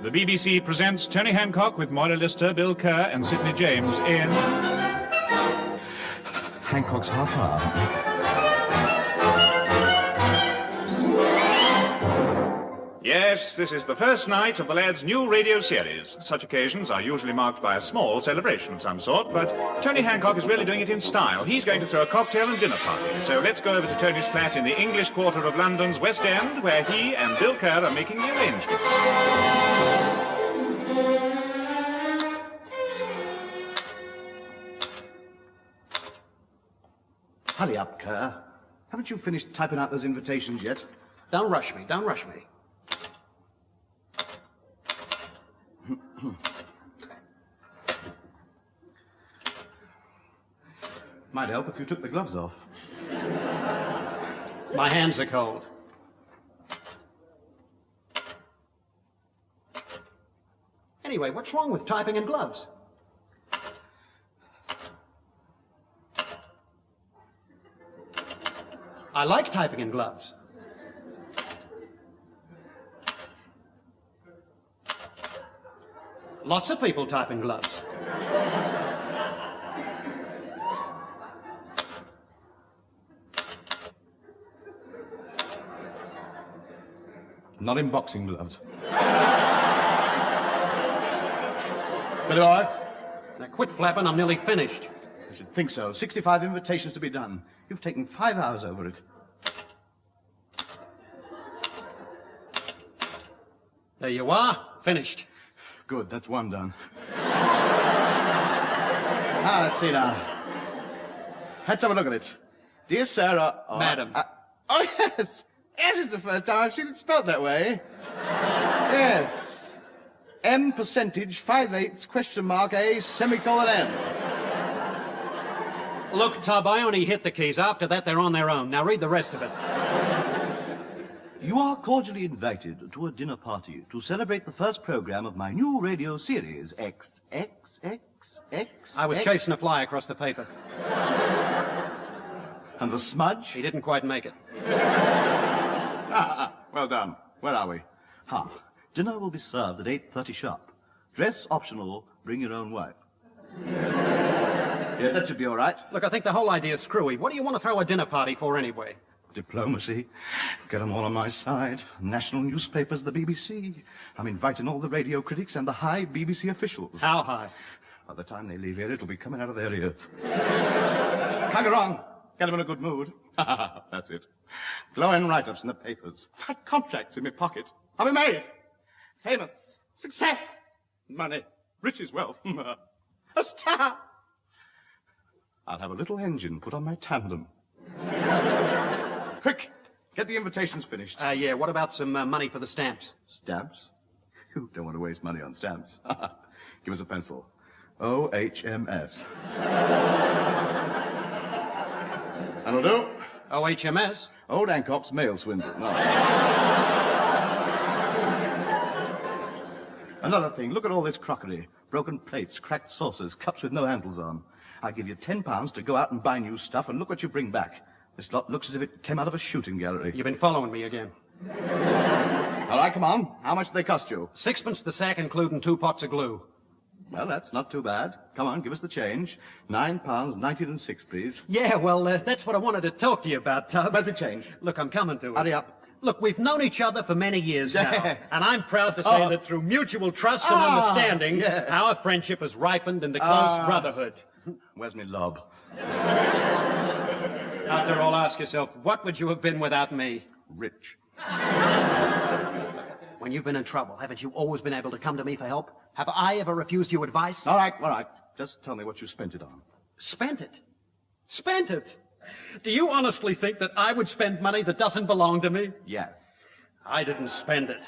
The BBC presents Tony Hancock with Moira Lister, Bill Kerr and Sidney James in... Hancock's Half Hour. Yes, this is the first night of the lad's new radio series. Such occasions are usually marked by a small celebration of some sort, but Tony Hancock is really doing it in style. He's going to throw a cocktail and dinner party. So let's go over to Tony's flat in the English quarter of London's West End, where he and Bill Kerr are making the arrangements. Hurry up, Kerr. Haven't you finished typing out those invitations yet? Don't rush me, don't rush me. Might help if you took the gloves off. My hands are cold. Anyway, what's wrong with typing in gloves? I like typing in gloves. Lots of people type in gloves. Not in boxing gloves. Good boy. Now quit flapping, I'm nearly finished. I should think so. 65 invitations to be done. You've taken 5 hours over it. There you are, finished. Good, that's one done. Let's see now. Let's have a look at it. Dear Sarah... Madam. Oh, yes. Yes, it's the first time I've seen it spelled that way. Yes. M percentage 5/8 question mark A semicolon N. Look, Tub, I only hit the keys. After that, they're on their own. Now read the rest of it. You are cordially invited to a dinner party to celebrate the first program of my new radio series, XXXX. I was chasing a fly across the paper. And the smudge? He didn't quite make it. Well done. Where are we? Dinner will be served at 8:30 sharp. Dress optional, bring your own wife. Yes, that should be all right. Look, I think the whole idea's screwy. What do you want to throw a dinner party for anyway? Diplomacy. Get them all on my side. National newspapers, the BBC. I'm inviting all the radio critics and the high BBC officials. How high? By the time they leave here, it'll be coming out of their ears. Hang around. Get them in a good mood. That's it. Glowing write-ups in the papers. Fat contracts in my pocket. I'll be made. Famous. Success. Money. Riches, wealth. A star. I'll have a little engine put on my tandem. Quick, get the invitations finished. Yeah, what about some money for the stamps? Stamps? You don't want to waste money on stamps. Give us a pencil. OHMS. That'll do. OHMS? Old Hancock's mail swindle. No. Another thing, look at all this crockery. Broken plates, cracked saucers, cups with no handles on. I'll give you £10 to go out and buy new stuff, and look what you bring back. This lot looks as if it came out of a shooting gallery. You've been following me again. All right, come on. How much do they cost you? 6pence the sack, including 2 pots of glue. Well, that's not too bad. Come on, give us the change. £9.19 and 6, please. Yeah, well, that's what I wanted to talk to you about, Tub. Where's the change? Look, I'm coming to it. Hurry up. Look, we've known each other for many years now, Yes. and I'm proud to say that through mutual trust and understanding, yes. our friendship has ripened into close brotherhood. Where's me lob? After all, ask yourself, what would you have been without me? Rich. When you've been in trouble, haven't you always been able to come to me for help? Have I ever refused you advice? All right. Just tell me what you spent it on. Spent it? Spent it? Do you honestly think that I would spend money that doesn't belong to me? Yeah. I didn't spend it.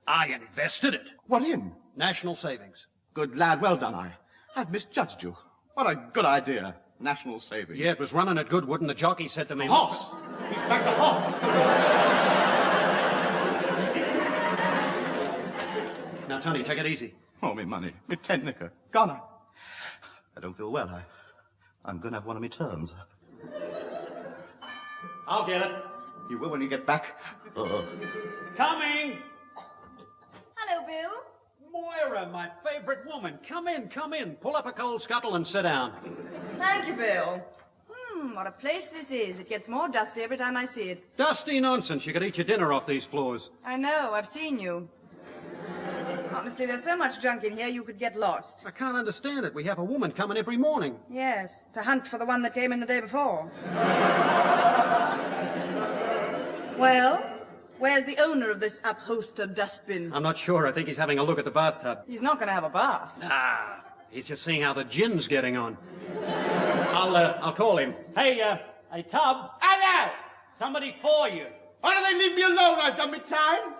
I invested it. What in? National savings. Good lad, well done, I've misjudged you. What a good idea. National savings. Yeah, it was running at Goodwood, and the jockey said to me... Horse! He's back to horse! Now, Tony, take it easy. Oh, me money. Me tent knicker. Gone. I don't feel well. I'm going to have one of me turns. I'll get it. You will when you get back. Coming! Hello, Bill. Moira, my favorite woman. Come in, come in. Pull up a coal scuttle and sit down. Thank you, Bill. What a place this is. It gets more dusty every time I see it. Dusty nonsense. You could eat your dinner off these floors. I know, I've seen you. Honestly, there's so much junk in here you could get lost. I can't understand it. We have a woman coming every morning. Yes, to hunt for the one that came in the day before. Well, where's the owner of this upholstered dustbin? I'm not sure. I think he's having a look at the bathtub. He's not going to have a bath. Ah, he's just seeing how the gin's getting on. I'll call him. Hey, Tub. Hello! Somebody for you. Why don't they leave me alone? I've done my time.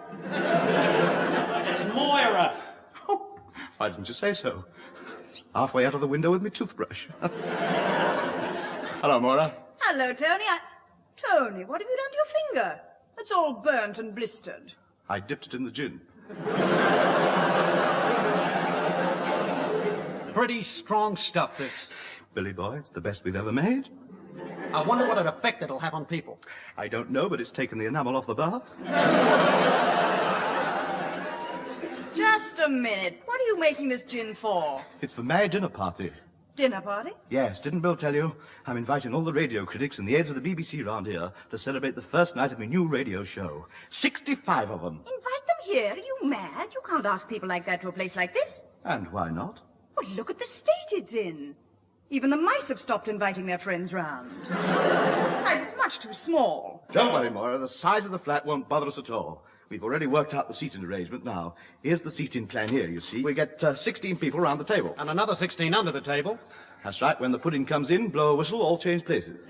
It's Moira. Oh, why didn't you say so? Halfway out of the window with me toothbrush. Hello, Moira. Hello, Tony. Tony, what have you done to your finger? It's all burnt and blistered. I dipped it in the gin. Pretty strong stuff, this. Billy boy, it's the best we've ever made. I wonder what effect it'll have on people. I don't know, but it's taken the enamel off the bath. Just a minute. What are you making this gin for? It's for my dinner party. Dinner party? Yes, didn't Bill tell you? I'm inviting all the radio critics and the heads of the BBC round here to celebrate the first night of my new radio show. 65 of them. Invite them here? Are you mad? You can't ask people like that to a place like this. And why not? Well, look at the state it's in. Even the mice have stopped inviting their friends round. Besides, it's much too small. Don't worry, Moira. The size of the flat won't bother us at all. We've already worked out the seating arrangement now. Here's the seating plan here, you see. We get 16 people round the table. And another 16 under the table. That's right. When the pudding comes in, blow a whistle, all change places.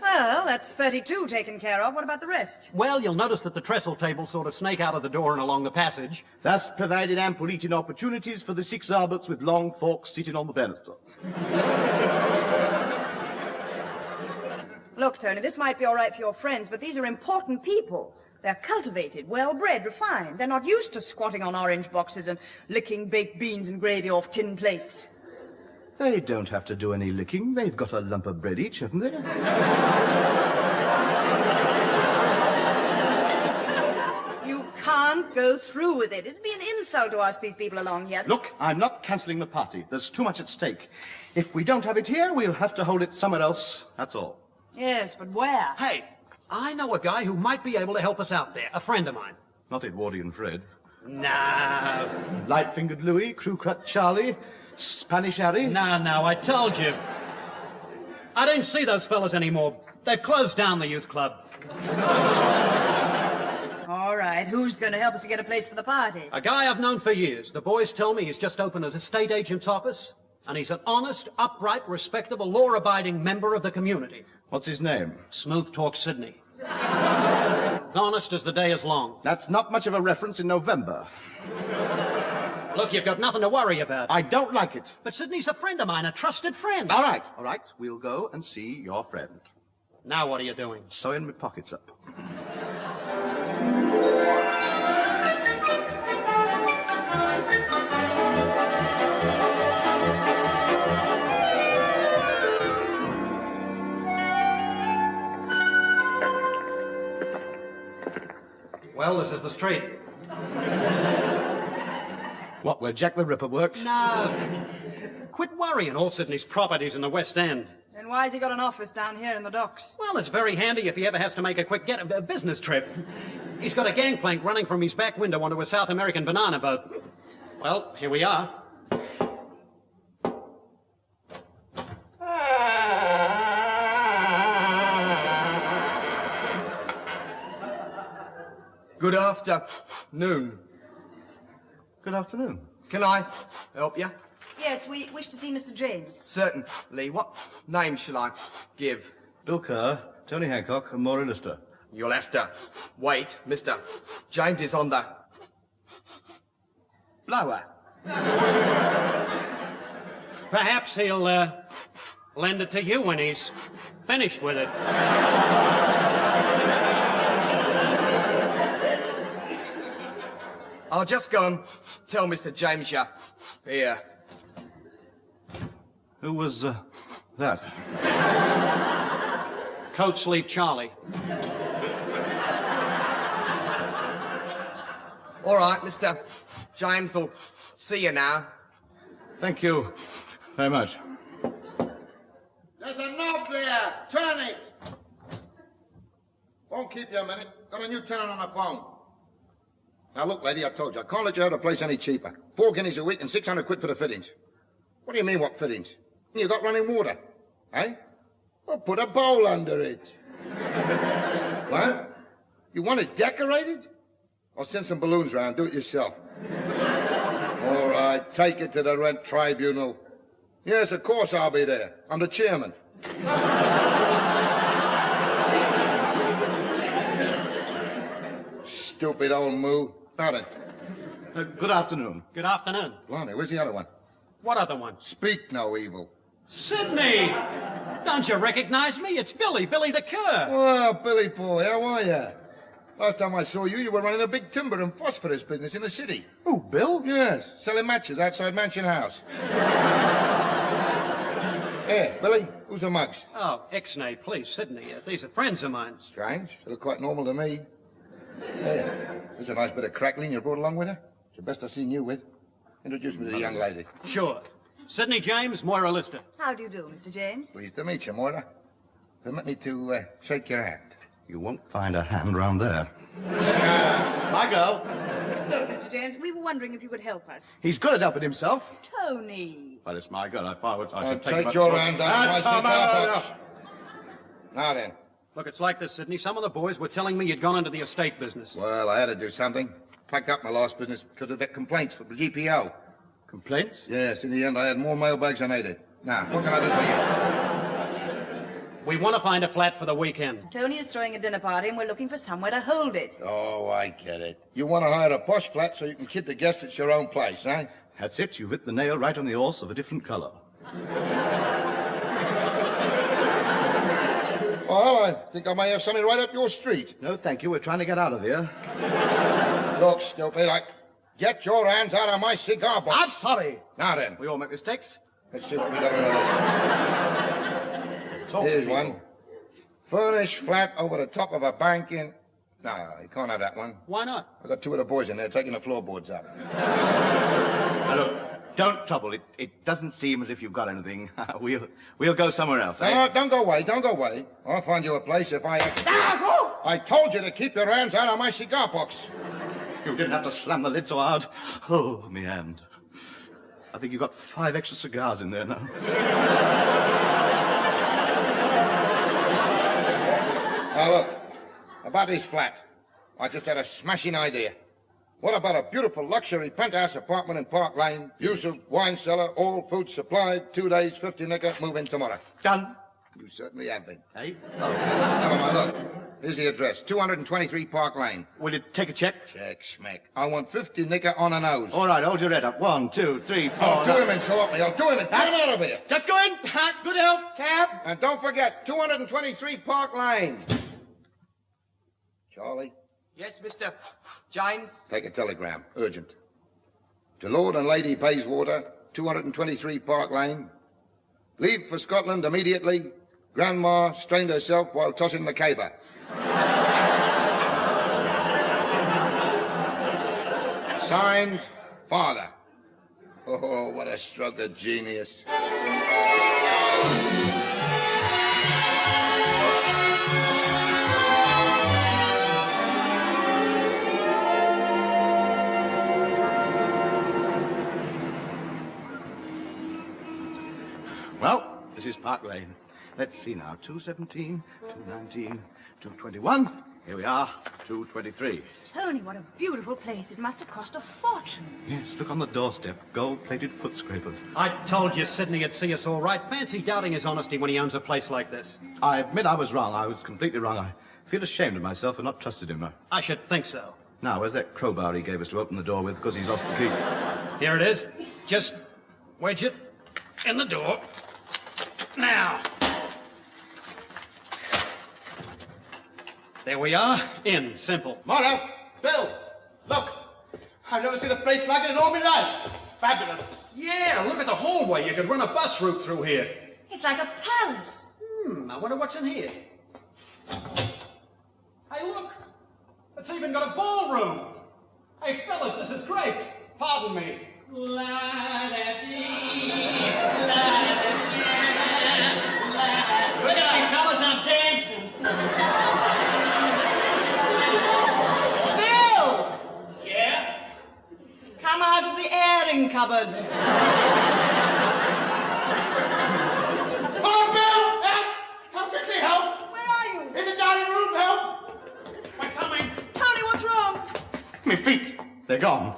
Well, that's 32 taken care of. What about the rest? Well, you'll notice that the trestle tables sort of snake out of the door and along the passage. Thus provided ample eating opportunities for the 6 Alberts with long forks sitting on the banisters. Look, Tony, this might be all right for your friends, but these are important people. They're cultivated, well-bred, refined. They're not used to squatting on orange boxes and licking baked beans and gravy off tin plates. They don't have to do any licking. They've got a lump of bread each, haven't they? You can't go through with it. It'd be an insult to ask these people along here. Look, I'm not cancelling the party. There's too much at stake. If we don't have it here, we'll have to hold it somewhere else. That's all. Yes, but where? Hey, I know a guy who might be able to help us out there. A friend of mine. Not Edwardian Fred. No. Light-fingered Louis, crew-cut Charlie, Spanish Harry. No, I told you. I don't see those fellas anymore. They've closed down the youth club. All right, who's going to help us to get a place for the party? A guy I've known for years. The boys tell me he's just opened an estate agent's office, and he's an honest, upright, respectable, law-abiding member of the community. What's his name? Smooth Talk Sydney. Honest as the day is long. That's not much of a reference in November. Look, you've got nothing to worry about. I don't like it. But Sydney's a friend of mine, a trusted friend. All right. We'll go and see your friend. Now what are you doing? Sewing my pockets up. Well, this is the street. What, where Jack the Ripper worked? No. Quit worrying. All Sydney's properties in the West End. Then why's he got an office down here in the docks? Well, it's very handy if he ever has to make a quick business trip. He's got a gangplank running from his back window onto a South American banana boat. Well, here we are. Good afternoon. Good afternoon. Can I help you? Yes, we wish to see Mr. James. Certainly. What name shall I give? Bill Kerr, Tony Hancock, and Maury Lister. You'll have to wait. Mr. James is on the blower. Perhaps he'll lend it to you when he's finished with it. I'll just go and tell Mr. James you're here. Who was that? Coat sleeve Charlie. All right, Mr. James will see you now. Thank you very much. There's a knob there. Turn it. Won't keep you a minute. Got a new tenant on the phone. Now, look, lady, I told you, I can't let you have the place any cheaper. 4 guineas a week and 600 quid for the fittings. What do you mean, what fittings? You got running water, eh? Well, put a bowl under it. What? You want it decorated? I'll send some balloons round, do it yourself. All right, take it to the rent tribunal. Yes, of course I'll be there. I'm the chairman. Stupid old moo. Now then. Good afternoon. Good afternoon. Blimey, where's the other one? What other one? Speak no evil. Sidney! Don't you recognize me? It's Billy the Cur. Well, Billy boy, how are you? Last time I saw you, you were running a big timber and phosphorus business in the city. Oh, Bill? Yes, selling matches outside Mansion House. Here, Billy, who's the mugs? Oh, Ixnay, please, Sidney. These are friends of mine. Strange. They look quite normal to me. There. There's a nice bit of crackling you brought along with her. It's the best I've seen you with. Introduce me to the young lady. Sure. Sidney James, Moira Lister. How do you do, Mr. James? Pleased to meet you, Moira. Permit me to shake your hand. You won't find a hand round there. My girl. Look, Mr. James, we were wondering if you could help us. He's good at helping himself. Tony. But it's my girl. I should Take your hands out of my cigar box. Now then. Look, it's like this, Sidney. Some of the boys were telling me you'd gone into the estate business. Well, I had to do something. Packed up my last business because of that complaints from the GPO. Complaints? Yes, in the end, I had more mailbags than I did. Now, what can I do for you? We want to find a flat for the weekend. Tony is throwing a dinner party and we're looking for somewhere to hold it. Oh, I get it. You want to hire a posh flat so you can kid the guests it's your own place, eh? That's it. You've hit the nail right on the horse of a different colour. Well, I think I may have something right up your street. No, thank you. We're trying to get out of here. Look, stupid, get your hands out of my cigar box. I'm sorry. Now then, We all make mistakes. let's see what we got under this. Here's one. Furnished flat over the top of a bank in... No, you can't have that one. Why not? I've got 2 of the boys in there taking the floorboards up. Now, look, don't trouble. It doesn't seem as if you've got anything. We'll go somewhere else, eh? No, don't go away, don't go away. I'll find you a place if I... I told you to keep your hands out of my cigar box. You didn't have to slam the lid so hard. Oh, me hand. I think you've got 5 extra cigars in there now. Now, look, about this flat, I just had a smashing idea. What about a beautiful luxury penthouse apartment in Park Lane, use of wine cellar, all food supplied, 2 days, 50 nicker, move in tomorrow. Done. You certainly have been. Hey? Never mind, look. Here's the address, 223 Park Lane. Will you take a check? Check, smack. I want 50 nicker on a nose. All right, hold your head up. 1, 2, 3, 4. I'll do him in, so help me. I'll do him in. Get him out of here. Just go in. Good help. Cab. And don't forget, 223 Park Lane. Charlie, Yes, Mr. James? take a telegram. Urgent. To Lord and Lady Bayswater, 223 Park Lane. Leave for Scotland immediately. Grandma strained herself while tossing the caber. Signed, Father. Oh, what a stroke of genius. Well, this is Park Lane. Let's see now. 217, 219, 221. Here we are, 223. Tony, what a beautiful place. It must have cost a fortune. Yes, look on the doorstep. Gold-plated foot scrapers. I told you Sidney would see us all right. Fancy doubting his honesty when he owns a place like this. I admit I was wrong. I was completely wrong. I feel ashamed of myself for not trusted him. I should think so. Now, where's that crowbar he gave us to open the door with because he's lost the key? Here it is. Just wedge it in the door. Now. There we are. In. Simple. Motto! Bill! Look! I've never seen a place like it in all my life. Fabulous. Yeah, look at the hallway. You could run a bus route through here. It's like a palace. I wonder what's in here. Hey, look! It's even got a ballroom. Hey, fellas, this is great. Pardon me. Look at me, fellas, I'm dancing. Bill! Yeah? Come out of the airing cupboard. Oh, Bill! Help! Come quickly, help! Where are you? In the dining room, help! We're coming. Tony, what's wrong? My feet. They're gone.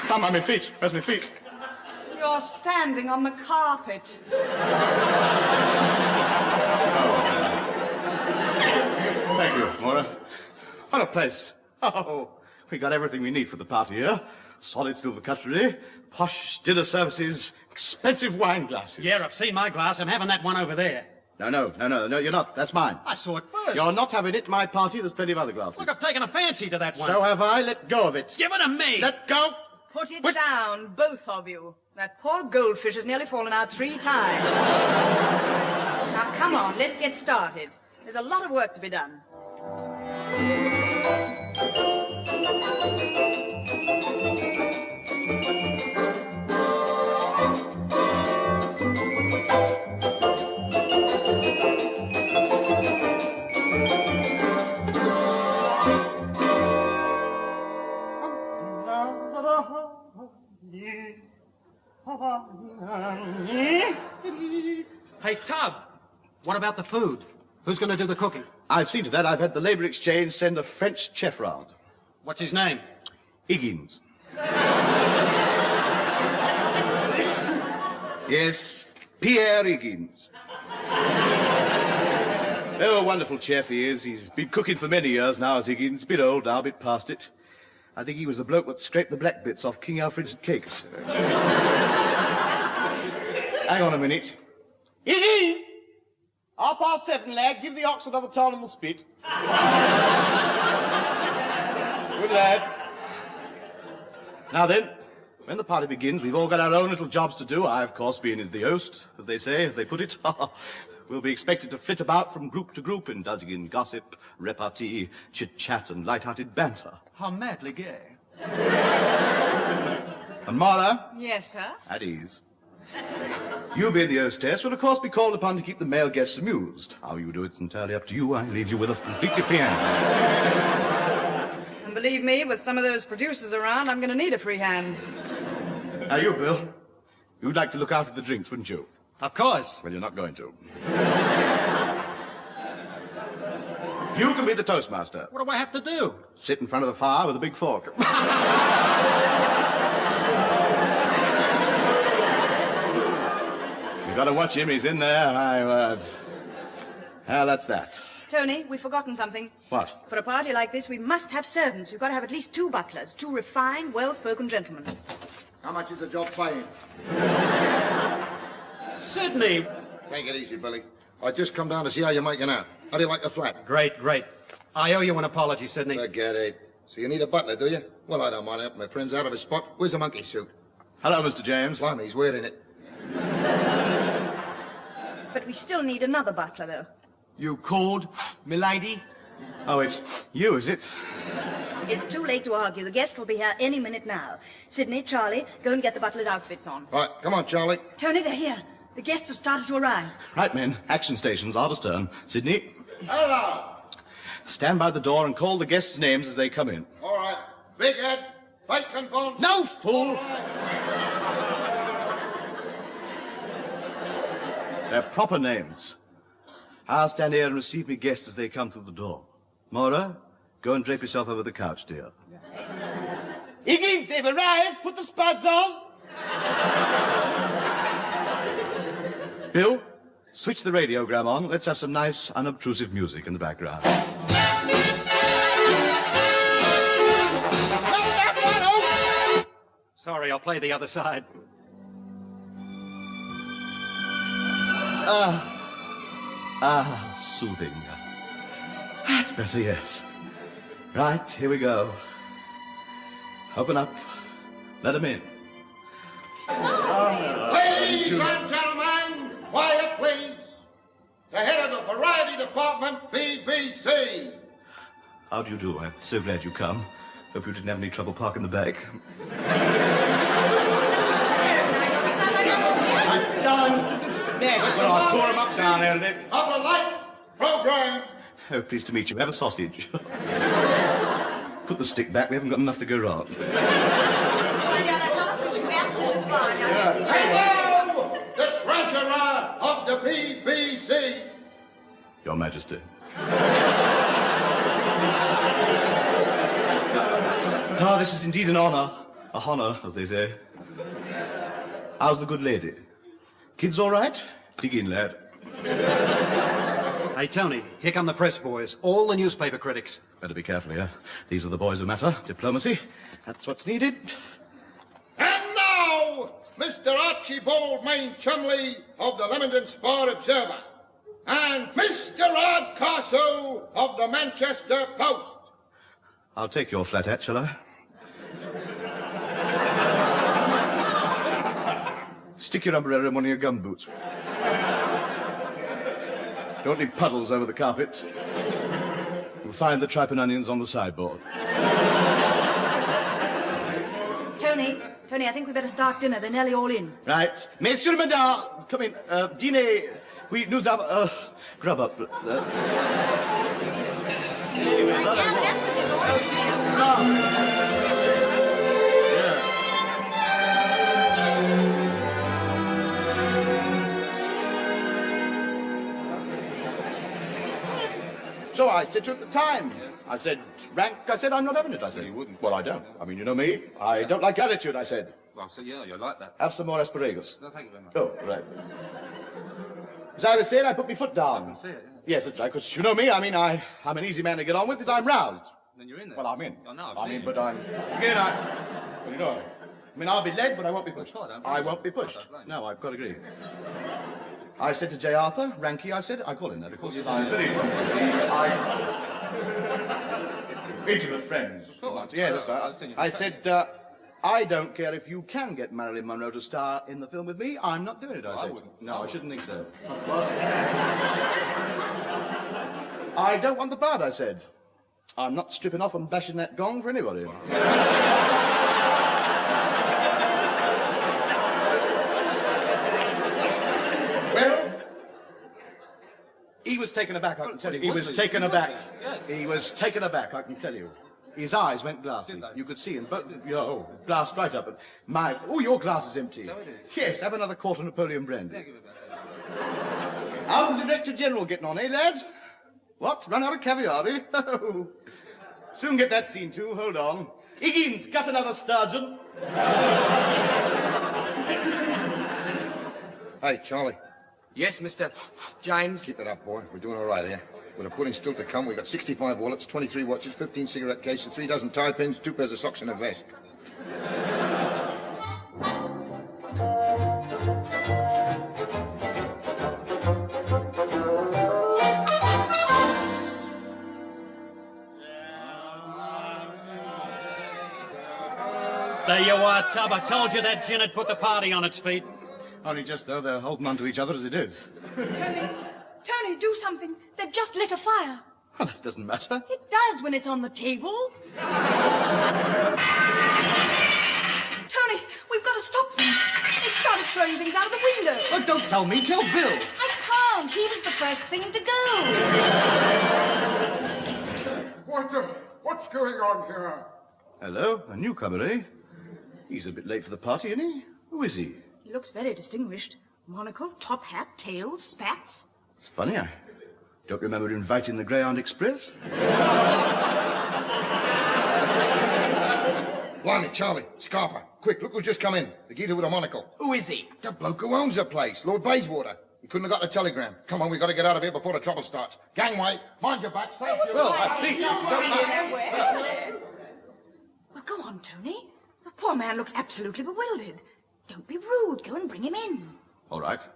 Come on, my feet. Where's my feet? You're standing on the carpet. Thank you, Maura. What a place. Oh, we got everything we need for the party here. Solid silver cutlery, posh dinner services, expensive wine glasses. Yeah, I've seen my glass. I'm having that one over there. No, you're not. That's mine. I saw it first. You're not having it. My party, there's plenty of other glasses. Look, I've taken a fancy to that one. So have I. Let go of it. Give it to me. Let go. Put it down, both of you. That poor goldfish has nearly fallen out 3 times. Now, come on, let's get started. There's a lot of work to be done. Hey, Tub, what about the food? Who's going to do the cooking? I've seen to that. I've had the Labour Exchange send a French chef round. What's his name? Higgins. Yes, Pierre Higgins. Oh, a wonderful chef he is. He's been cooking for many years now as Higgins. Bit old now, bit past it. I think he was the bloke that scraped the black bits off King Alfred's cakes. Hang on a minute. Higgins! 7:30, lad. Give the ox another turn on the spit. Good lad. Now then, when the party begins, we've all got our own little jobs to do. I, of course, being the host, as they say, as they put it. We'll be expected to flit about from group to group, indulging in gossip, repartee, chit-chat, and light-hearted banter. How madly gay. And Mara, Yes, sir? at ease. You, being the hostess, will of course be called upon to keep the male guests amused. How you do it's entirely up to you. I leave you with a completely free hand. And believe me, with some of those producers around, I'm going to need a free hand. Now you, Bill, you'd like to look after the drinks, wouldn't you? Of course. Well, you're not going to. You can be the toastmaster. What do I have to do? Sit in front of the fire with a big fork. You gotta watch him, he's in there, my word. Well, that's that. Tony, we've forgotten something. What? For a party like this, we must have servants. We've got to have at least 2 butlers, 2 refined, well-spoken gentlemen. How much is the job paying? Sydney. Take it easy, Billy. I just come down to see how you're making out. How do you like the flat? Great, great. I owe you an apology, Sydney. Forget it. So you need a butler, do you? Well, I don't mind helping my friends out of his spot. Where's the monkey suit? Hello, Mr. James. Blimey, he's wearing it. But we still need another butler, though. You called, milady? Oh, it's you, is it? It's too late to argue. The guest will be here any minute now. Sydney, Charlie, go and get the butler's outfits on. Right, come on, Charlie. Tony, they're here. The guests have started to arrive. Right, men. Action stations, Arvestern. Sydney, Hello. stand by the door and call the guests' names as they come in. All right. Big head, bacon bun. No, fool! They're proper names. I'll stand here and receive me guests as they come through the door. Maura, go and drape yourself over the couch, dear. Higgins, they've arrived. Put the spuds on. Bill, switch the radiogram on. Let's have some nice, unobtrusive music in the background. Sorry, I'll play the other side. Soothing. That's better, yes. Right, here we go. Open up. Let them in. Ladies and gentlemen, quiet, please. The head of the variety department, BBC. How do you do? I'm so glad you come. Hope you didn't have any trouble parking the back. I've done something smash. Well, I tore him up down there, Dick. Up a light program. Oh, pleased to meet you. Have a sausage. Put the stick back. We haven't got enough to go round. Hello, the treasurer of the BBC. Your Majesty. Ah, this is indeed an honour. A honor, as they say. How's the good lady? Kids all right? Dig in, lad. Hey, Tony, here come the press boys. All the newspaper critics. Better be careful here. These are the boys who matter. Diplomacy. That's what's needed. And now, Mr. Archibald Main Chumley of the Leamington Star Observer, and Mr. Hardcastle of the Manchester Post. I'll take your flat hat, shall I? Stick your umbrella in one of your gum boots. Don't leave puddles over the carpet. You'll find the tripe and onions on the sideboard. Tony, I think we better start dinner. They're nearly all in. Right. Messieurs, mesdames, come in. Dîner. Oui, nous avons... grub up. So I said to her at the time, I said, rank, I said, I'm not having it, I said. You wouldn't. Well, I don't. I mean, you know me. I don't like attitude, I said. Well, so yeah, you're like that. Have some more asparagus. No, thank you very much. Oh, right. As I was saying, I put my foot down. I can see it, yeah. Yes, that's right, because you know me, I mean, I'm an easy man to get on with if I'm roused. Then you're in there. Well, I'm in. I know, I've I seen mean, you. but I'm... Again, well, you know, I mean, I'll be led, but I won't be pushed. Well, I don't I blame won't be you. pushed. I don't blame you. No, I've got to agree. I said to J. Arthur, Ranky, I said, I call him that, of course. I'm very intimate friends. course. Yeah, that's I've right. seen you. I said, I don't care if you can get Marilyn Monroe to star in the film with me. I'm not doing it, I said. wouldn't. No, I shouldn't think so. What? I don't want the bad, I said. I'm not stripping off and bashing that gong for anybody. Well, he was taken aback, I can tell you. He was taken aback. He was taken aback, I can tell you. His eyes went glassy. You could see him, but, oh, glassed right up. But your glass is empty. So it is. Yes, have another quart of Napoleon brandy. Thank you very much. How's the Director General getting on, eh, lad? What? Run out of caviar, eh? Soon get that scene too. Hold on. Higgins, got another sturgeon. Hey, Charlie. Yes, Mr. James. Keep it up, boy. We're doing all right here. With a pudding still to come, we've got 65 wallets, 23 watches, 15 cigarette cases, 3 dozen tie pins, 2 pairs of socks and a vest. There you are, Tub. I told you that gin had put the party on its feet. Only just, though, they're holding on to each other as it is. Tony, do something. They've just lit a fire. Well, that doesn't matter. It does when it's on the table. Tony, we've got to stop them. They've started throwing things out of the window. Oh, don't tell me, tell Bill. I can't. He was the first thing to go. What's going on here? Hello, a newcomer, eh? He's a bit late for the party, isn't he? Who is he? He looks very distinguished. Monocle, top hat, tails, spats. It's funny, I don't remember inviting the Greyhound Express. Blimey, Charlie, Scarper, quick, look who's just come in. The geezer with a monocle. Who is he? The bloke who owns the place, Lord Bayswater. He couldn't have got the telegram. Come on, we've got to get out of here before the trouble starts. Gangway, mind your backs, thank you. Well, please, Well, go on, Tony. The poor man looks absolutely bewildered. Don't be rude. Go and bring him in. All right.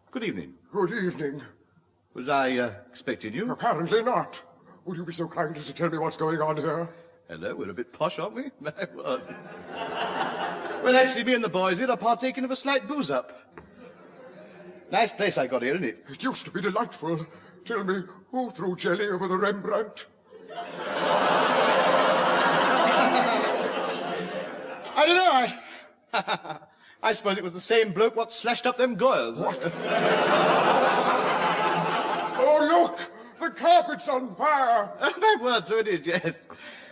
Good evening. Good evening. Was I expecting you? Apparently not. Would you be so kind as to tell me what's going on here? Hello, we're a bit posh, aren't we? Well, actually, me and the boys here are partaking of a slight booze-up. Nice place I got here, isn't it? It used to be delightful. Tell me, who threw jelly over the Rembrandt? I don't know, I suppose it was the same bloke what slashed up them Goyas. Oh, look! The carpet's on fire! My word, so it is, yes.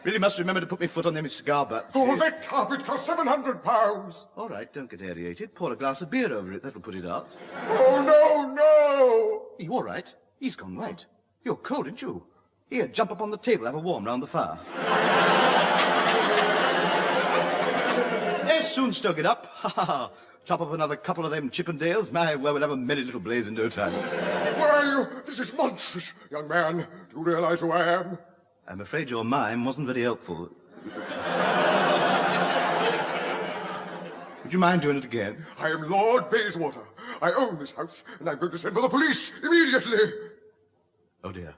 Really must remember to put my foot on them cigar butts. Oh, that carpet cost £700. All right, don't get aerated. Pour a glass of beer over it. That'll put it out. Oh, no! You all right? He's gone white. You're cold, aren't you? Here, jump up on the table, have a warm round the fire. Yes, soon stoke it up. Ha ha ha. Chop up another couple of them Chippendales. My, well, we'll have a merry little blaze in no time. Where are you? This is monstrous. Young man, do you realize who I am? I'm afraid your mime wasn't very helpful. Would you mind doing it again? I am Lord Bayswater. I own this house, and I'm going to send for the police immediately. Oh, dear.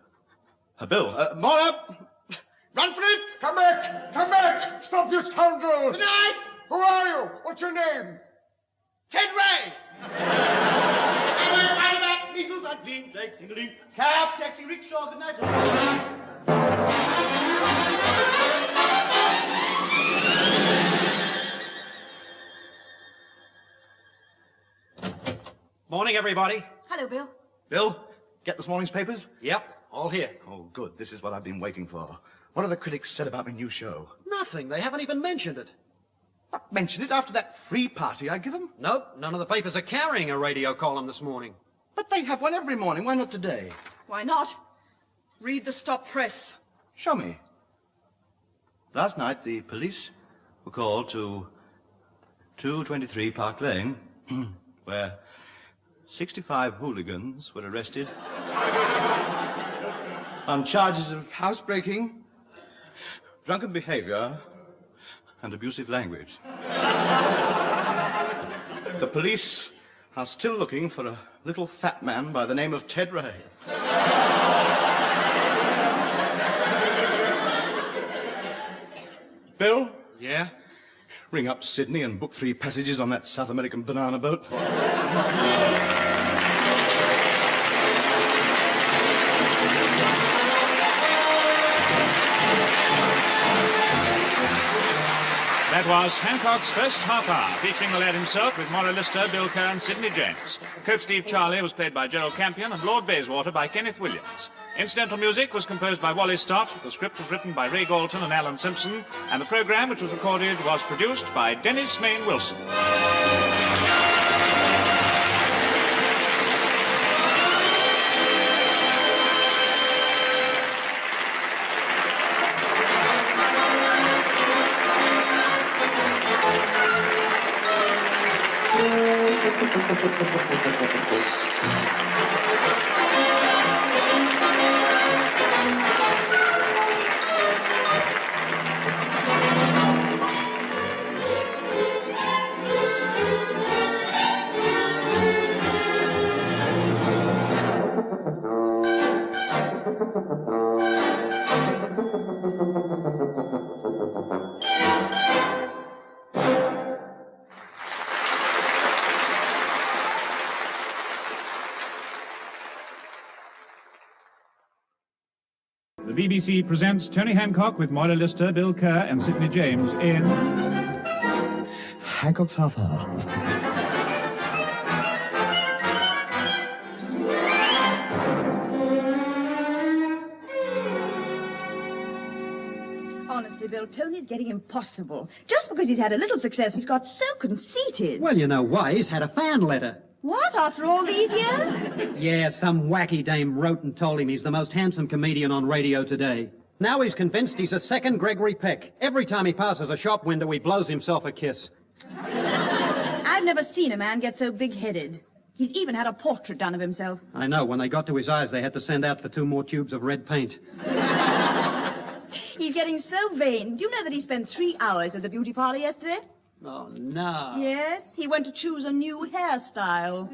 Bill, more up! Run for it! Come back! Come back! Stop, you scoundrel! Good night! Who are you? What's your name? Ted Ray! Bats, measles, and gleam, flake, ding-a-ling. Cab, taxi, rickshaw, good night. Morning, everybody. Hello, Bill. Bill, get this morning's papers? Yep, all here. Oh, good. This is what I've been waiting for. What have the critics said about my new show? Nothing. They haven't even mentioned it. Not mention it after that free party I give them? Nope, none of the papers are carrying a radio column this morning. But they have one every morning. Why not today? Why not? Read the stop press. Show me. Last night, the police were called to 223 Park Lane, where 65 hooligans were arrested on charges of housebreaking, drunken behavior, and abusive language. The police are still looking for a little fat man by the name of Ted Ray. Bill? Yeah? Ring up Sydney and book 3 passages on that South American banana boat. That was Hancock's first half hour, featuring the lad himself with Maury Lister, Bill Kerr and Sidney James. Coach Steve Charlie was played by Gerald Campion and Lord Bayswater by Kenneth Williams. Incidental music was composed by Wally Stott, the script was written by Ray Galton and Alan Simpson, and the programme, which was recorded, was produced by Dennis Mayne Wilson. The BBC presents Tony Hancock with Maury Lister, Bill Kerr and Sidney James in Hancock's half hour. Honestly, Bill, Tony's getting impossible. Just because he's had a little success, he's got so conceited. Well, you know why. He's had a fan letter. What, after all these years? Yeah, some wacky dame wrote and told him he's the most handsome comedian on radio today. Now he's convinced he's a second Gregory Peck. Every time he passes a shop window, he blows himself a kiss. I've never seen a man get so big-headed. He's even had a portrait done of himself. I know. When they got to his eyes, they had to send out for 2 more tubes of red paint. He's getting so vain. Do you know that he spent 3 hours at the beauty parlor yesterday? Oh, no. Yes, he went to choose a new hairstyle.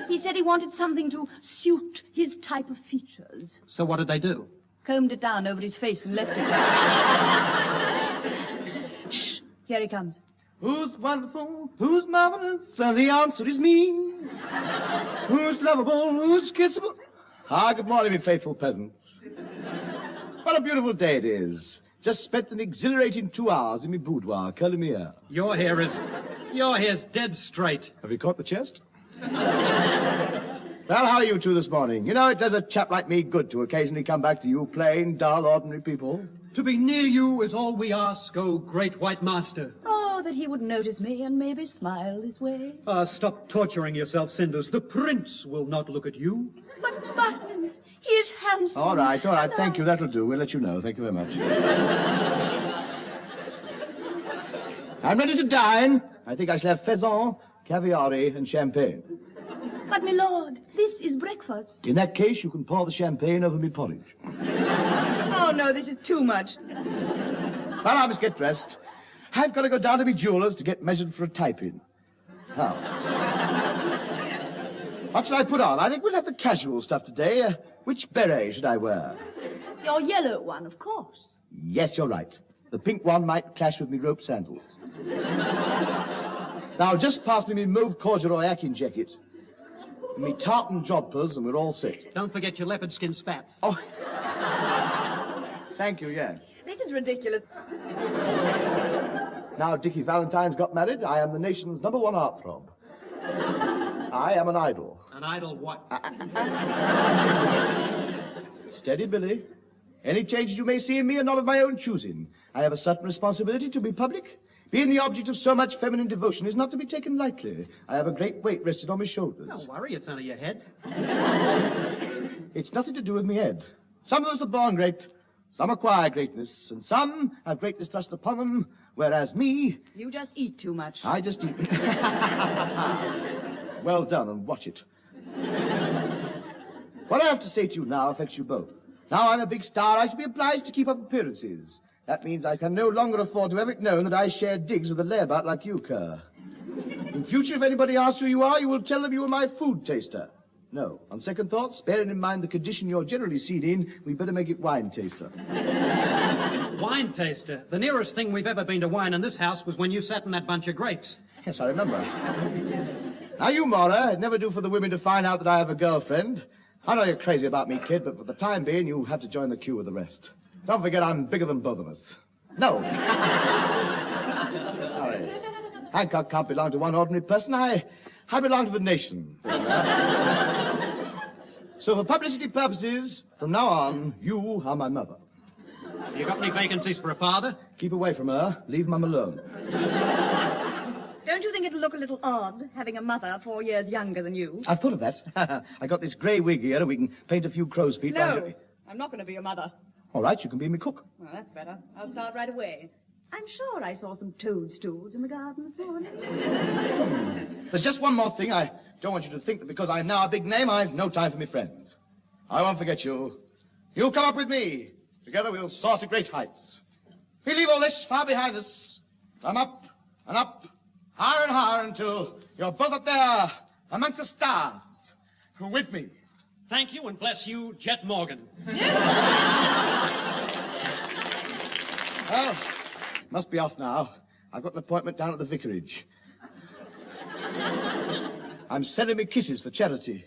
He said he wanted something to suit his type of features. So what did they do? Combed it down over his face and left it. Shh, here he comes. Who's wonderful? Who's marvelous? And the answer is me. Who's lovable? Who's kissable? Ah, good morning, me faithful peasants. What a beautiful day it is. Just spent an exhilarating 2 hours in my boudoir, curling my hair. Your hair's dead straight. Have you caught the chest? Well, how are you two this morning? You know, it does a chap like me good to occasionally come back to you plain, dull, ordinary people. To be near you is all we ask, O great white master. Oh, that he would notice me and maybe smile his way. Stop torturing yourself, Cinders. The prince will not look at you. But Buttons, he is handsome. All right. Thank you. That'll do. We'll let you know. Thank you very much. I'm ready to dine. I think I shall have pheasant, caviare, and champagne. But, my lord, this is breakfast. In that case, you can pour the champagne over me porridge. Oh, no, this is too much. Well, I must get dressed. I've got to go down to my jeweller's to get measured for a type-in. How? What shall I put on? I think we'll have the casual stuff today. Which beret should I wear? Your yellow one, of course. Yes, you're right. The pink one might clash with me rope sandals. Now, just pass me mauve corduroy Akin jacket, me tartan jodhpurs, and we're all set. Don't forget your leopard skin spats. Oh. Thank you, yes. This is ridiculous. Now, Dickie Valentine's got married. I am the nation's #1 heartthrob. I am an idol. An idol what? Steady, Billy. Any changes you may see in me are not of my own choosing. I have a certain responsibility to be public. Being the object of so much feminine devotion is not to be taken lightly. I have a great weight rested on my shoulders. Don't worry, it's only your head. It's nothing to do with me head. Some of us are born great, some acquire greatness, and some have greatness thrust upon them, whereas me... You just eat too much. I just eat... Well done, and watch it. What I have to say to you now affects you both. Now I'm a big star, I shall be obliged to keep up appearances. That means I can no longer afford to have it known that I share digs with a layabout like you, Kerr. In future, if anybody asks who you are, you will tell them you are my food taster. No, on second thoughts, bearing in mind the condition you're generally seen in, we better make it wine taster. Wine taster? The nearest thing we've ever been to wine in this house was when you sat in that bunch of grapes. Yes, I remember. Now, you, Maura, it'd never do for the women to find out that I have a girlfriend. I know you're crazy about me, kid, but for the time being, you have to join the queue with the rest. Don't forget I'm bigger than both of us. No. Sorry. Hancock can't belong to one ordinary person. I belong to the nation. So for publicity purposes, from now on, you are my mother. You got any vacancies for a father? Keep away from her. Leave Mum alone. Don't you think it'll look a little odd, having a mother 4 years younger than you? I've thought of that. I got this grey wig here, and we can paint a few crow's feet. No, I'm not going to be your mother. All right, you can be me cook. Well, that's better. I'll start right away. I'm sure I saw some toadstools in the garden this morning. There's just one more thing. I don't want you to think that because I'm now a big name, I've no time for me friends. I won't forget you. You'll come up with me. Together we'll soar to great heights. We leave all this far behind us. Climb up and up, higher and higher until you're both up there amongst the stars with me. Thank you and bless you, Jet Morgan. Well, must be off now. I've got an appointment down at the vicarage. I'm sending me kisses for charity.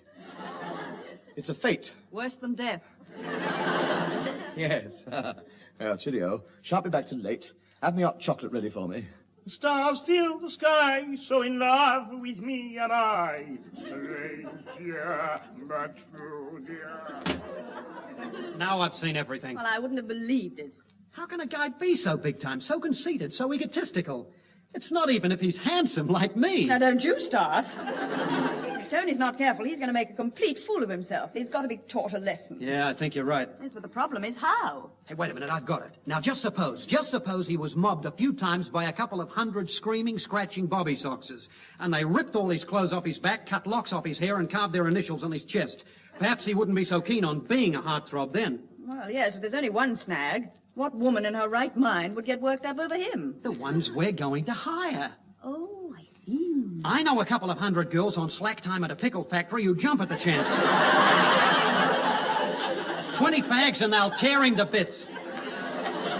It's a fate. Worse than death. Yes. Well, cheerio. Shan't be back till late. Have me hot chocolate ready for me. The stars fill the sky, so in love with me am I. Stranger, but true, dear. Now I've seen everything. Well, I wouldn't have believed it. How can a guy be so big time, so conceited, so egotistical? It's not even if he's handsome like me. Now, don't you start. If Tony's not careful, he's going to make a complete fool of himself. He's got to be taught a lesson. Yeah, I think you're right. Yes, but the problem is how? Hey, wait a minute, I've got it. Now, just suppose he was mobbed a few times by a couple of 100 screaming, scratching bobby soxers, and they ripped all his clothes off his back, cut locks off his hair, and carved their initials on his chest. Perhaps he wouldn't be so keen on being a heartthrob then. Well, yes, if there's only one snag, what woman in her right mind would get worked up over him? The ones we're going to hire. Oh, I see. I know a couple of 100 girls on slack time at a pickle factory who jump at the chance. 20 fags and they'll tear him to bits.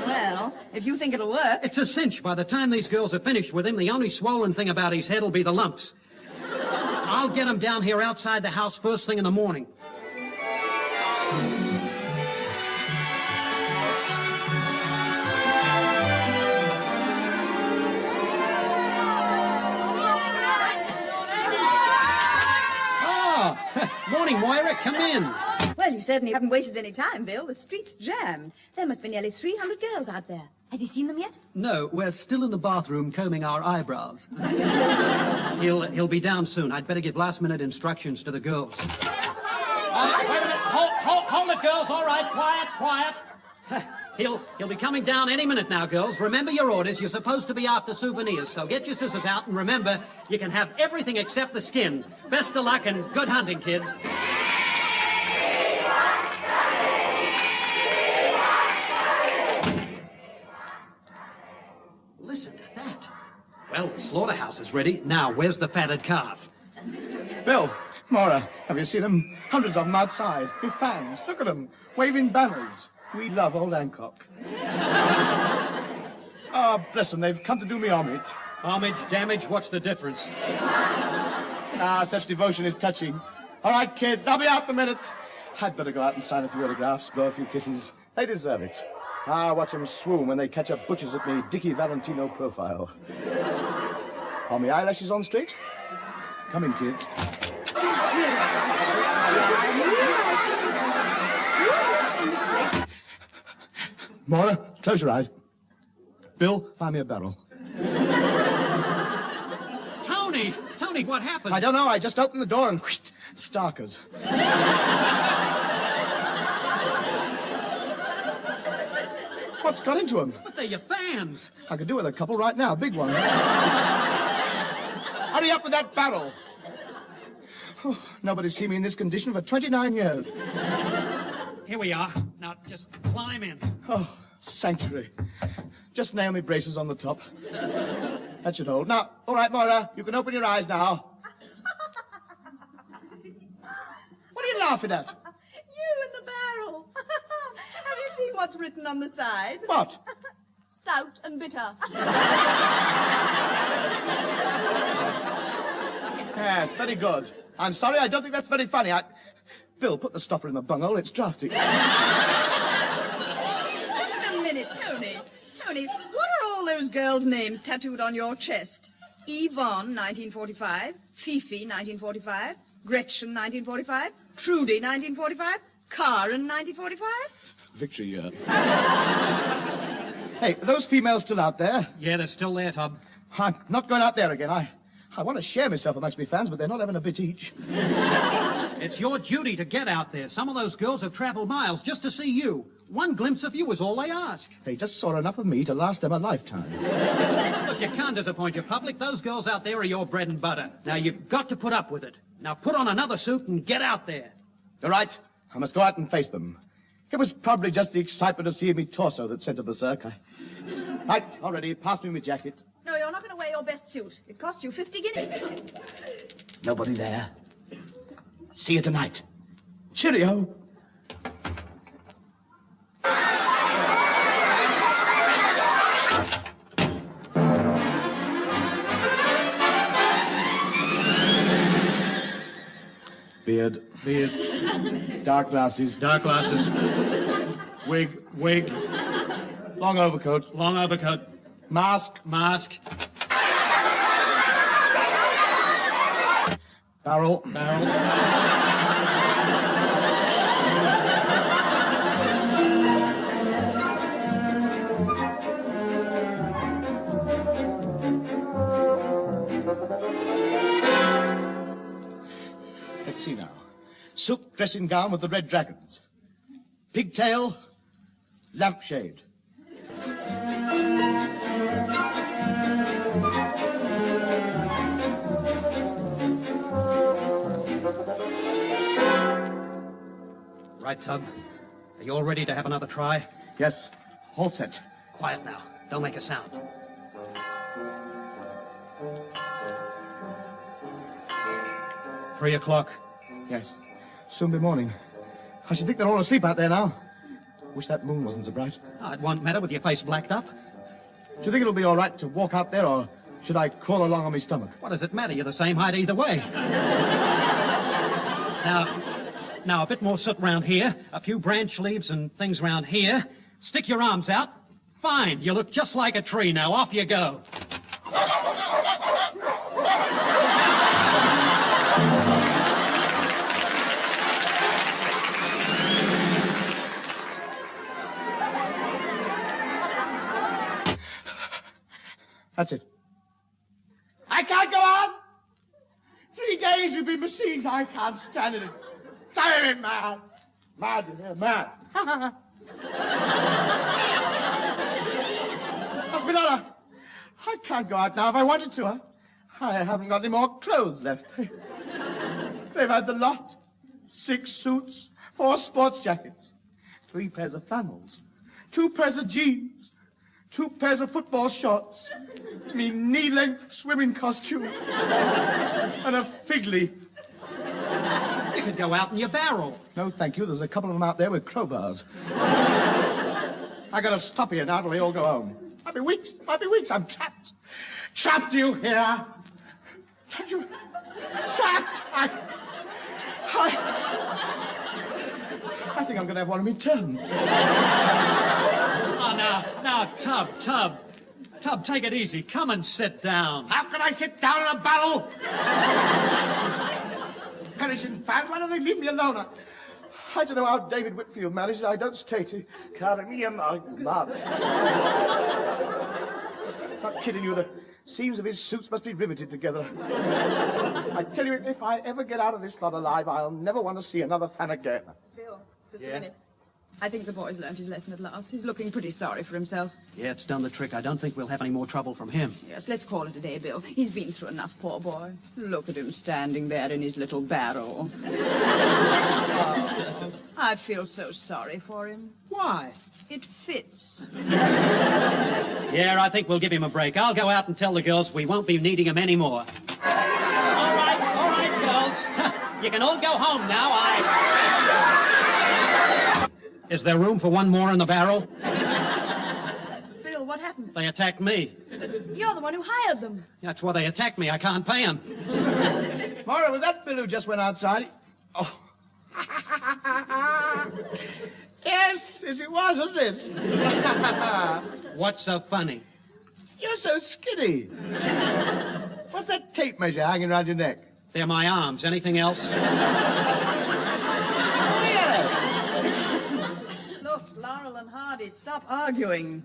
Well, if you think it'll work... It's a cinch. By the time these girls are finished with him, the only swollen thing about his head will be the lumps. I'll get him down here outside the house first thing in the morning. morning, Moira. Come in. Well, you certainly haven't wasted any time, Bill. The street's jammed. There must be nearly 300 girls out there. Has he seen them yet? No, we're still in the bathroom combing our eyebrows. He'll be down soon. I'd better give last-minute instructions to the girls. Wait a minute. Hold it, girls. All right, quiet. He'll be coming down any minute now, girls. Remember your orders. You're supposed to be after souvenirs, so get your scissors out, and remember, you can have everything except the skin. Best of luck and good hunting, kids. Listen to that. Well, the slaughterhouse is ready. Now, where's the fatted calf? Bill, Maura, have you seen them? Hundreds of them outside. With fans. Look at them. Waving banners. We love old Hancock. Ah, bless them. They've come to do me homage. Homage, damage, what's the difference? Ah, such devotion is touching. All right, kids, I'll be out in a minute. I'd better go out and sign a few autographs, blow a few kisses. They deserve it. Ah, watch them swoon when they catch up butchers at me Dickie Valentino profile. Are my eyelashes on straight? Come in, kids. Maura, close your eyes. Bill, find me a barrel. Tony, what happened? I don't know. I just opened the door and whoosh, starkers. What's got into them? But they're your fans. I could do with a couple right now. Big one. Hurry up with that barrel. Oh, nobody's seen me in this condition for 29 years. Here we are. Now, just climb in. Oh, sanctuary. Just nail me braces on the top. That should hold. Now, all right, Moira, you can open your eyes now. What are you laughing at? You and the barrel. Have you seen what's written on the side? What? Stout and bitter. Yes, very good. I'm sorry, I don't think that's very funny. Bill, put the stopper in the bunghole. It's drafty. Just a minute, Tony. Tony, what are all those girls' names tattooed on your chest? Yvonne, 1945. Fifi, 1945. Gretchen, 1945. Trudy, 1945. Karen, 1945. Victory, Hey, are those females still out there? Yeah, they're still there, Tom. I'm not going out there again. I want to share myself amongst my fans, but they're not having a bit each. It's your duty to get out there. Some of those girls have traveled miles just to see you. One glimpse of you is all they ask. They just saw enough of me to last them a lifetime. Look, you can't disappoint your public. Those girls out there are your bread and butter. Now, you've got to put up with it. Now, put on another suit and get out there. All right. I must go out and face them. It was probably just the excitement of seeing me torso that sent a berserk. Right, already. Pass me my jacket. No, you're not going to wear your best suit. It costs you 50 guineas. Nobody there. See you tonight. Cheerio. Beard. Dark glasses. Wig. Long overcoat. Mask. Barrel. Let's see now. Silk dressing gown with the red dragons. Pigtail. Lampshade. Right, Tub. Are you all ready to have another try? Yes. All set. Quiet now. Don't make a sound. $3:00. Yes. Soon be morning. I should think they're all asleep out there now. Wish that moon wasn't so bright. Oh, it won't matter with your face blacked up. Do you think it'll be all right to walk out there, or should I crawl along on my stomach? What does it matter? You're the same height either way. Now, a bit more soot round here, a few branch leaves and things round here. Stick your arms out. Fine, you look just like a tree now. Off you go. That's it. I can't go on! 3 days you've been besieged. I can't stand it. Damn it, mad. Mad, you hear? Mad. Espinada, I can't go out now if I wanted to. I haven't got any more clothes left. They've had the lot. 6 suits, 4 sports jackets, 3 pairs of flannels, 2 pairs of jeans, 2 pairs of football shorts, me knee-length swimming costume, and a fig leaf. You could go out in your barrel. No, thank you. There's a couple of them out there with crowbars. I gotta stop here now till they all go home. Might be weeks. I'm trapped. Trapped, do you hear? Trapped! I think I'm gonna have one of me turns. Oh, now, Tub, take it easy. Come and sit down. How can I sit down in a barrel? Perishing fans, why don't they leave me alone? I don't know how David Whitfield manages. I don't state it. Carry me in my mouth. Not kidding you, the seams of his suits must be riveted together. I tell you, if I ever get out of this lot alive, I'll never want to see another fan again. Bill, just a minute. I think the boy's learned his lesson at last. He's looking pretty sorry for himself. Yeah, it's done the trick. I don't think we'll have any more trouble from him. Yes, let's call it a day, Bill. He's been through enough, poor boy. Look at him standing there in his little barrel. Oh, I feel so sorry for him. Why? It fits. Yeah, I think we'll give him a break. I'll go out and tell the girls we won't be needing him anymore. All right, girls. You can all go home now. Is there room for one more in the barrel? Bill, what happened? They attacked me. You're the one who hired them. That's why they attacked me. I can't pay them. Maura, was that Bill who just went outside? Oh. Yes, it was, wasn't it? What's so funny? You're so skinny. What's that tape measure hanging around your neck? They're my arms. Anything else? Look, Laurel and Hardy, stop arguing.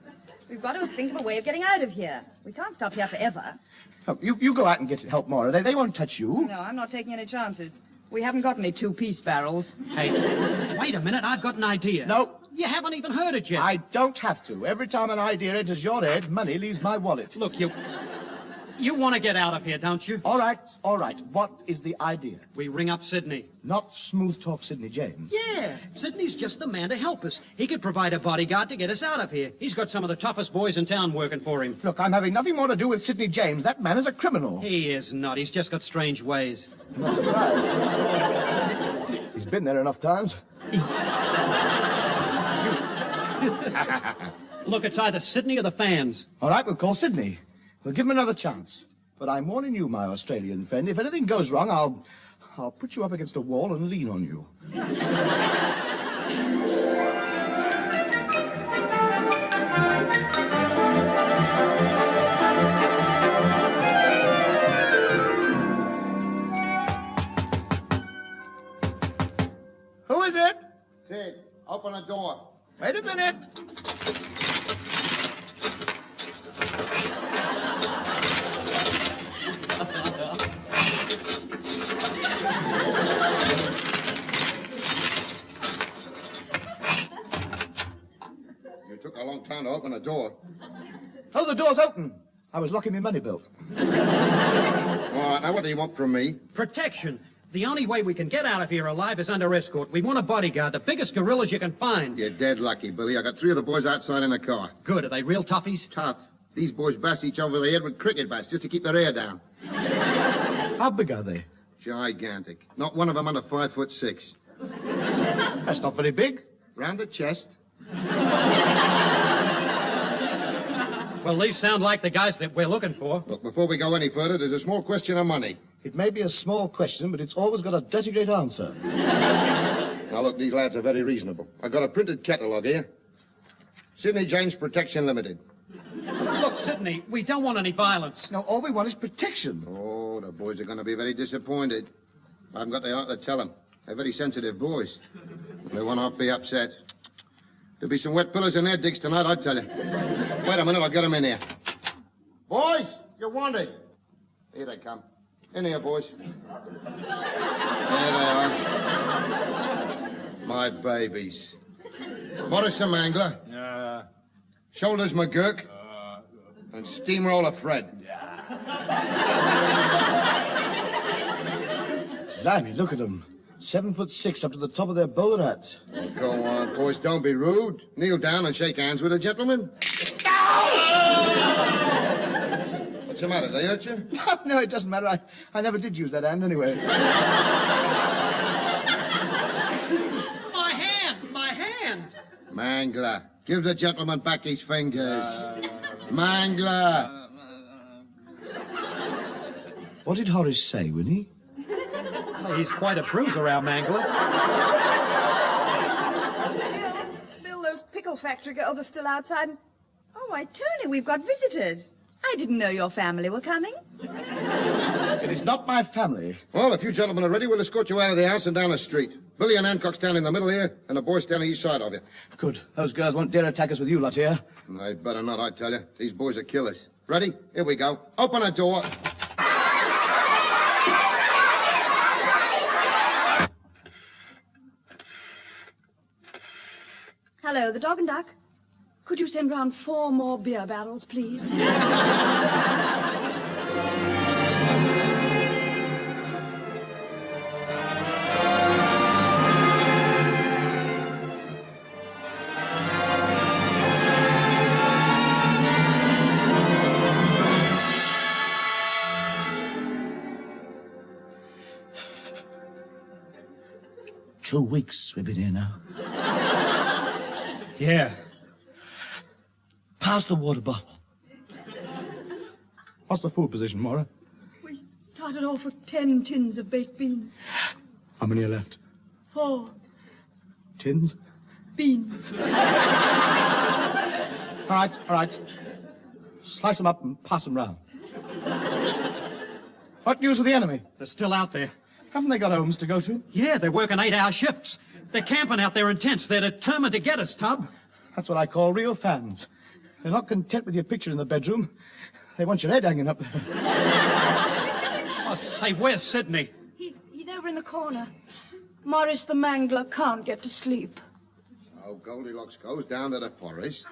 We've got to think of a way of getting out of here. We can't stop here forever. Oh, you go out and get help, Maura. They won't touch you. No, I'm not taking any chances. We haven't got any 2-piece barrels. Hey, wait a minute. I've got an idea. No. You haven't even heard it yet. I don't have to. Every time an idea enters your head, money leaves my wallet. Look, you want to get out of here, don't you? All right. What is the idea? We ring up Sydney. Not smooth talk Sidney James. Yeah, Sydney's just the man to help us. He could provide a bodyguard to get us out of here. He's got some of the toughest boys in town working for him. Look, I'm having nothing more to do with Sidney James. That man is a criminal. He is not. He's just got strange ways. I'm not surprised. He's been there enough times. Look, it's either Sydney or the fans. All right, we'll call Sydney. We'll give him another chance. But I'm warning you, my Australian friend, if anything goes wrong, I'll put you up against a wall and lean on you. Who is it? Sid, open the door. Wait a minute. You took a long time to open the door. Oh, the door's open. I was locking my money belt. All right, now what do you want from me? Protection. The only way we can get out of here alive is under escort. We want a bodyguard, the biggest gorillas you can find. You're dead lucky, Billy. I got 3 of the boys outside in the car. Good. Are they real toughies? Tough. These boys bash each other over the head with cricket bats just to keep their hair down. How big are they? Gigantic. Not one of them under 5'6". That's not very big. Round the chest. Well, these sound like the guys that we're looking for. Look, before we go any further, there's a small question of money. It may be a small question, but it's always got a dirty great answer. Now, look, these lads are very reasonable. I've got a printed catalogue here. Sidney James Protection Limited. Look, Sydney, we don't want any violence. No, all we want is protection. Oh, the boys are going to be very disappointed. I haven't got the heart to tell them. They're very sensitive boys. They will not be upset. There'll be some wet pillows in their digs tonight, I tell you. Wait a minute, I'll get them in here. Boys, you're wanted. Here they come. In here, boys. There they are. My babies. Morris the Mangler. Shoulders McGurk. And Steamroller Fred. Blimey, look at them. 7'6" up to the top of their bowler hats. Oh, go on, boys, don't be rude. Kneel down and shake hands with a gentleman. What's the matter? They hurt you? No, it doesn't matter. I never did use that hand anyway. My hand! My hand! Mangler, give the gentleman back his fingers. Mangler. What did Horace say, Winnie? Say, he's quite a bruiser, our Mangler. Bill, those pickle factory girls are still outside. Oh, why, Tony, we've got visitors. I didn't know your family were coming. It is not my family. Well, if you gentlemen are ready, we'll escort you out of the house and down the street. Billy and Hancock stand in the middle here, and the boys stand on each side of you. Good. Those girls won't dare attack us with you lot here. They better not, I tell you. These boys are killers. Ready? Here we go. Open the door. Hello, the Dog and Duck. Could you send round 4 more beer barrels, please? 2 weeks we've been here now. Yeah. Pass the water bottle. What's the food position, Maura? We started off with 10 tins of baked beans. How many are left? 4 Tins? beans. All right. Slice them up and pass them round. What news of the enemy? They're still out there. Haven't they got homes to go to? Yeah, they're working 8-hour shifts. They're camping out there in tents. They're determined to get us, Tub. That's what I call real fans. They're not content with your picture in the bedroom. They want your head hanging up there. Oh, say, where's Sydney? He's over in the corner. Morris the Mangler can't get to sleep. Oh, Goldilocks goes down to the forest.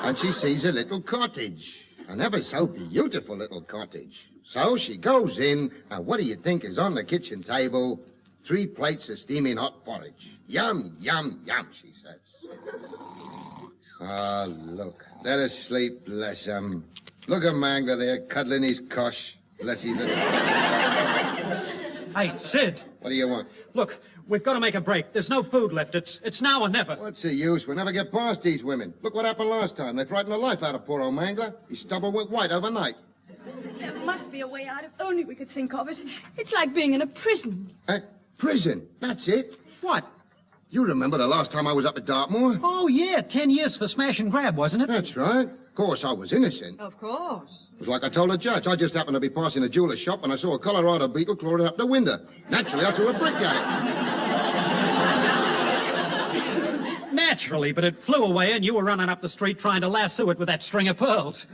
And she sees a little cottage. An ever so beautiful little cottage. So she goes in, and what do you think is on the kitchen table? 3 plates of steaming hot porridge. Yum, yum, yum, she says. Ah, look. Let us sleep, bless him. Look at Mangler there, cuddling his cosh. Bless his little... Hey, Sid. What do you want? Look, we've got to make a break. There's no food left. It's now or never. What's the use? We'll never get past these women. Look what happened last time. They frightened the life out of poor old Mangler. His stubble went white overnight. There must be a way out if only we could think of it. It's like being in a prison. Prison. That's it. What? You remember the last time I was up at Dartmoor? Oh, yeah, 10 years for smash and grab, wasn't it? That's right. Of course, I was innocent. Of course. It was like I told the judge. I just happened to be passing a jeweler's shop and I saw a Colorado beetle clawing up the window. Naturally, I threw a brick at it. Naturally, but it flew away and you were running up the street trying to lasso it with that string of pearls.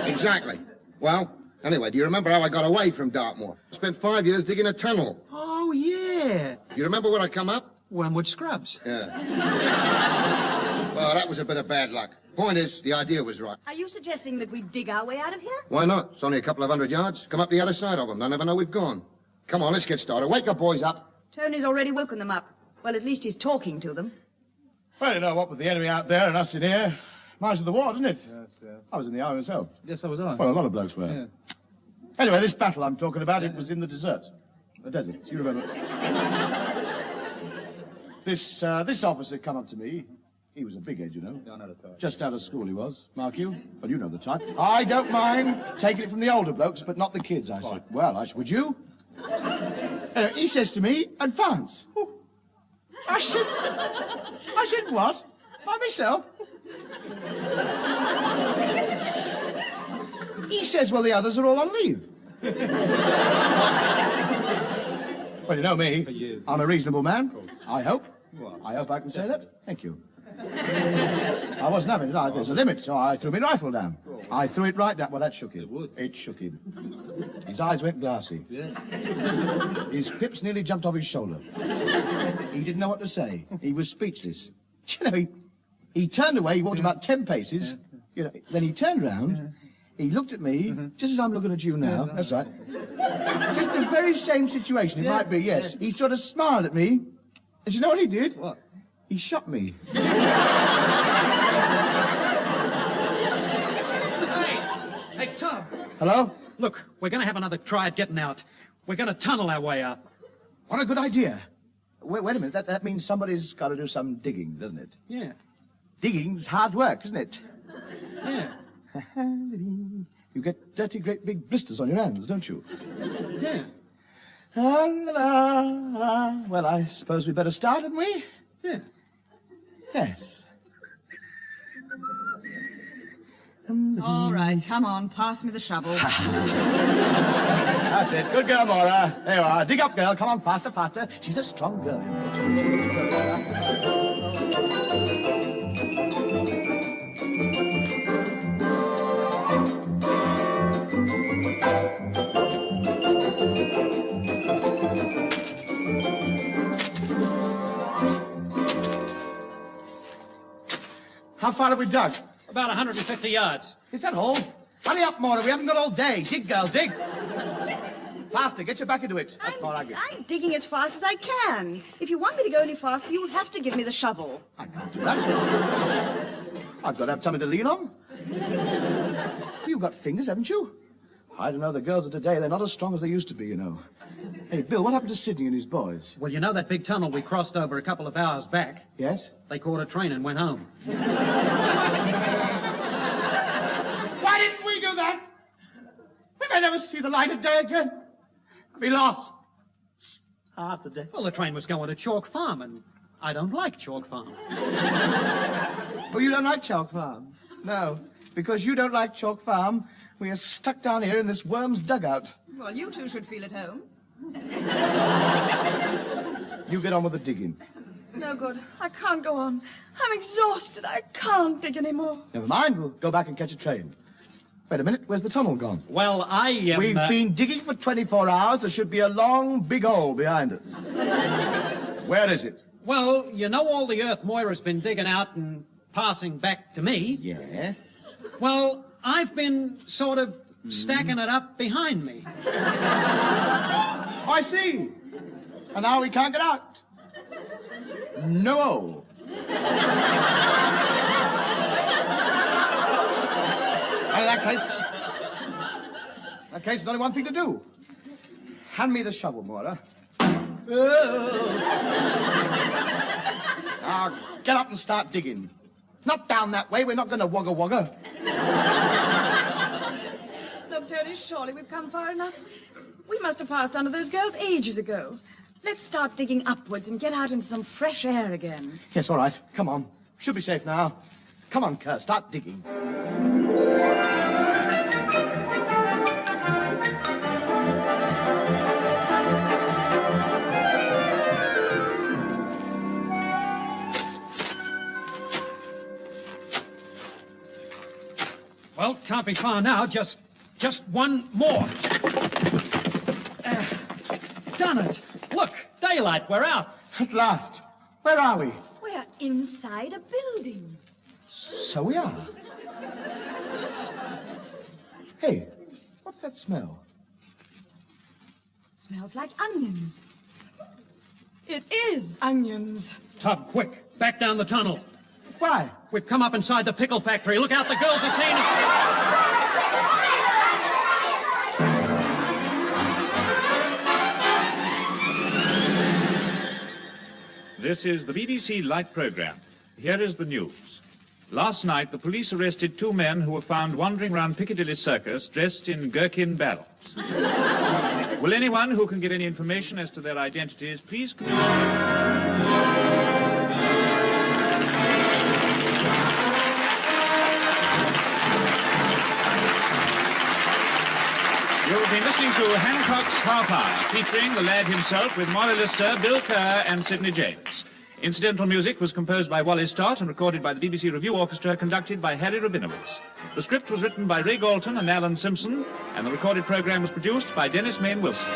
Exactly. Well, anyway, do you remember how I got away from Dartmoor? I spent 5 years digging a tunnel. Oh, yeah. You remember where I come up? Wormwood Scrubs. Yeah. Well, that was a bit of bad luck. Point is, the idea was right. Are you suggesting that we dig our way out of here? Why not? It's only a couple of 100 yards. Come up the other side of them. They'll never know we've gone. Come on, let's get started. Wake the boys up. Tony's already woken them up. Well, at least he's talking to them. Well, you know, what with the enemy out there and us in here, mine's of the war, didn't it? Yes, yeah. I was in the army myself. Yes, so was I. Well, a lot of blokes were. Yeah. Anyway, this battle I'm talking about, it was in the desert. The desert, you remember. This officer come up to me. He was a big head, you know. Yeah, I know the type. Just out of school he was, mark you. Well, you know the type. I don't mind taking it from the older blokes, but not the kids, I said. Well, would you? Anyway, he says to me, advance. I said, what? By myself? He says, well, the others are all on leave. Well, you know me. I'm a reasonable man. I hope. I hope I can say that. Thank you. I wasn't having it. There's a limit, so I threw my rifle down. I threw it right down. Well, that shook him. It shook him. His eyes went glassy. His pips nearly jumped off his shoulder. He didn't know what to say. He was speechless. You know, he turned away. He walked about 10 paces. You know, then he turned round. He looked at me, just as I'm looking at you now. That's right. Just the very same situation. It might be, yes. He sort of smiled at me. And you know what he did? What? He shot me. Hey, Tom. Hello? Look, we're going to have another try at getting out. We're going to tunnel our way out. What a good idea. Wait a minute. That means somebody's got to do some digging, doesn't it? Yeah. Digging's hard work, isn't it? Yeah. You get dirty, great big blisters on your hands, don't you? Yeah. Well, I suppose we better start, hadn't we? Yeah. Yes. All right, come on, pass me the shovel. That's it. Good girl, Maura. There you are. Dig up, girl. Come on, faster, faster. She's a strong girl. How far have we dug? About 150 yards. Is that all? Hurry up, Maura. We haven't got all day. Dig, girl, dig. Faster. Get your back into it. That's more like it. I'm digging as fast as I can. If you want me to go any faster, you'll have to give me the shovel. I can't do that. I've got to have something to lean on. You've got fingers, haven't you? I don't know. The girls of today, they're not as strong as they used to be, you know. Hey, Bill, what happened to Sidney and his boys? Well, you know that big tunnel we crossed over a couple of hours back? Yes? They caught a train and went home. Why didn't we do that? We may never see the light of day again. Be lost. Half the day. Well, the train was going to Chalk Farm, and I don't like Chalk Farm. Oh, you don't like Chalk Farm? No. Because you don't like Chalk Farm, we are stuck down here in this worm's dugout. Well, you two should feel at home. You get on with the digging. It's no good. I can't go on. I'm exhausted. I can't dig anymore. Never mind, we'll go back and catch a train. Wait a minute, where's the tunnel gone? Well, We've been digging for 24 hours. There should be a long, big hole behind us. Where is it? Well, you know all the earth Moira's been digging out and passing back to me? Yes. Well, I've been sort of stacking it up behind me. Oh, I see. And now we can't get out. No. Well, in that case, there's only one thing to do. Hand me the shovel, Moira. Now, get up and start digging. Not down that way. We're not going to wogga wogga. Look, Tony, surely we've come far enough. We must have passed under those girls ages ago. Let's start digging upwards and get out into some fresh air again. Yes, all right. Come on. Should be safe now. Come on, Kerr. Start digging. Well, can't be far now. Just one more. Done it. Look, daylight. We're out. At last. Where are we? We're inside a building. So we are. Hey, what's that smell? Smells like onions. It is onions. Tub, quick. Back down the tunnel. Why? We've come up inside the pickle factory. Look out, the girls are seeing us. This is the BBC Light Programme. Here is the news. Last night, the police arrested two men who were found wandering around Piccadilly Circus dressed in gherkin barrels. Will anyone who can get any information as to their identities please... You've been listening to Hancock's Half Hour, featuring the lad himself with Maury Lister, Bill Kerr and Sidney James. Incidental music was composed by Wally Stott and recorded by the BBC Review Orchestra, conducted by Harry Rabinowitz. The script was written by Ray Galton and Alan Simpson, and the recorded programme was produced by Dennis Mayne Wilson.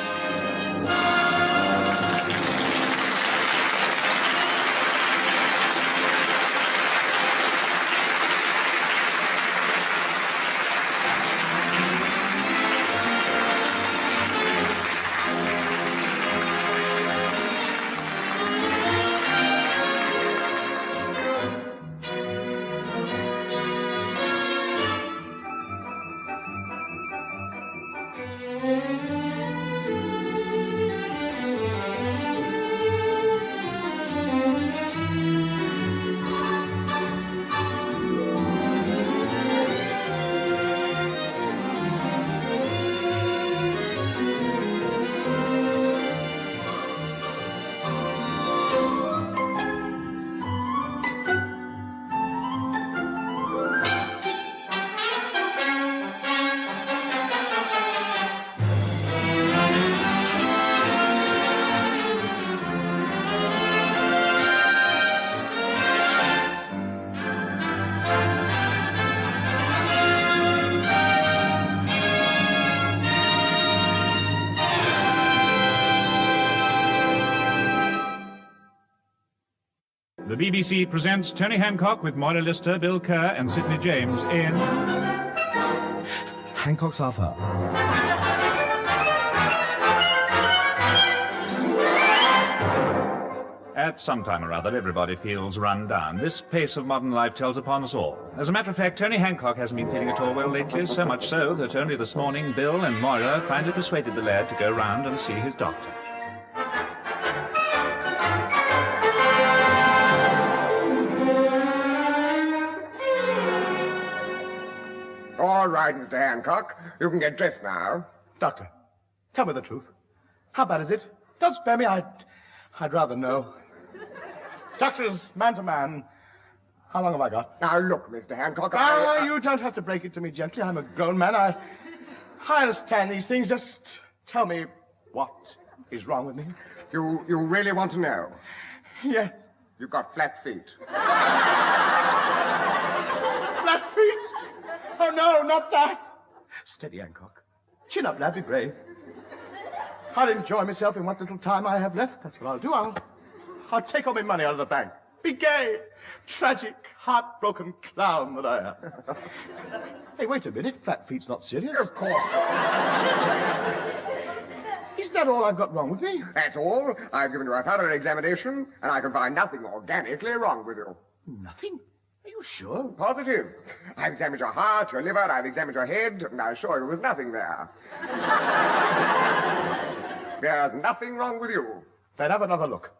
The BBC presents Tony Hancock with Moira Lister, Bill Kerr and Sidney James in Hancock's half hour. At some time or other, everybody feels run down. This pace of modern life tells upon us all. As a matter of fact, Tony Hancock hasn't been feeling at all well lately, so much so that only this morning Bill and Moira finally persuaded the lad to go round and see his doctor. All right, Mr. Hancock. You can get dressed now. Doctor, tell me the truth. How bad is it? Don't spare me. I'd rather know. Doctors, man to man. How long have I got? Now, look, Mr. Hancock, You don't have to break it to me gently. I'm a grown man. I understand these things. Just tell me what is wrong with me. You really want to know? Yes. You've got flat feet. Flat feet? Oh, no, not that. Steady, Hancock. Chin up, lad. Be brave. I'll enjoy myself in what little time I have left. That's what I'll do. I'll take all my money out of the bank. Be gay. Tragic, heartbroken clown that I am. Hey, wait a minute. Flat feet's not serious. Of course. Is that all I've got wrong with me? That's all. I've given you a thorough examination, and I can find nothing organically wrong with you. Nothing? Are you sure? Positive. I've examined your heart, your liver, I've examined your head, and I assure you there's nothing there. There's nothing wrong with you. Then have another look.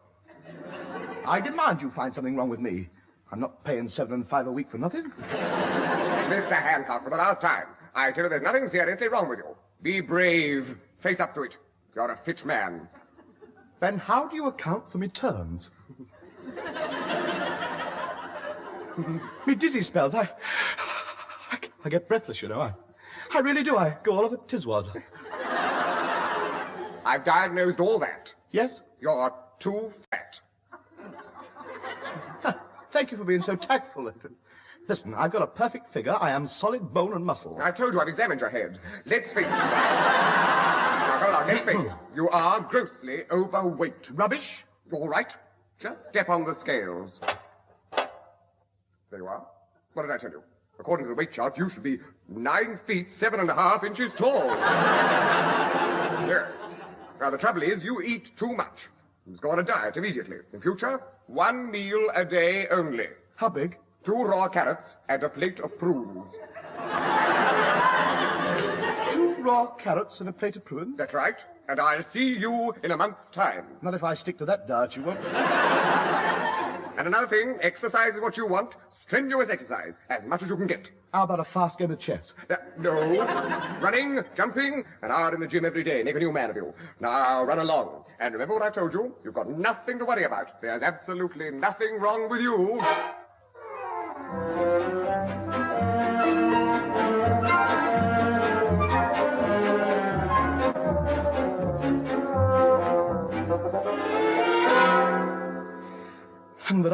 I demand you find something wrong with me. I'm not paying $7 and $5 a week for nothing. Mr. Hancock, for the last time, I tell you there's nothing seriously wrong with you. Be brave. Face up to it. You're a fit man. Then how do you account for me turns? Me dizzy spells. I get breathless, you know. I really do. I go all over Tiswas. I've diagnosed all that. Yes? You're too fat. Thank you for being so tactful. Listen, I've got a perfect figure. I am solid bone and muscle. I told you I've examined your head. Let's face it. Now, hold on, let's face it. You are grossly overweight. Rubbish? All right. Just step on the scales. There you are. What did I tell you? According to the weight chart, you should be 9 feet 7.5 inches tall. Yes. Now, the trouble is, you eat too much. You must go on a diet immediately. In future, 1 meal a day only. How big? 2 raw carrots and a plate of prunes. 2 raw carrots and a plate of prunes? That's right. And I'll see you in a month's time. Not if I stick to that diet, you won't. And another thing, exercise is what you want. Strenuous exercise, as much as you can get. How about a fast game of chess? No. Running, jumping, an hour in the gym every day. Make a new man of you. Now, run along. And remember what I told you? You've got nothing to worry about. There's absolutely nothing wrong with you.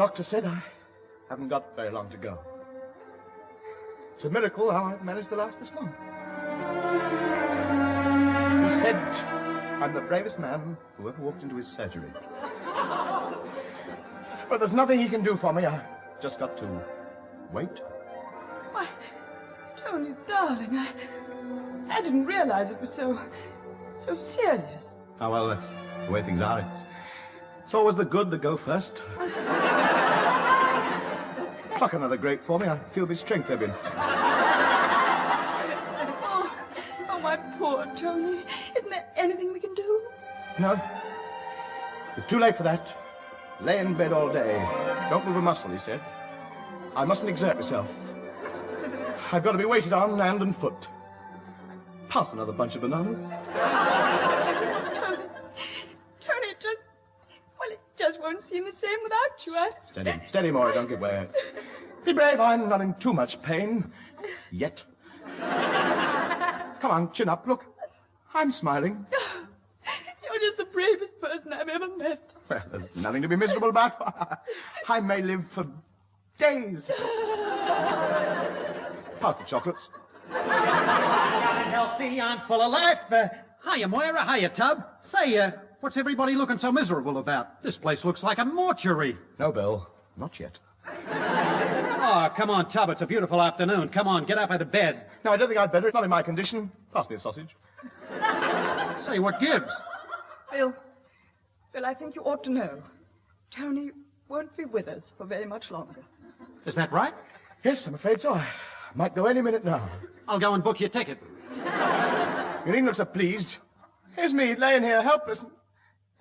doctor said I haven't got very long to go. It's a miracle how I've managed to last this long. He said I'm the bravest man who ever walked into his surgery. But there's nothing he can do for me. I just got to wait. Why, Tony, darling, I didn't realize it was so serious. Oh, well, that's the way things are. It's always the good that go first. Pluck another grape for me. I feel my strength ebbing. Oh, my poor Tony. Isn't there anything we can do? No. It's too late for that. Lay in bed all day. Don't move a muscle, he said. I mustn't exert myself. I've got to be waited on hand and foot. Pass another bunch of bananas. Tony, it just won't seem the same without you. Steady, Maury, don't give way. Be brave, I'm not in too much pain. Yet. Come on, chin up, look. I'm smiling. You're just the bravest person I've ever met. Well, there's nothing to be miserable about. I may live for days. Pass the chocolates. I'm healthy, I'm full of life. Hiya, Moira, hiya, Tub. Say, what's everybody looking so miserable about? This place looks like a mortuary. No, Bill, not yet. Oh, come on, Tub, it's a beautiful afternoon. Come on, get up out of bed. No, I don't think I'd better. It's not in my condition. Pass me a sausage. Say, what gives? Bill, I think you ought to know. Tony won't be with us for very much longer. Is that right? Yes, I'm afraid so. I might go any minute now. I'll go and book your ticket. You needn't look so pleased. Here's me, laying here, helpless.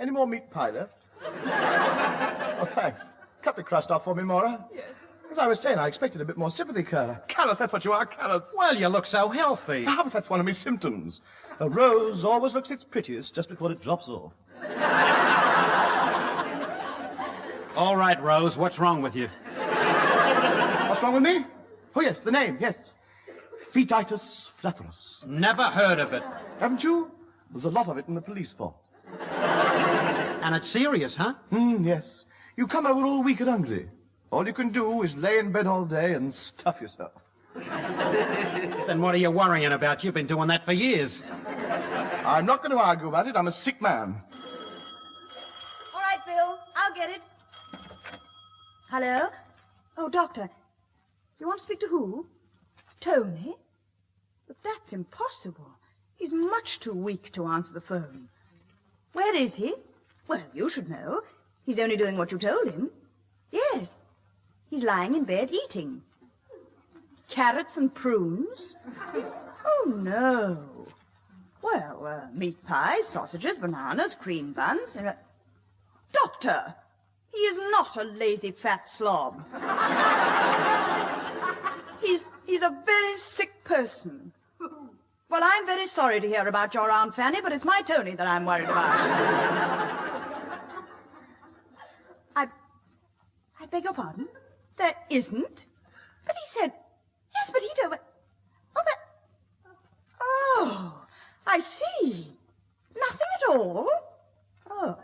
Any more meat pie left? Oh, thanks. Cut the crust off for me, Maura. Yes. As I was saying, I expected a bit more sympathy, Clara. Callous, that's what you are, callous. Well, you look so healthy. Ah, but that's one of my symptoms. A rose always looks its prettiest just before it drops off. All right, Rose, what's wrong with you? What's wrong with me? Oh, yes, the name, yes. Fetitis flatorus. Never heard of it. Haven't you? There's a lot of it in the police force. And it's serious, huh? Yes. You come over all weak and hungry. All you can do is lay in bed all day and stuff yourself. Then what are you worrying about? You've been doing that for years. I'm not going to argue about it. I'm a sick man. All right, Bill, I'll get it. Hello? Oh, Doctor, you want to speak to who? Tony? But that's impossible. He's much too weak to answer the phone. Where is he? Well, you should know. He's only doing what you told him. Yes. He's lying in bed eating. Carrots and prunes? Oh, no. Well, meat pies, sausages, bananas, cream buns. Doctor, he is not a lazy fat slob. He's a very sick person. Well, I'm very sorry to hear about your Aunt Fanny, but it's my Tony that I'm worried about. I beg your pardon? There isn't? But he said... Yes, but he don't... Oh, but... Oh, I see. Nothing at all? Oh,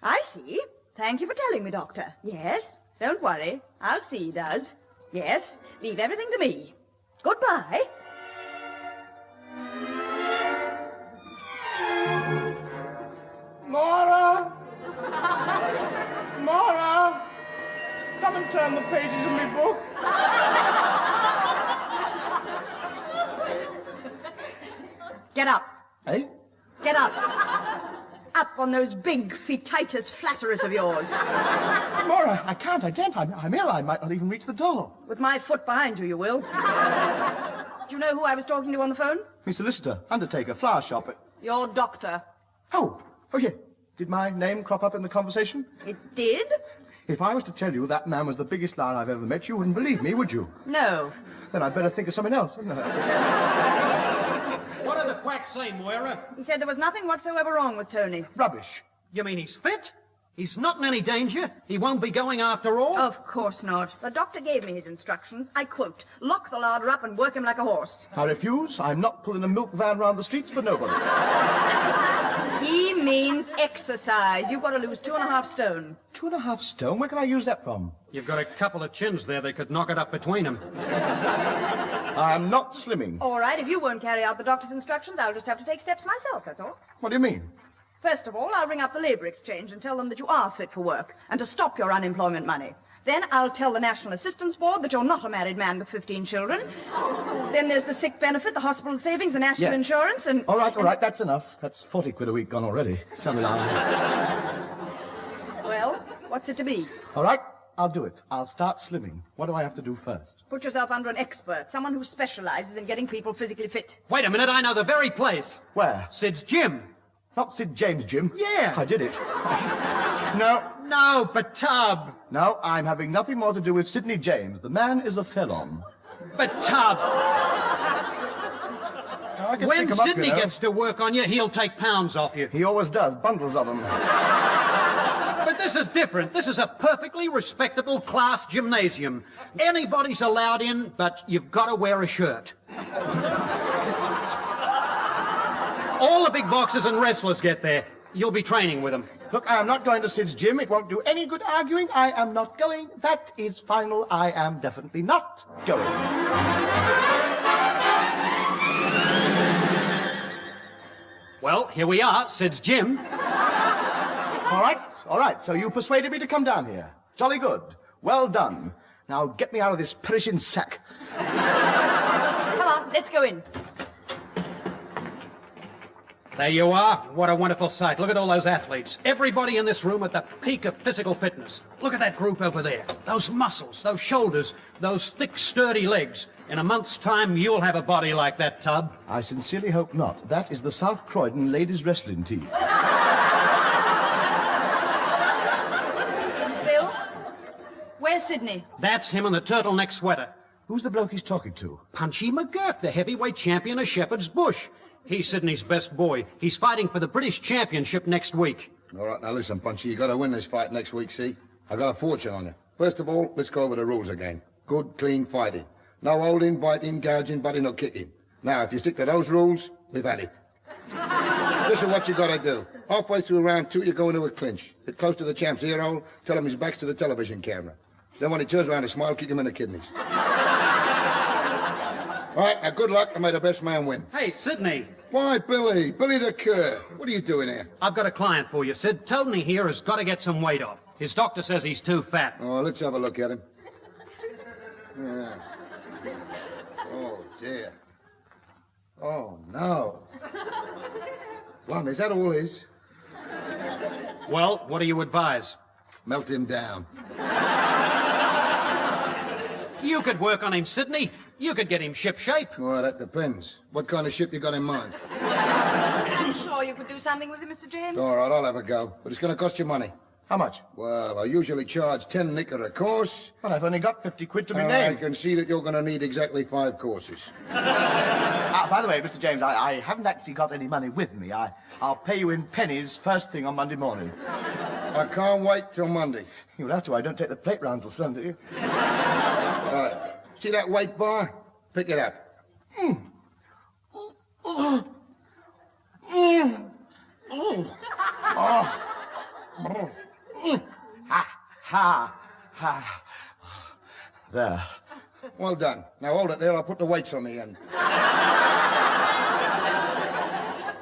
I see. Thank you for telling me, Doctor. Yes, don't worry. I'll see he does. Yes, leave everything to me. Goodbye. Maura! Maura! Come and turn the pages of my book. Get up. Eh? Get up. Up on those big fetitis flatterers of yours. Maura, I can't, I daren't. I'm ill. I might not even reach the door. With my foot behind you, you will. Do you know who I was talking to on the phone? My solicitor, undertaker, flower shop. Your doctor. Oh, yeah. Did my name crop up in the conversation? It did? If I was to tell you that man was the biggest liar I've ever met, you wouldn't believe me, would you? No. Then I'd better think of something else, hadn't I? What did the quack say, Moira? He said there was nothing whatsoever wrong with Tony. Rubbish. You mean he's fit? He's not in any danger? He won't be going after all? Of course not. The doctor gave me his instructions. I quote, lock the larder up and work him like a horse. I refuse. I'm not pulling a milk van round the streets for nobody. He means exercise. You've got to lose 2.5 stone. 2.5 stone? Where can I use that from? You've got a couple of chins there that could knock it up between them. I'm not slimming. All right, if you won't carry out the doctor's instructions, I'll just have to take steps myself, that's all. What do you mean? First of all, I'll ring up the Labour Exchange and tell them that you are fit for work and to stop your unemployment money. Then I'll tell the National Assistance Board that you're not a married man with 15 children. Then there's the sick benefit, the hospital savings, the national insurance, and... All right, that's enough. That's 40 quid a week gone already. Tell me now. Well, what's it to be? All right, I'll do it. I'll start slimming. What do I have to do first? Put yourself under an expert, someone who specializes in getting people physically fit. Wait a minute, I know the very place. Where? Sid's gym. Not Sid James' gym. Yeah. I did it. No. No, but Tub. No, I'm having nothing more to do with Sidney James. The man is a felon. But Tub. When Sidney gets to work on you, he'll take pounds off you. He always does, bundles of them. But this is different. This is a perfectly respectable class gymnasium. Anybody's allowed in, but you've got to wear a shirt. All the big boxers and wrestlers get there. You'll be training with them. Look, I am not going to Sid's gym. It won't do any good arguing. I am not going. That is final. I am definitely not going. Well, here we are, Sid's gym. All right. So you persuaded me to come down here. Jolly good. Well done. Now get me out of this perishing sack. Come on, let's go in. There you are. What a wonderful sight. Look at all those athletes. Everybody in this room at the peak of physical fitness. Look at that group over there. Those muscles, those shoulders, those thick, sturdy legs. In a month's time, you'll have a body like that, Tub. I sincerely hope not. That is the South Croydon ladies' wrestling team. Bill, where's Sidney? That's him in the turtleneck sweater. Who's the bloke he's talking to? Punchy McGurk, the heavyweight champion of Shepherd's Bush. He's Sydney's best boy. He's fighting for the British Championship next week. All right, now listen, Punchy, you got to win this fight next week, see? I got a fortune on you. First of all, let's go over the rules again. Good, clean fighting. No holding, biting, gouging, butting or kicking. Now, if you stick to those rules, we've had it. Listen what you got to do. Halfway through round 2, you go into a clinch. Get close to the champ's ear hole, tell him his back's to the television camera. Then when he turns around and smile, kick him in the kidneys. All right, now good luck, and may the best man win. Hey, Sidney. Why, Billy? Billy the Cur. What are you doing here? I've got a client for you, Sid. Tony here has got to get some weight off. His doctor says he's too fat. Oh, let's have a look at him. Yeah. Oh, dear. Oh, no. Blum, is that all his? Well, what do you advise? Melt him down. You could work on him, Sidney. You could get him ship-shape. Well, that depends. What kind of ship you got in mind? I'm sure you could do something with him, Mr. James. All right, I'll have a go. But it's going to cost you money. How much? Well, I usually charge 10 knicker a course. Well, I've only got 50 quid to me I name. can see that you're going to need exactly 5 courses. By the way, Mr. James, I haven't actually got any money with me. I'll pay you in pennies first thing on Monday morning. I can't wait till Monday. You'll have to. I don't take the plate round till Sunday. Right. See that weight bar? Pick it up. There. Well done. Now hold it there. I'll put the weights on the end.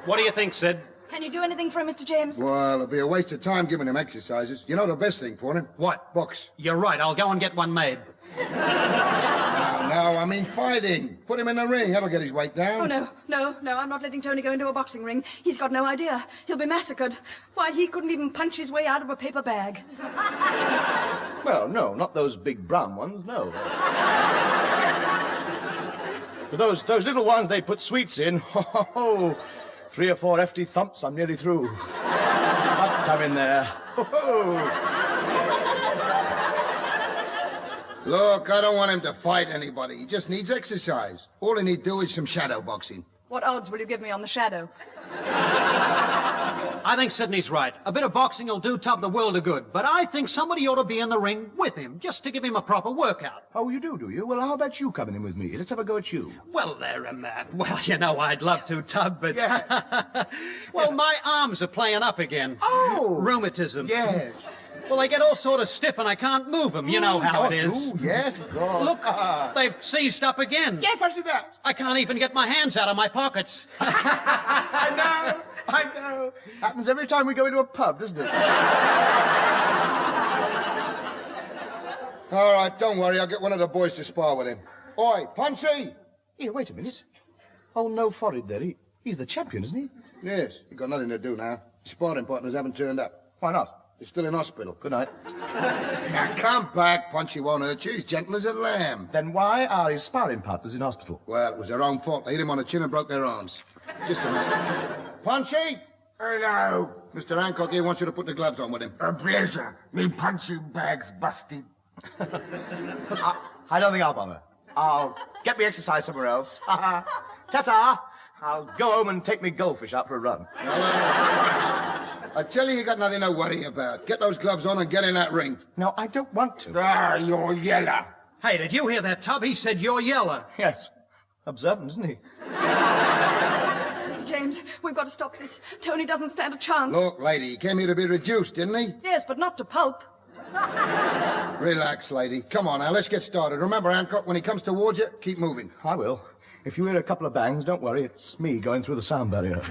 What do you think, Sid? Can you do anything for him, Mr. James? Well, it'll be a waste of time giving him exercises. You know the best thing for him? What? Box. You're right. I'll go and get one made. No, I mean fighting. Put him in the ring. That'll get his weight down. Oh, no, I'm not letting Tony go into a boxing ring. He's got no idea. He'll be massacred. Why, he couldn't even punch his way out of a paper bag. Well, no, not those big brown ones, no. But those little ones they put sweets in, 3 or 4 hefty thumps, I'm nearly through. But I'm in there. Look, I don't want him to fight anybody. He just needs exercise. All he need do is some shadow boxing. What odds will you give me on the shadow? I think Sidney's right. A bit of boxing will do Tub the world of good. But I think somebody ought to be in the ring with him, just to give him a proper workout. Oh, you do you? Well, how about you coming in with me? Let's have a go at you. Well, there, well, you know, I'd love to, Tub, but... Yeah. Well, my arms are playing up again. Oh! Rheumatism. Yes. Well, they get all sort of stiff and I can't move them. You know how it is. Yes, of course. Look, they've seized up again. Yes, I see that. I can't even get my hands out of my pockets. I know. Happens every time we go into a pub, doesn't it? All right, don't worry. I'll get one of the boys to spar with him. Oi, Punchy! Here, wait a minute. Oh, no forehead there. He's the champion, isn't he? Yes, you've got nothing to do now. Sparring partners haven't turned up. Why not? He's still in hospital. Good night. Now, come back. Punchy won't hurt you. He's gentle as a lamb. Then why are his sparring partners in hospital? Well, it was their own fault. They hit him on the chin and broke their arms. Just a minute. Punchy! Hello. Mr. Hancock here wants you to put the gloves on with him. A pleasure. Me punching bag's busted. I don't think I'll bother. I'll get me exercise somewhere else. Ta-ta! I'll go home and take me goldfish out for a run. I tell you got nothing to worry about. Get those gloves on and get in that ring. No, I don't want to. Ah, you're yellow. Hey, did you hear that, Tub? He said you're yellow. Yes. Observant, isn't he? Mr. James, we've got to stop this. Tony doesn't stand a chance. Look, lady, he came here to be reduced, didn't he? Yes, but not to pulp. Relax, lady. Come on now, let's get started. Remember, Hancock, when he comes towards you, keep moving. I will. If you hear a couple of bangs, don't worry. It's me going through the sound barrier.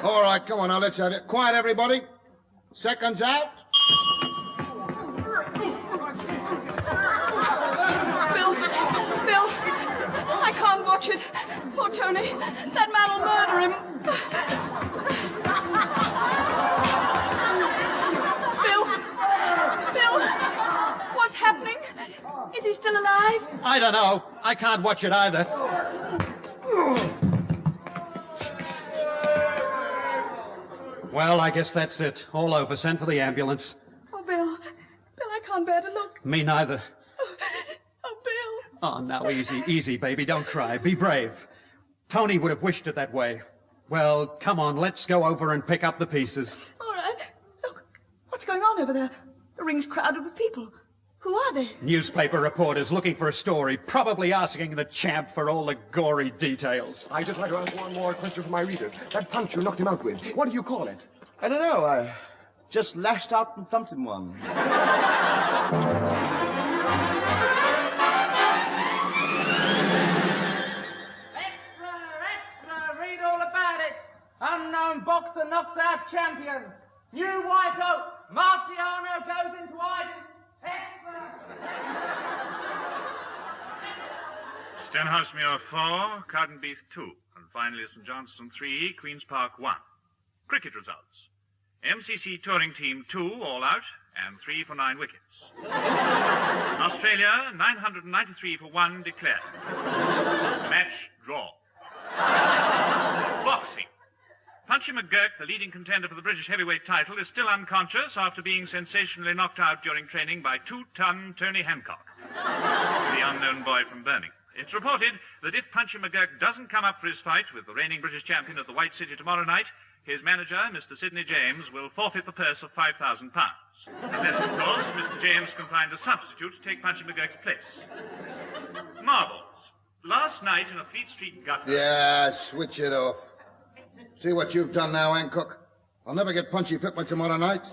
All right, come on now, let's have it. Quiet, everybody. Seconds out. Bill, I can't watch it. Poor Tony. That man will murder him. Bill, what's happening? Is he still alive? I don't know. I can't watch it either. Well, I guess that's it. All over. Send for the ambulance. Oh, Bill, I can't bear to look. Me neither. Oh, Bill. Oh, now, easy, baby. Don't cry. Be brave. Tony would have wished it that way. Well, come on, let's go over and pick up the pieces. All right. Look, what's going on over there? The ring's crowded with people. Who are they? Newspaper reporters looking for a story, probably asking the champ for all the gory details. I'd just like to ask one more question for my readers. That punch you knocked him out with, what do you call it? I don't know. I just lashed out and thumped him one. Extra! Read all about it. Unknown boxer knocks out champion. New White Oak. Marciano goes into hiding. Extra! Stenhousemuir 4, Cardenbeath 2, and finally St Johnstone 3, Queen's Park 1. Cricket results. MCC Touring Team 2 all out and 3 for 9 wickets. Australia 993 for 1 declared. Match draw. Boxing. Punchy McGurk, the leading contender for the British heavyweight title, is still unconscious after being sensationally knocked out during training by 2-ton Tony Hancock, the unknown boy from Birmingham. It's reported that if Punchy McGurk doesn't come up for his fight with the reigning British champion at the White City tomorrow night, his manager, Mr. Sidney James, will forfeit the purse of £5,000. Unless, of course, Mr. James can find a substitute to take Punchy McGurk's place. Marbles. Last night in a Fleet Street gutter... Yeah, switch it off. See what you've done now, Hancock? I'll never get Punchy fit by tomorrow night.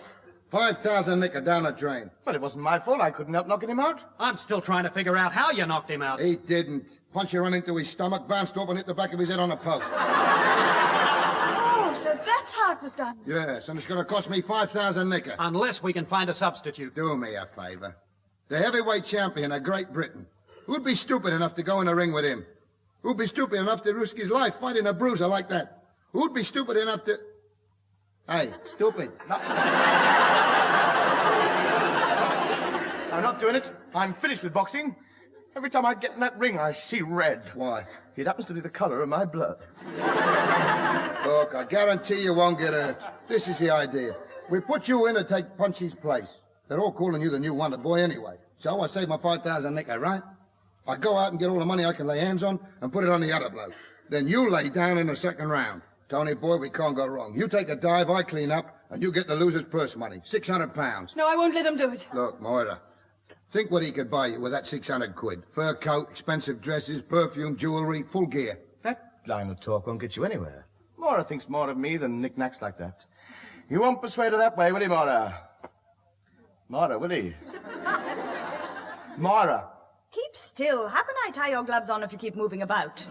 5,000 nicker down the drain. But it wasn't my fault. I couldn't help knocking him out. I'm still trying to figure out how you knocked him out. He didn't. Punchy ran into his stomach, bounced off and hit the back of his head on a post. Oh, so that's how it was done. Yes, and it's going to cost me 5,000 nicker. Unless we can find a substitute. Do me a favour. The heavyweight champion of Great Britain. Who'd be stupid enough to go in the ring with him? Who'd be stupid enough to risk his life fighting a bruiser like that? Who'd be stupid enough to... Hey, stupid. I'm not doing it. I'm finished with boxing. Every time I get in that ring, I see red. Why? It happens to be the colour of my blood. Look, I guarantee you won't get hurt. This is the idea. We put you in to take Punchy's place. They're all calling you the new wonder boy anyway. So I save my 5,000 nicker, right? I go out and get all the money I can lay hands on and put it on the other bloke. Then you lay down in the second round. Tony boy, we can't go wrong. You take a dive, I clean up, and you get the loser's purse money. £600. No, I won't let him do it. Look, Moira, think what he could buy you with that 600 quid. Fur coat, expensive dresses, perfume, jewellery, full gear. That line of talk won't get you anywhere. Moira thinks more of me than knick-knacks like that. You won't persuade her that way, will he, Moira? Moira, will he? Moira. Keep still. How can I tie your gloves on if you keep moving about?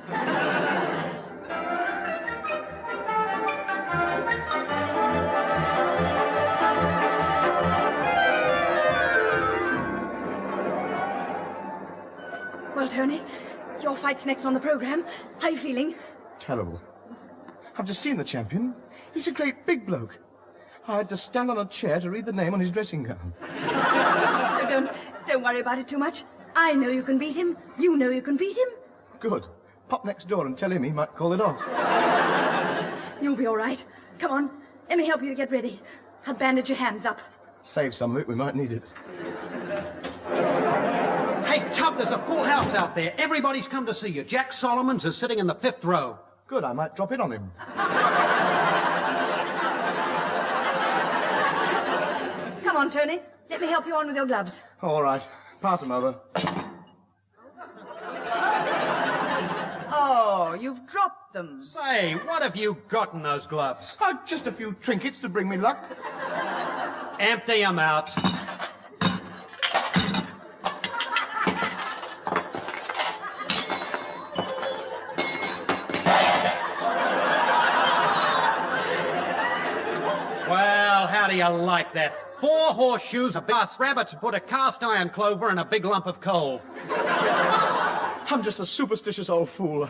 Well, Tony, your fight's next on the program. How are you feeling? Terrible. I've just seen the champion. He's a great big bloke. I had to stand on a chair to read the name on his dressing gown. So don't worry about it too much. I know you can beat him. You know you can beat him. Good. Pop next door and tell him he might call it off. You'll be all right. Come on. Let me help you to get ready. I'll bandage your hands up. Save some of it. We might need it. Hey, Tub, there's a full house out there. Everybody's come to see you. Jack Solomons is sitting in the 5th row. Good. I might drop in on him. Come on, Tony. Let me help you on with your gloves. Oh, all right. Pass them over. Oh, you've dropped them. Say, what have you got in those gloves? Oh, just a few trinkets to bring me luck. Empty 'em out. Well, how do you like that? 4 horseshoes, a bus, rabbits, put a cast iron clover and a big lump of coal. I'm just a superstitious old fool.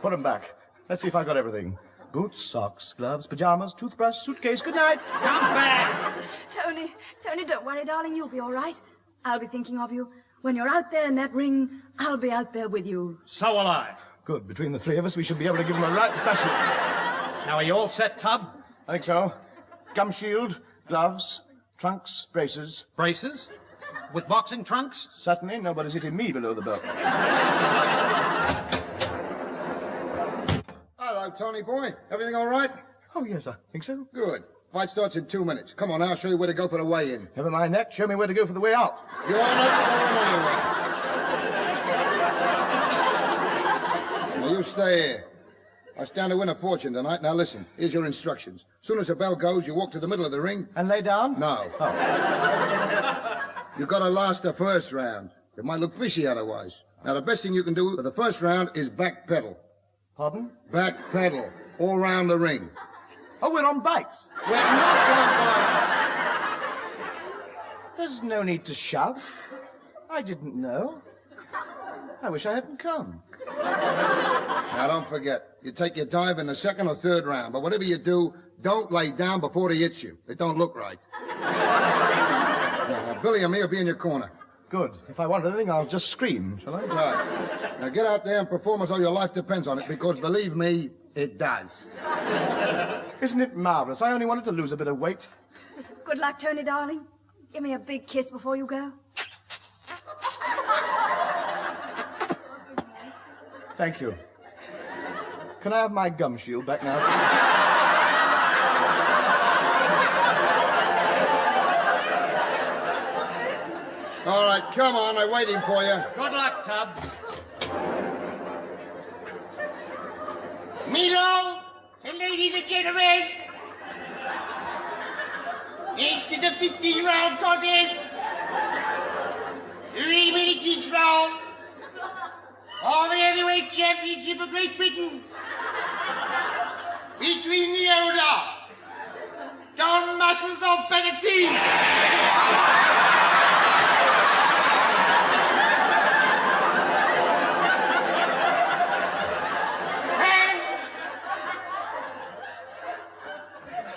Put 'em back. Let's see if I got everything. Boots, socks, gloves, pajamas, toothbrush, suitcase. Good night. Come back. Tony, don't worry, darling. You'll be all right. I'll be thinking of you. When you're out there in that ring, I'll be out there with you. So will I. Good. Between the three of us, we should be able to give him a right bashing. Now, are you all set, Tub? I think so. Gum shield, gloves, trunks, braces. Braces? With boxing trunks? Certainly, nobody's hitting me below the belt. Hello, Tony boy. Everything all right? Oh, yes, I think so. Good. Fight starts in 2 minutes. Come on, I'll show you where to go for the weigh-in. Never mind that. Show me where to go for the way out. You're not going anywhere. Now, you stay here. I stand to win a fortune tonight. Now, listen. Here's your instructions. As soon as the bell goes, you walk to the middle of the ring. And lay down? No. Oh. You've got to last the first round. It might look fishy otherwise. Now, the best thing you can do for the first round is backpedal. Pardon? Backpedal. All round the ring. Oh, we're on bikes. We're not on bikes. There's no need to shout. I didn't know. I wish I hadn't come. Now, don't forget. You take your dive in the 2nd or 3rd round, but whatever you do, don't lay down before he hits you. It don't look right. Now, Billy and me will be in your corner. Good. If I want anything, I'll just scream, shall I? Right. Now, get out there and perform as though your life depends on it, because, believe me, it does. Isn't it marvelous? I only wanted to lose a bit of weight. Good luck, Tony, darling. Give me a big kiss before you go. Thank you. Can I have my gum shield back now? All right, come on. I'm waiting for you. Good luck, Tub. Milo, and ladies and gentlemen, it's to the 15-round contest. 3 minutes each round. For the heavyweight championship of Great Britain. Between the older John Muscles of Battersea.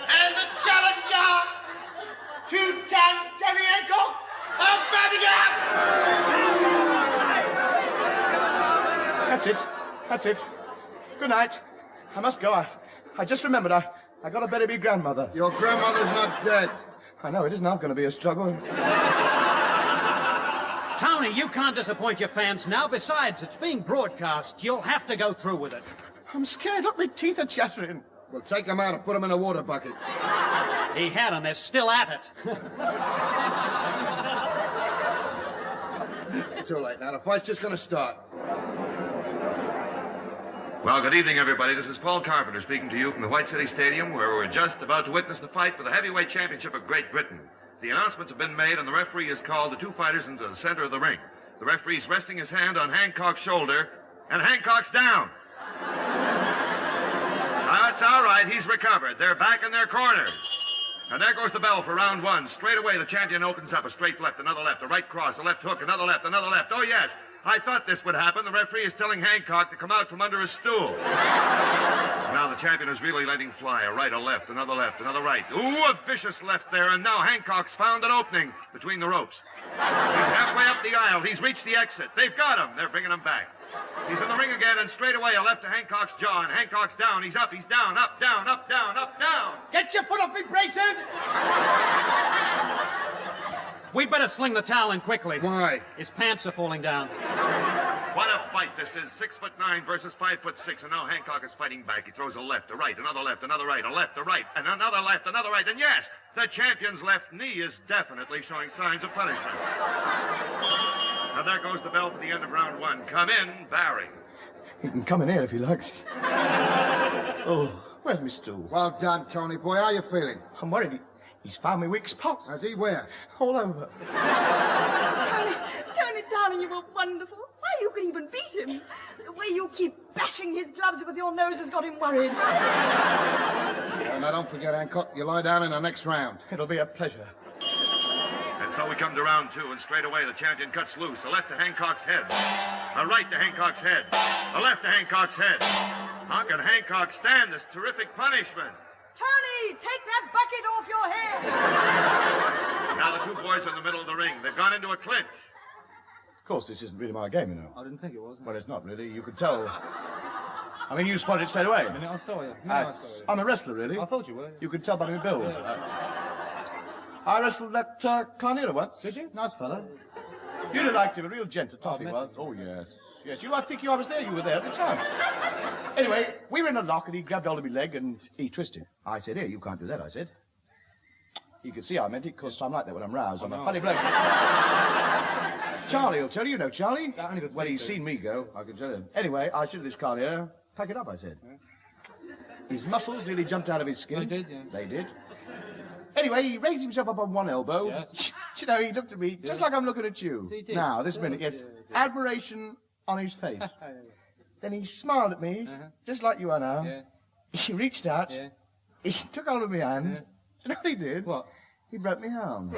And the challenger, 2-ton Tony Hancock of Birmingham. That's it. Good night. I must go. I just remembered I got to bury my grandmother. Your grandmother's not dead. I know, it is now going to be a struggle. Tony, you can't disappoint your fans now. Besides, it's being broadcast. You'll have to go through with it. I'm scared. Look, my teeth are chattering. Well, take them out and put them in a water bucket. He had them. They're still at it. Too late now. The fight's just going to start. Well, good evening, everybody. This is Paul Carpenter speaking to you from the White City Stadium, where we're just about to witness the fight for the heavyweight championship of Great Britain. The announcements have been made, and the referee has called the two fighters into the center of the ring. The referee's resting his hand on Hancock's shoulder, and Hancock's down. That's all right. He's recovered. They're back in their corners. And there goes the bell for round one. Straight away, the champion opens up a straight left, another left, a right cross, a left hook, another left, another left. Oh, yes. I thought this would happen. The referee is telling Hancock to come out from under his stool. Now the champion is really letting fly. A right, a left, another right. Ooh, a vicious left there. And now Hancock's found an opening between the ropes. He's halfway up the aisle. He's reached the exit. They've got him. They're bringing him back. He's in the ring again, and straight away a left to Hancock's jaw, and Hancock's down. He's up, he's down, up, down, up, down, up, down. Get your foot off me, Brayson! We'd better sling the towel in quickly. Why? His pants are falling down. What a fight this is. 6'9" versus 5'6", and now Hancock is fighting back. He throws a left, a right, another left, another right, a left, a right, and another left, another right. And yes, the champion's left knee is definitely showing signs of punishment. Now there goes the bell for the end of round one. Come in, Barry. He can come in here if he likes. Oh, where's my stool? Well done, Tony boy. How you feeling? I'm worried. He's found me weak spot. Has he? Where? All over. Tony, darling, you were wonderful. Why, you could even beat him. The way you keep bashing his gloves with your nose has got him worried. Well, now, don't forget, Hancock, you lie down in the next round. It'll be a pleasure. And so we come to round two, and straight away the champion cuts loose. A left to Hancock's head. A right to Hancock's head. A left to Hancock's head. How can Hancock stand this terrific punishment? Tony, take that bucket off your head. Now the two boys are in the middle of the ring. They've gone into a clinch. Of course, this isn't really my game, you know. I didn't think it was. Well, it's not really. You could tell. I mean, you spotted it straight away. I saw you. I saw you. I'm a wrestler, really. I thought you were. You could tell by my build. I wrestled that Carnera once. Did you? Nice fella. You'd have liked him. A real gent, a tough he was. Oh, yes. Yes, I think I was there. You were there at the time. Anyway, we were in a lock, and he grabbed hold of my leg, and he twisted. I said, here, you can't do that, I said. You can see I meant it, because I'm like that when I'm roused. I'm a funny bloke. Charlie will tell you, Charlie? Well, he's seen me go, I can tell him. Anyway, I said to this Carnera, pack it up, I said. Yeah. His muscles nearly jumped out of his skin. They did, yeah. They did. Anyway, he raised himself up on one elbow. Yes. You know, he looked at me just like I'm looking at you. He did. Now, this minute, yes, admiration on his face. Then he smiled at me, just like you are now. Yeah. He reached out. Yeah. He took hold of my hand. Yeah. You know what he did? What? He broke my arm.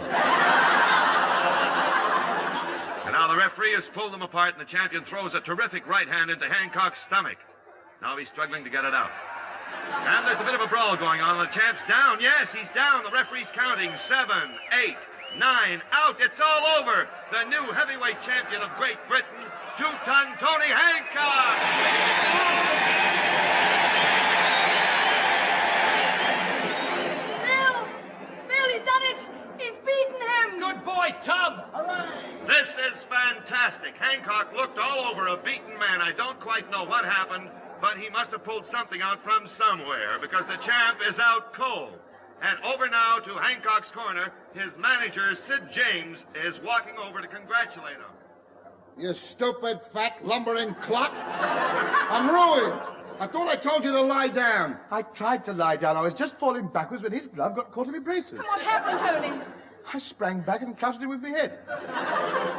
And now the referee has pulled them apart, and the champion throws a terrific right hand into Hancock's stomach. Now he's struggling to get it out. And there's a bit of a brawl going on. The champ's down. Yes, he's down. The referee's counting. 7, 8, 9, out. It's all over. The new heavyweight champion of Great Britain, 2-ton Tony Hancock. Bill, he's done it. He's beaten him. Good boy, Tub. This is fantastic. Hancock looked all over a beaten man. I don't quite know what happened, but he must have pulled something out from somewhere, because the champ is out cold. And over now to Hancock's corner, his manager, Sid James, is walking over to congratulate him. You stupid, fat, lumbering clock. I'm ruined. I thought I told you to lie down. I tried to lie down. I was just falling backwards when his glove got caught in my braces. What happened, Tony? I sprang back and clattered him with my head.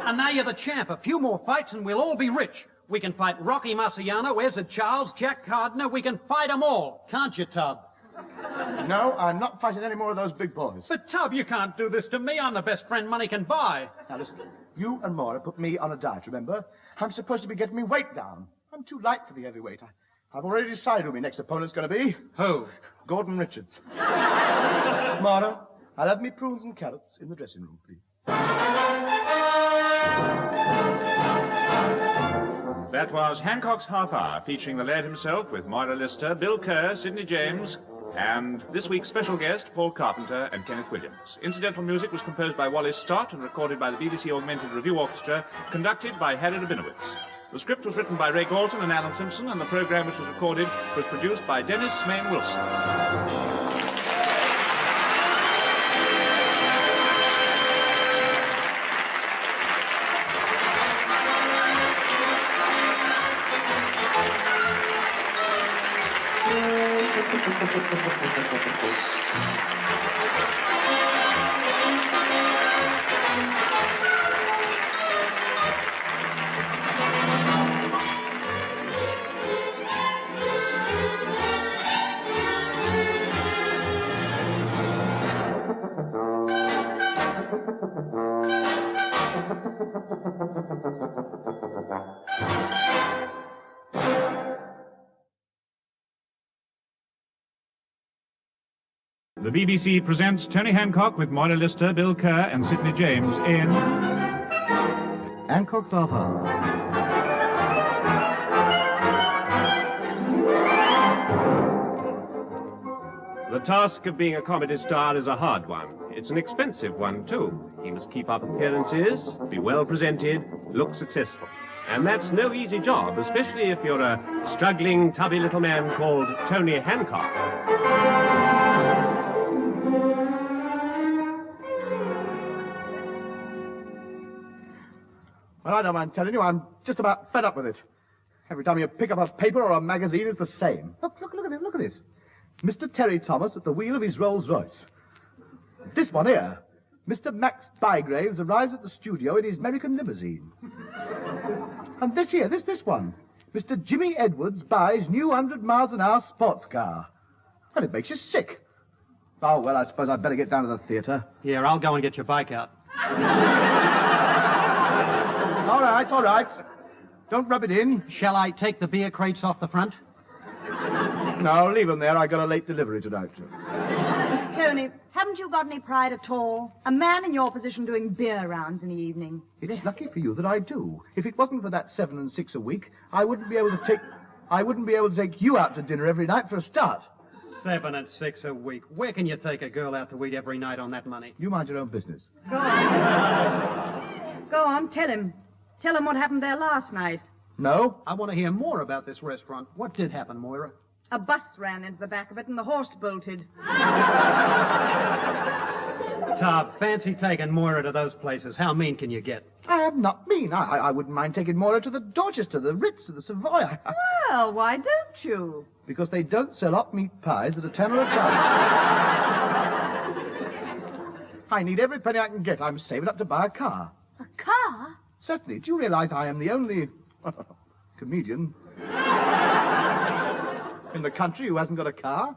And now you're the champ. A few more fights and we'll all be rich. We can fight Rocky Marciano, Ezzard Charles, Jack Gardner. We can fight them all. Can't you, Tub? No, I'm not fighting any more of those big boys. But, Tub, you can't do this to me. I'm the best friend money can buy. Now, listen. You and Maura put me on a diet, remember? I'm supposed to be getting me weight down. I'm too light for the heavyweight. I've already decided who my next opponent's going to be. Who? Gordon Richards. Maura, I'll have me prunes and carrots in the dressing room, please. That was Hancock's Half Hour, featuring the lad himself with Moira Lister, Bill Kerr, Sidney James, and this week's special guest, Paul Carpenter and Kenneth Williams. Incidental music was composed by Wallace Stott and recorded by the BBC Augmented Review Orchestra, conducted by Harry Rabinowitz. The script was written by Ray Galton and Alan Simpson, and the program which was recorded was produced by Dennis Mayne Wilson. The BBC presents Tony Hancock with Moira Lister, Bill Kerr and Sidney James in Hancock's Opera. The task of being a comedy star is a hard one. It's an expensive one, too. He must keep up appearances, be well presented, look successful. And that's no easy job, especially if you're a struggling, tubby little man called Tony Hancock. Well, I don't mind telling you, I'm just about fed up with it. Every time you pick up a paper or a magazine, it's the same. Look at this. Mr. Terry Thomas at the wheel of his Rolls-Royce. This one here, Mr. Max Bygraves arrives at the studio in his American limousine. And this here, this one, Mr. Jimmy Edwards buys new 100-mile-an-hour sports car. Well, it makes you sick. Oh, well, I suppose I'd better get down to the theatre. Here, I'll go and get your bike out. All right. Don't rub it in. Shall I take the beer crates off the front? No, leave them there. I got a late delivery tonight. Tony, haven't you got any pride at all? A man in your position doing beer rounds in the evening. It's lucky for you that I do. If it wasn't for that 7 and 6 a week, I wouldn't be able to take you out to dinner every night for a start. 7 and 6 a week. Where can you take a girl out to eat every night on that money? You mind your own business. Go on, tell him. Tell him what happened there last night. No? I want to hear more about this restaurant. What did happen, Moira? A bus ran into the back of it and the horse bolted. Tab, fancy taking Moira to those places. How mean can you get? I am not mean. I wouldn't mind taking Moira to the Dorchester, the Ritz, or the Savoy. Well, why don't you? Because they don't sell hot meat pies at a tenner a ton. I need every penny I can get. I'm saving up to buy a car. A car? Certainly. Do you realize I am the only comedian in the country who hasn't got a car?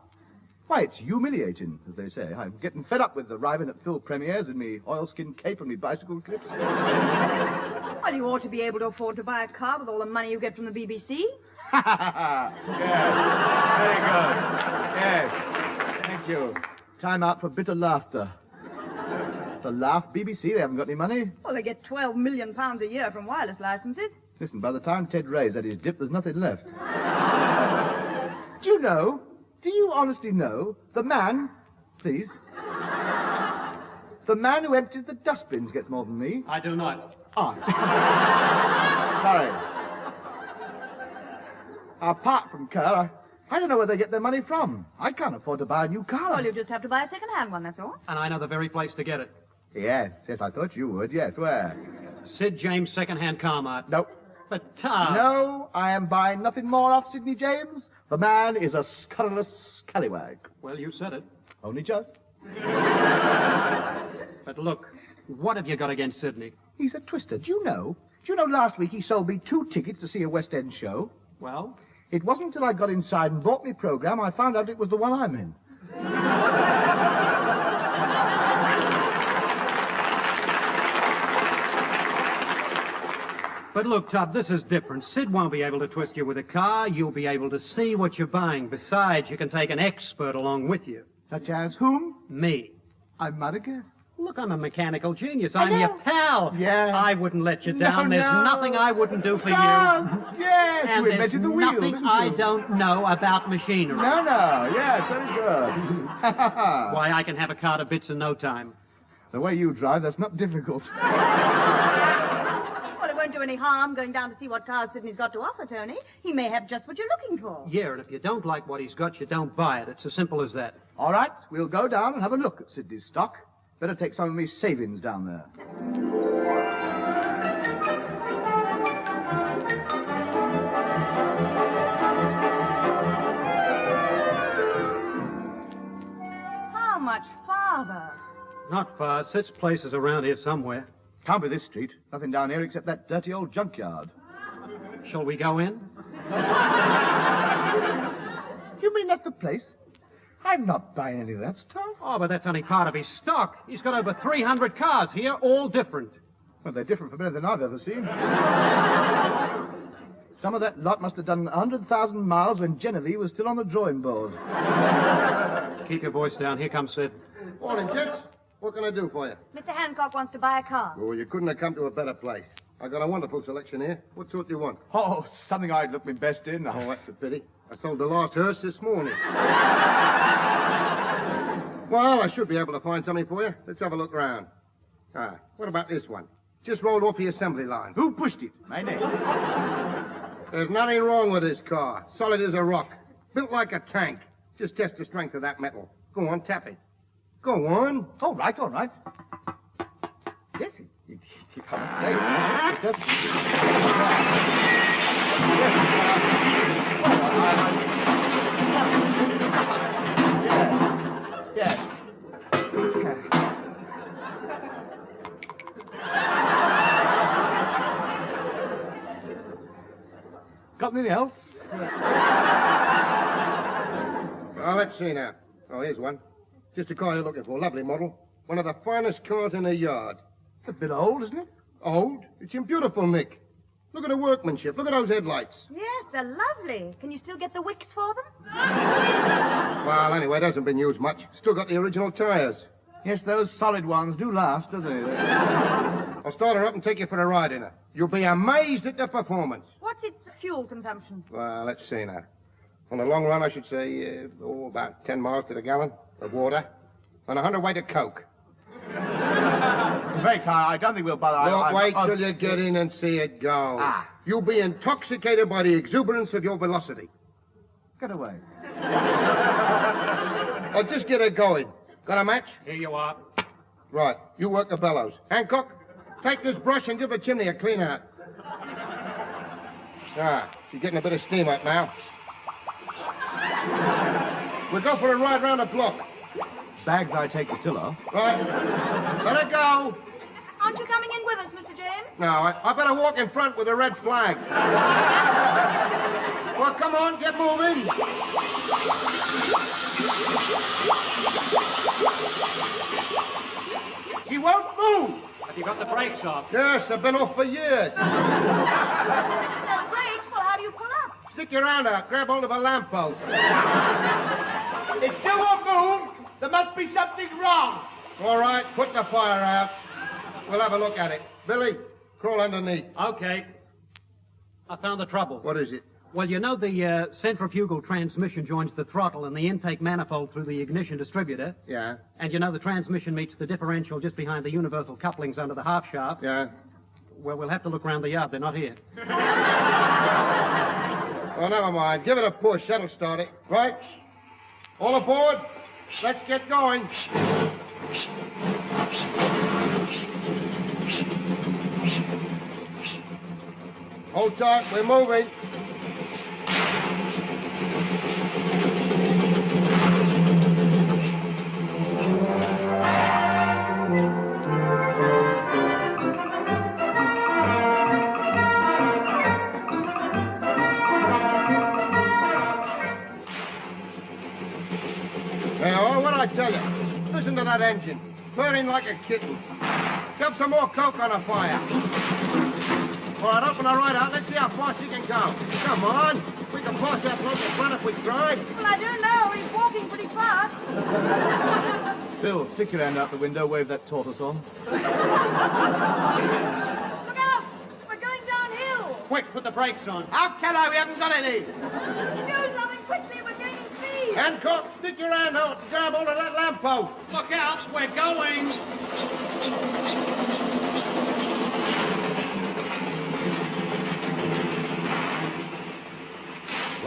Why, it's humiliating, as they say. I'm getting fed up with arriving at film premieres in me oilskin cape and me bicycle clips. Well, you ought to be able to afford to buy a car with all the money you get from the BBC. Yes, very good. Yes, thank you. Time out for bitter laughter. The laugh, BBC, they haven't got any money. Well, they get £12 million a year from wireless licenses. Listen, by the time Ted Ray's had his dip, there's nothing left. Do you honestly know, the man, please, the man who empties the dustbins gets more than me? I do not. Sorry. Apart from Kerr, I don't know where they get their money from. I can't afford to buy a new car. Well, you just have to buy a second-hand one, that's all. And I know the very place to get it. Yes, I thought you would. Yes, where? Sid James Second-Hand Car Mart. Nope. But, Tab... No, I am buying nothing more off Sidney James. The man is a scurrilous scallywag. Well, you said it. Only just. But look, what have you got against Sidney? He's a twister. Do you know last week he sold me 2 tickets to see a West End show? Well? It wasn't until I got inside and bought me program I found out it was the one I'm in. But look, Tub, this is different. Sid won't be able to twist you with a car. You'll be able to see what you're buying. Besides, you can take an expert along with you. Such as whom? Me. I'm not a guest. Look, I'm a mechanical genius. I'm your pal. Yeah. I wouldn't let you down. There's nothing I wouldn't do for you. Yes, And we there's invented the wheel, nothing didn't I you? don't know about machinery. No, yes, very good. Why, I can have a car to bits in no time. The way you drive, that's not difficult. Well, it won't do any harm going down to see what cars Sydney's got to offer, Tony. He may have just what you're looking for. Yeah, and if you don't like what he's got, you don't buy it. It's as simple as that. All right, we'll go down and have a look at Sydney's stock. Better take some of me savings down there. How much farther? Not far. Such places around here somewhere. Can't be this street. Nothing down here except that dirty old junkyard. Shall we go in? You mean that's the place? I'm not buying any of that stuff. Oh, but that's only part of his stock. He's got over 300 cars here, all different. Well, they're different from anything I've ever seen. Some of that lot must have done 100,000 miles when Genevieve was still on the drawing board. Keep your voice down. Here comes Sid. Morning, gents. What can I do for you? Mr. Hancock wants to buy a car. Oh, you couldn't have come to a better place. I got a wonderful selection here. What sort do you want? Oh, something I'd look my best in. Oh, that's a pity. I sold the last hearse this morning. Well, I should be able to find something for you. Let's have a look round. What about this one? Just rolled off the assembly line. Who pushed it? My name. There's nothing wrong with this car. Solid as a rock. Built like a tank. Just test the strength of that metal. Go on, tap it. Go on. All right, all right. Yes, it I must say, it does. Yes. Got anything else? Well, let's see now. Oh, here's one. Just the car you're looking for. Lovely model. One of the finest cars in the yard. It's a bit old, isn't it? Old? It's in beautiful nick. Look at the workmanship. Look at those headlights. Yes, they're lovely. Can you still get the wicks for them? Well, anyway, it hasn't been used much. Still got the original tires. Yes, those solid ones do last, don't they? I'll start her up and take you for a ride in her. You'll be amazed at the performance. What's its fuel consumption? Well, let's see now. On the long run, I should say, about 10 miles to the gallon of water and 100 weight of Coke. Very kind. I don't think we'll bother. Look, wait till you get in and see it go. You'll be intoxicated by the exuberance of your velocity. Get away. I'll just get her going. Got a match? Here you are. Right. You work the bellows. Hancock, take this brush and give the chimney a clean out. She's getting a bit of steam up now. We'll go for a ride round the block. Bags I take the tiller. Right. Let her go. Aren't you coming in with us, Mr. James? No, I better walk in front with a red flag. Well, come on, get moving. She won't move. Have you got the brakes off? Yes, they've been off for years. No brakes? Well, how do you pull up? Stick your hand out, grab hold of a lamppost. It still won't move. There must be something wrong. All right, put the fire out. We'll have a look at it. Billy, crawl underneath. Okay. I found the trouble. What is it? Well, you know the centrifugal transmission joins the throttle and the intake manifold through the ignition distributor? Yeah. And you know the transmission meets the differential just behind the universal couplings under the half shaft? Yeah. Well, we'll have to look around the yard. They're not here. Well, never mind. Give it a push. That'll start it. Right? All aboard? Let's get going. Hold tight. We're moving. Now, what I tell you? Listen to that engine. Burning like a kitten. Shove some more coke on the fire. All right, open her right out. Let's see how far she can go. Come on. We can pass that bloke in front if we tried. Well, I don't know. He's walking pretty fast. Bill, stick your hand out the window, wave that tortoise on. Look out! We're going downhill. Quick, put the brakes on. How can I? We haven't got any. Do something quickly. We're gaining speed. Hancock, stick your hand out. Grab hold of that lamppost. Look out, we're going.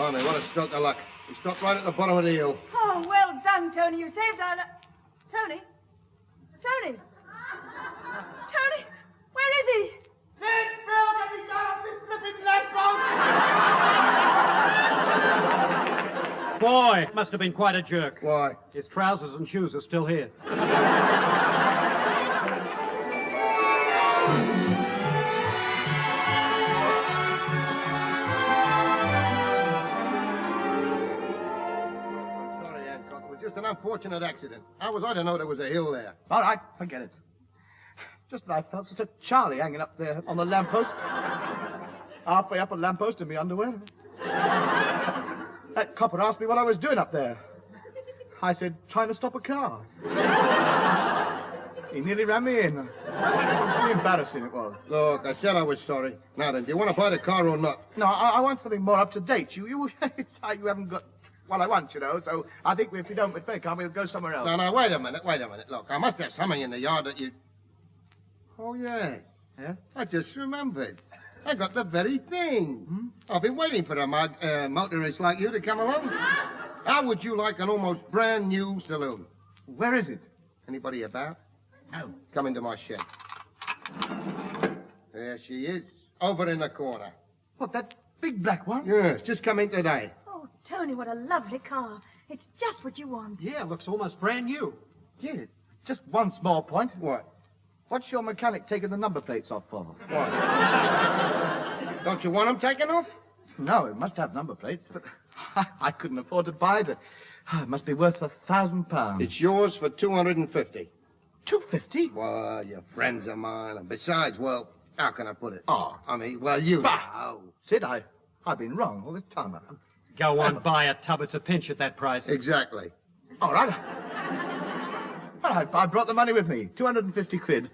Blimey, what a stroke of luck. We stopped right at the bottom of the hill. Oh, well done, Tony. You saved our... Tony? Tony? Tony? Where is he? Boy, must have been quite a jerk. Why? His trousers and shoes are still here. Sorry, Hancock. It was just an unfortunate accident. How was I to know there was a hill there? All right, forget it. Just that I felt such a Charlie hanging up there on the lamppost. Halfway up a lamppost in my underwear. That copper asked me what I was doing up there. I said, trying to stop a car. He nearly ran me in. How embarrassing it was. Look, I said I was sorry. Now then, do you want to buy the car or not? No, I want something more up to date. You haven't got what I want, you know, so I think if we don't with Faircom, we'll go somewhere else. No, wait a minute. Look, I must have something in the yard that you... Oh, yes. Yeah? I just remembered. I got the very thing. I've been waiting for a motorist like you to come along. How would you like an almost brand new saloon? Where is it? Anybody about? No. Come into my shed. There she is, over in the corner. What, that big black one? Yes, just come in today. Oh, Tony, what a lovely car. It's just what you want. Yeah, looks almost brand new. Yeah, just one small point. What? What's your mechanic taking the number plates off for? What? Don't you want them taken off? No, it must have number plates, but I couldn't afford to buy it. It must be worth £1,000. It's yours for $250. $250? Well, you're friends of mine, and besides, well, how can I put it? Oh. I mean, well, you... Bah! Sid, I've been wrong all this time. Go on, buy a tub. It's a pinch at that price. Exactly. All right. All right, I brought the money with me. 250 quid.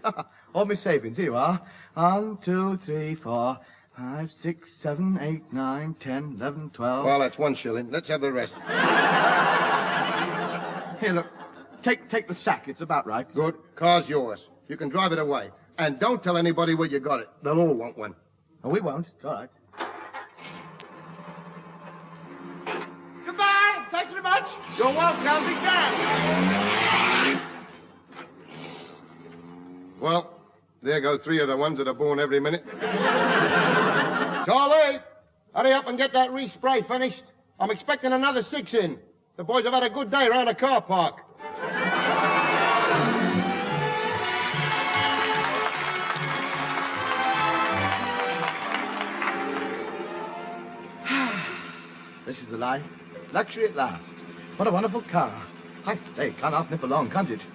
All my savings. Here you are. 1, 2, 3, 4, 5, 6, 7, 8, 9, 10, 11, 12. Well, that's 1 shilling. Let's have the rest. Here, look. Take the sack. It's about right. Good. Car's yours. You can drive it away. And don't tell anybody where you got it. They'll all want one. Oh, we won't. It's all right. Goodbye. Thanks very much. You're welcome, big man. Well, there go 3 of the ones that are born every minute. Charlie, hurry up and get that respray finished. I'm expecting another 6 in. The boys have had a good day around the car park. This is the life. Luxury at last. What a wonderful car. I say, can't half nip along, can't it?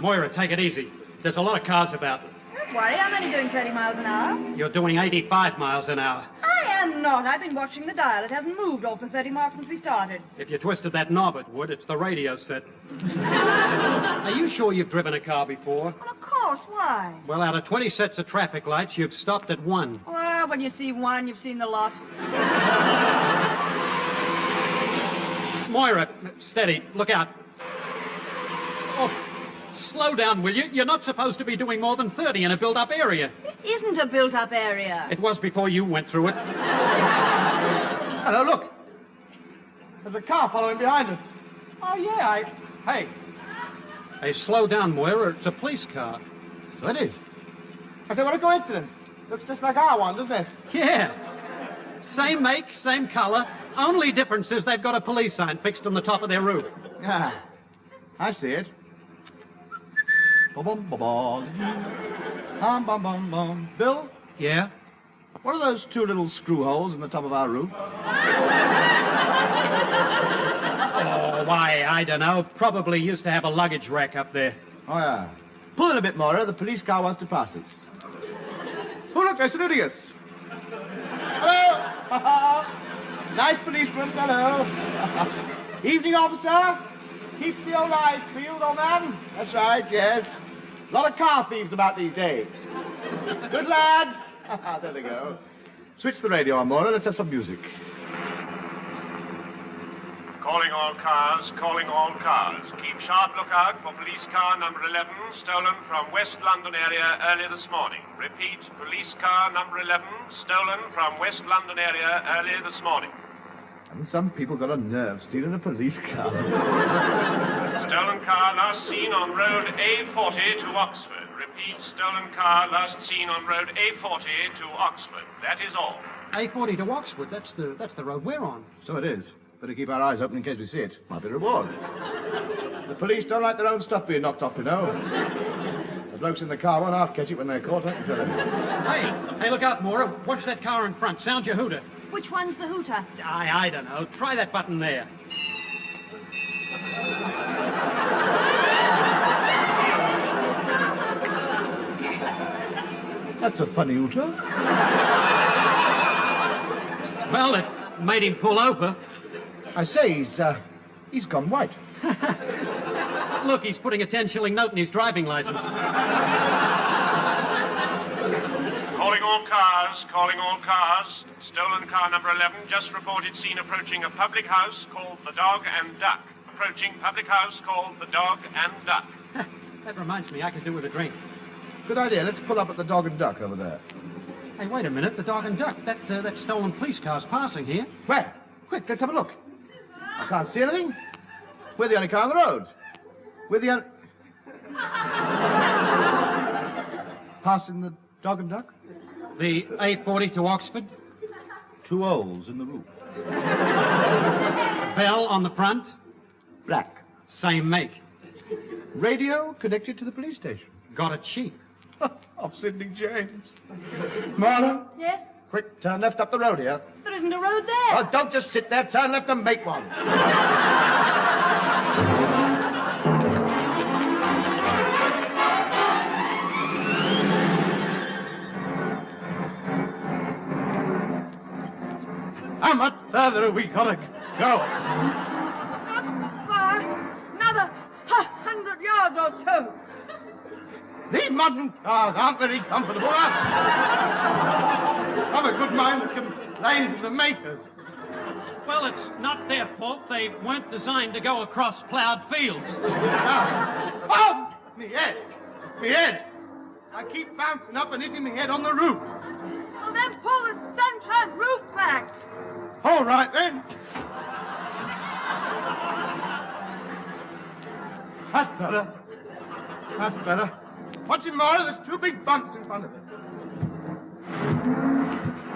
Moira, take it easy. There's a lot of cars about. Don't worry, I'm only doing 30 miles an hour. You're doing 85 miles an hour. I am not. I've been watching the dial. It hasn't moved off the 30 mark since we started. If you twisted that knob, it would. It's the radio set. Are you sure you've driven a car before? Well, of course. Why? Well, out of 20 sets of traffic lights, you've stopped at 1. Well, when you see one, you've seen the lot. Moira, steady. Look out. Oh, slow down, will you? You're not supposed to be doing more than 30 in a built-up area. This isn't a built-up area. It was before you went through it. Hello, look. There's a car following behind us. Oh, yeah, Hey. Hey, slow down, Moira. It's a police car. So it is. I say, what a coincidence. Looks just like our one, doesn't it? Yeah. Same make, same color. Only difference is they've got a police sign fixed on the top of their roof. Yeah. I see it. Bum-bum-bum-bum. Bum-bum-bum-bum. Bill? Yeah? What are those 2 little screw holes in the top of our roof? Oh, why, I don't know. Probably used to have a luggage rack up there. Oh, yeah. Pull in a bit, Moira. The police car wants to pass us. Oh, look, they're saluting us. Hello. Nice policeman. Hello. Evening, officer. Keep the old eyes peeled, old man. That's right, yes. A lot of car thieves about these days. Good lad. There they go. Switch the radio on, Moira. Let's have some music. Calling all cars, calling all cars. Keep sharp lookout for police car number 11, stolen from West London area early this morning. Repeat, police car number 11, stolen from West London area early this morning. And some people got a nerve stealing a police car. Stolen car last seen on road A40 to Oxford. Repeat, stolen car last seen on road A40 to Oxford. That is all. A40 to Oxford, that's the road we're on. So it is. Better keep our eyes open in case we see it. Might be a reward. The police don't like their own stuff being knocked off, you know. The blokes in the car won't half catch it when they're caught, I can tell you. Hey, look out, Maura. Watch that car in front. Sound your hooter. Which one's the hooter? I don't know. Try that button there. That's a funny hooter. Well, it made him pull over. I say, he's gone white. Look, he's putting a 10-shilling note in his driving license. Calling all cars, calling all cars. Stolen car number 11 just reported seen approaching a public house called the Dog and Duck. Approaching public house called the Dog and Duck. That reminds me, I could do with a drink. Good idea. Let's pull up at the Dog and Duck over there. Hey, wait a minute. The Dog and Duck. That stolen police car's passing here. Where? Quick, let's have a look. I can't see anything. We're the only car on the road. We're the only... Passing the Dog and Duck? The A40 to Oxford. 2 holes in the roof. Bell on the front. Black. Same make. Radio connected to the police station. Got it cheap. Of Sidney James. Marla? Yes? Quick, turn left up the road here. There isn't a road there. Oh, don't just sit there. Turn left and make one. How much further are we gotta go? Not far. Another 100 yards or so. These modern cars aren't very comfortable. I've a good mind to complain to the makers. Well, it's not their fault. They weren't designed to go across plowed fields. Oh! Me head! Me head! I keep bouncing up and hitting my head on the roof. Well, then pull the suntan roof back. All right, then. That's better. That's better. Watch it, Mara. There's 2 big bumps in front of it.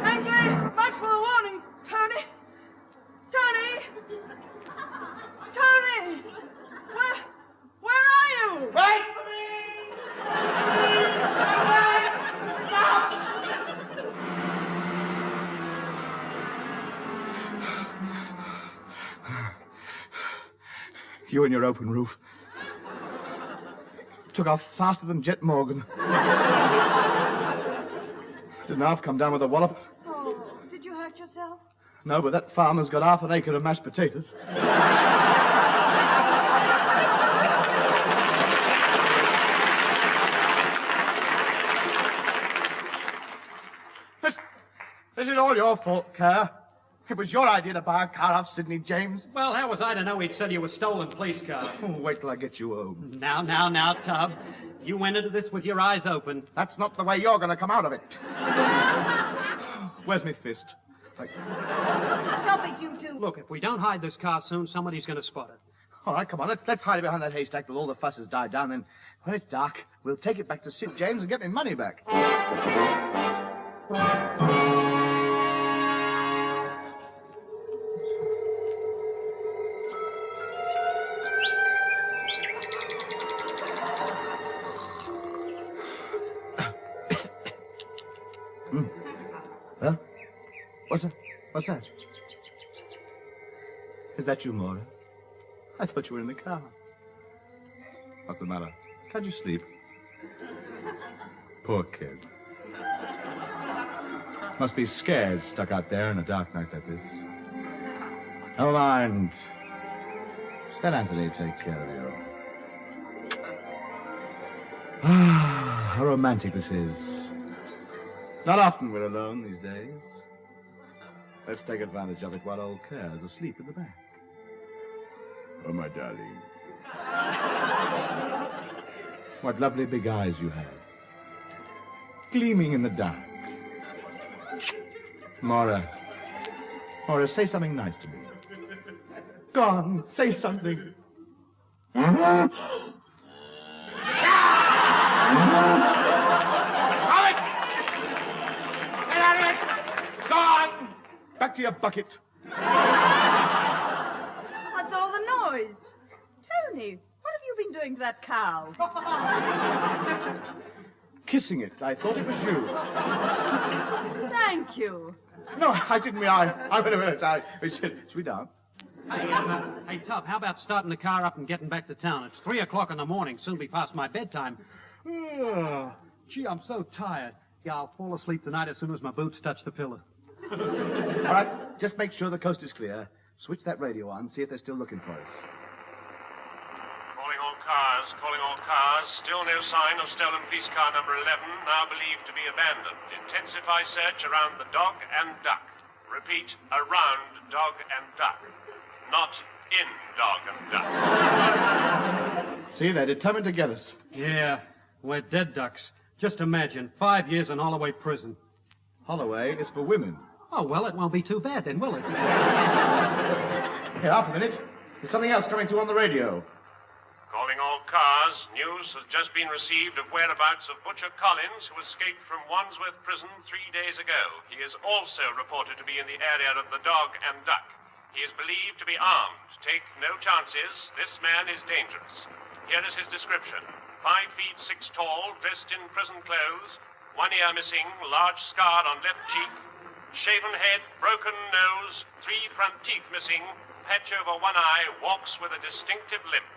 Thank you much for the warning, Tony. Tony! Tony! Where are you? Wait for me! Stop! You and your open roof. Took off faster than Jet Morgan. Didn't half come down with a wallop. Oh, did you hurt yourself? No, but that farmer's got half an acre of mashed potatoes. This is all your fault, Kerr. It was your idea to buy a car off Sidney James. Well, how was I to know he'd sell you a stolen police car? Oh, wait till I get you home. Now, Tub. You went into this with your eyes open. That's not the way you're going to come out of it. Where's my fist? Stop it, you two. Look, if we don't hide this car soon, somebody's going to spot it. All right, come on. Let's hide it behind that haystack till all the fuss has died down. Then, when it's dark, we'll take it back to Sid James and get my money back. Well, what's that? Is that you, Maura? I thought you were in the car. What's the matter? Can't you sleep? Poor kid. Must be scared, stuck out there in a dark night like this. Never mind. Let Anthony take care of you. Ah, how romantic this is. Not often we're alone these days. Let's take advantage of it while old Kerr's asleep in the back. Oh, my darling. What lovely big eyes you have. Gleaming in the dark. Mora, say something nice to me. Go on, say something. Back to your bucket. What's all the noise? Tony, what have you been doing to that cow? Kissing it. I thought it was you. Thank you. No, I didn't mean I went over it. Should we dance? Hey, Tub, how about starting the car up and getting back to town? It's 3 o'clock in the morning, soon be past my bedtime. Oh, gee, I'm so tired. Yeah, I'll fall asleep tonight as soon as my boots touch the pillow. All right, just make sure the coast is clear. Switch that radio on, see if they're still looking for us. Calling all cars. Still no sign of stolen police car number 11, now believed to be abandoned. Intensify search around the dog and duck. Repeat, around dog and duck. Not in dog and duck. See, they're determined to get us. Yeah, we're dead ducks. Just imagine, 5 years in Holloway prison. Holloway is for women. Oh, well, it won't be too bad then, will it? Hey, half a minute. There's something else coming through on the radio. Calling all cars. News has just been received of whereabouts of Butcher Collins, who escaped from Wandsworth Prison 3 days ago. He is also reported to be in the area of the dog and duck. He is believed to be armed. Take no chances. This man is dangerous. Here is his description. 5 feet 6 tall, dressed in prison clothes. 1 ear missing, large scar on left cheek. Shaven head, broken nose, 3 front teeth missing. Patch over 1 eye, walks with a distinctive limp.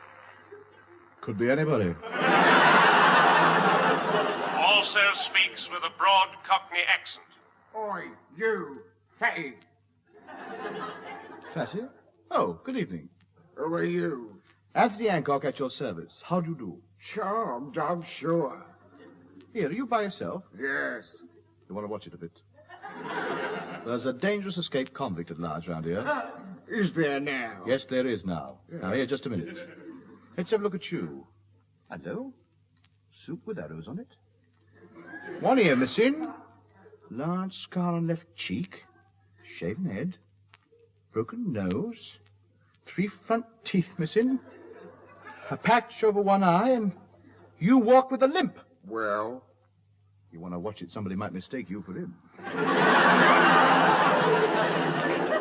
Could be anybody. Also speaks with a broad Cockney accent. Oi, you, fatty. Fatty? Oh, good evening. Who are you? Anthony Hancock at your service. How do you do? Charmed, I'm sure. Here, are you by yourself? Yes. You want to watch it a bit? There's a dangerous escaped convict at large round here. Is there now? Yes, there is now. Now, here, just a minute. Let's have a look at you. Hello? Soup with arrows on it. 1 ear missing. Large scar on left cheek. Shaven head. Broken nose. 3 front teeth missing. A patch over 1 eye, and you walk with a limp. Well? You want to watch it, somebody might mistake you for him.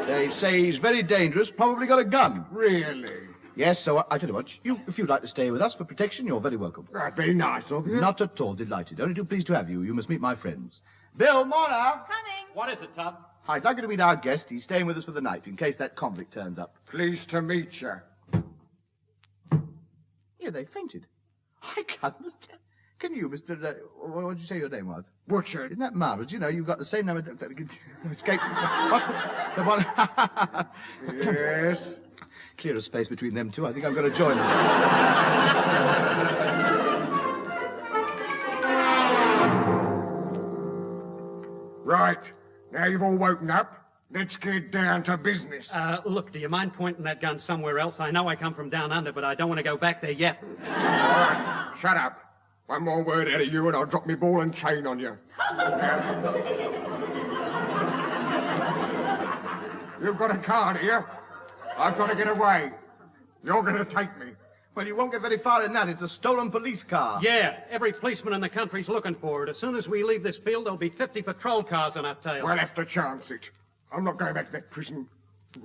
They say he's very dangerous, probably got a gun. Really? Yes, so I tell you what, if you'd like to stay with us for protection, you're very welcome. That'd be nice of you. Not at all, delighted. Only too pleased to have you. You must meet my friends. Bill, Mona! Coming. What is it, Tub? I'd like you to meet our guest. He's staying with us for the night, in case that convict turns up. Pleased to meet you. Yeah, they fainted. I can't understand. Can you, Mr. What did you say your name was? Butcher. Isn't that marvellous? You know, you've got the same name. Escape. What's the one? Yes. Clear a space between them two. I think I'm going to join them. Right. Now you've all woken up. Let's get down to business. Look, do you mind pointing that gun somewhere else? I know I come from down under, but I don't want to go back there yet. All right. Shut up. 1 more word out of you and I'll drop me ball and chain on you. You've got a card here. I've got to get away. You're going to take me. Well, you won't get very far in that. It's a stolen police car. Yeah, every policeman in the country's looking for it. As soon as we leave this field, there'll be 50 patrol cars on our tail. We'll have to chance it. I'm not going back to that prison.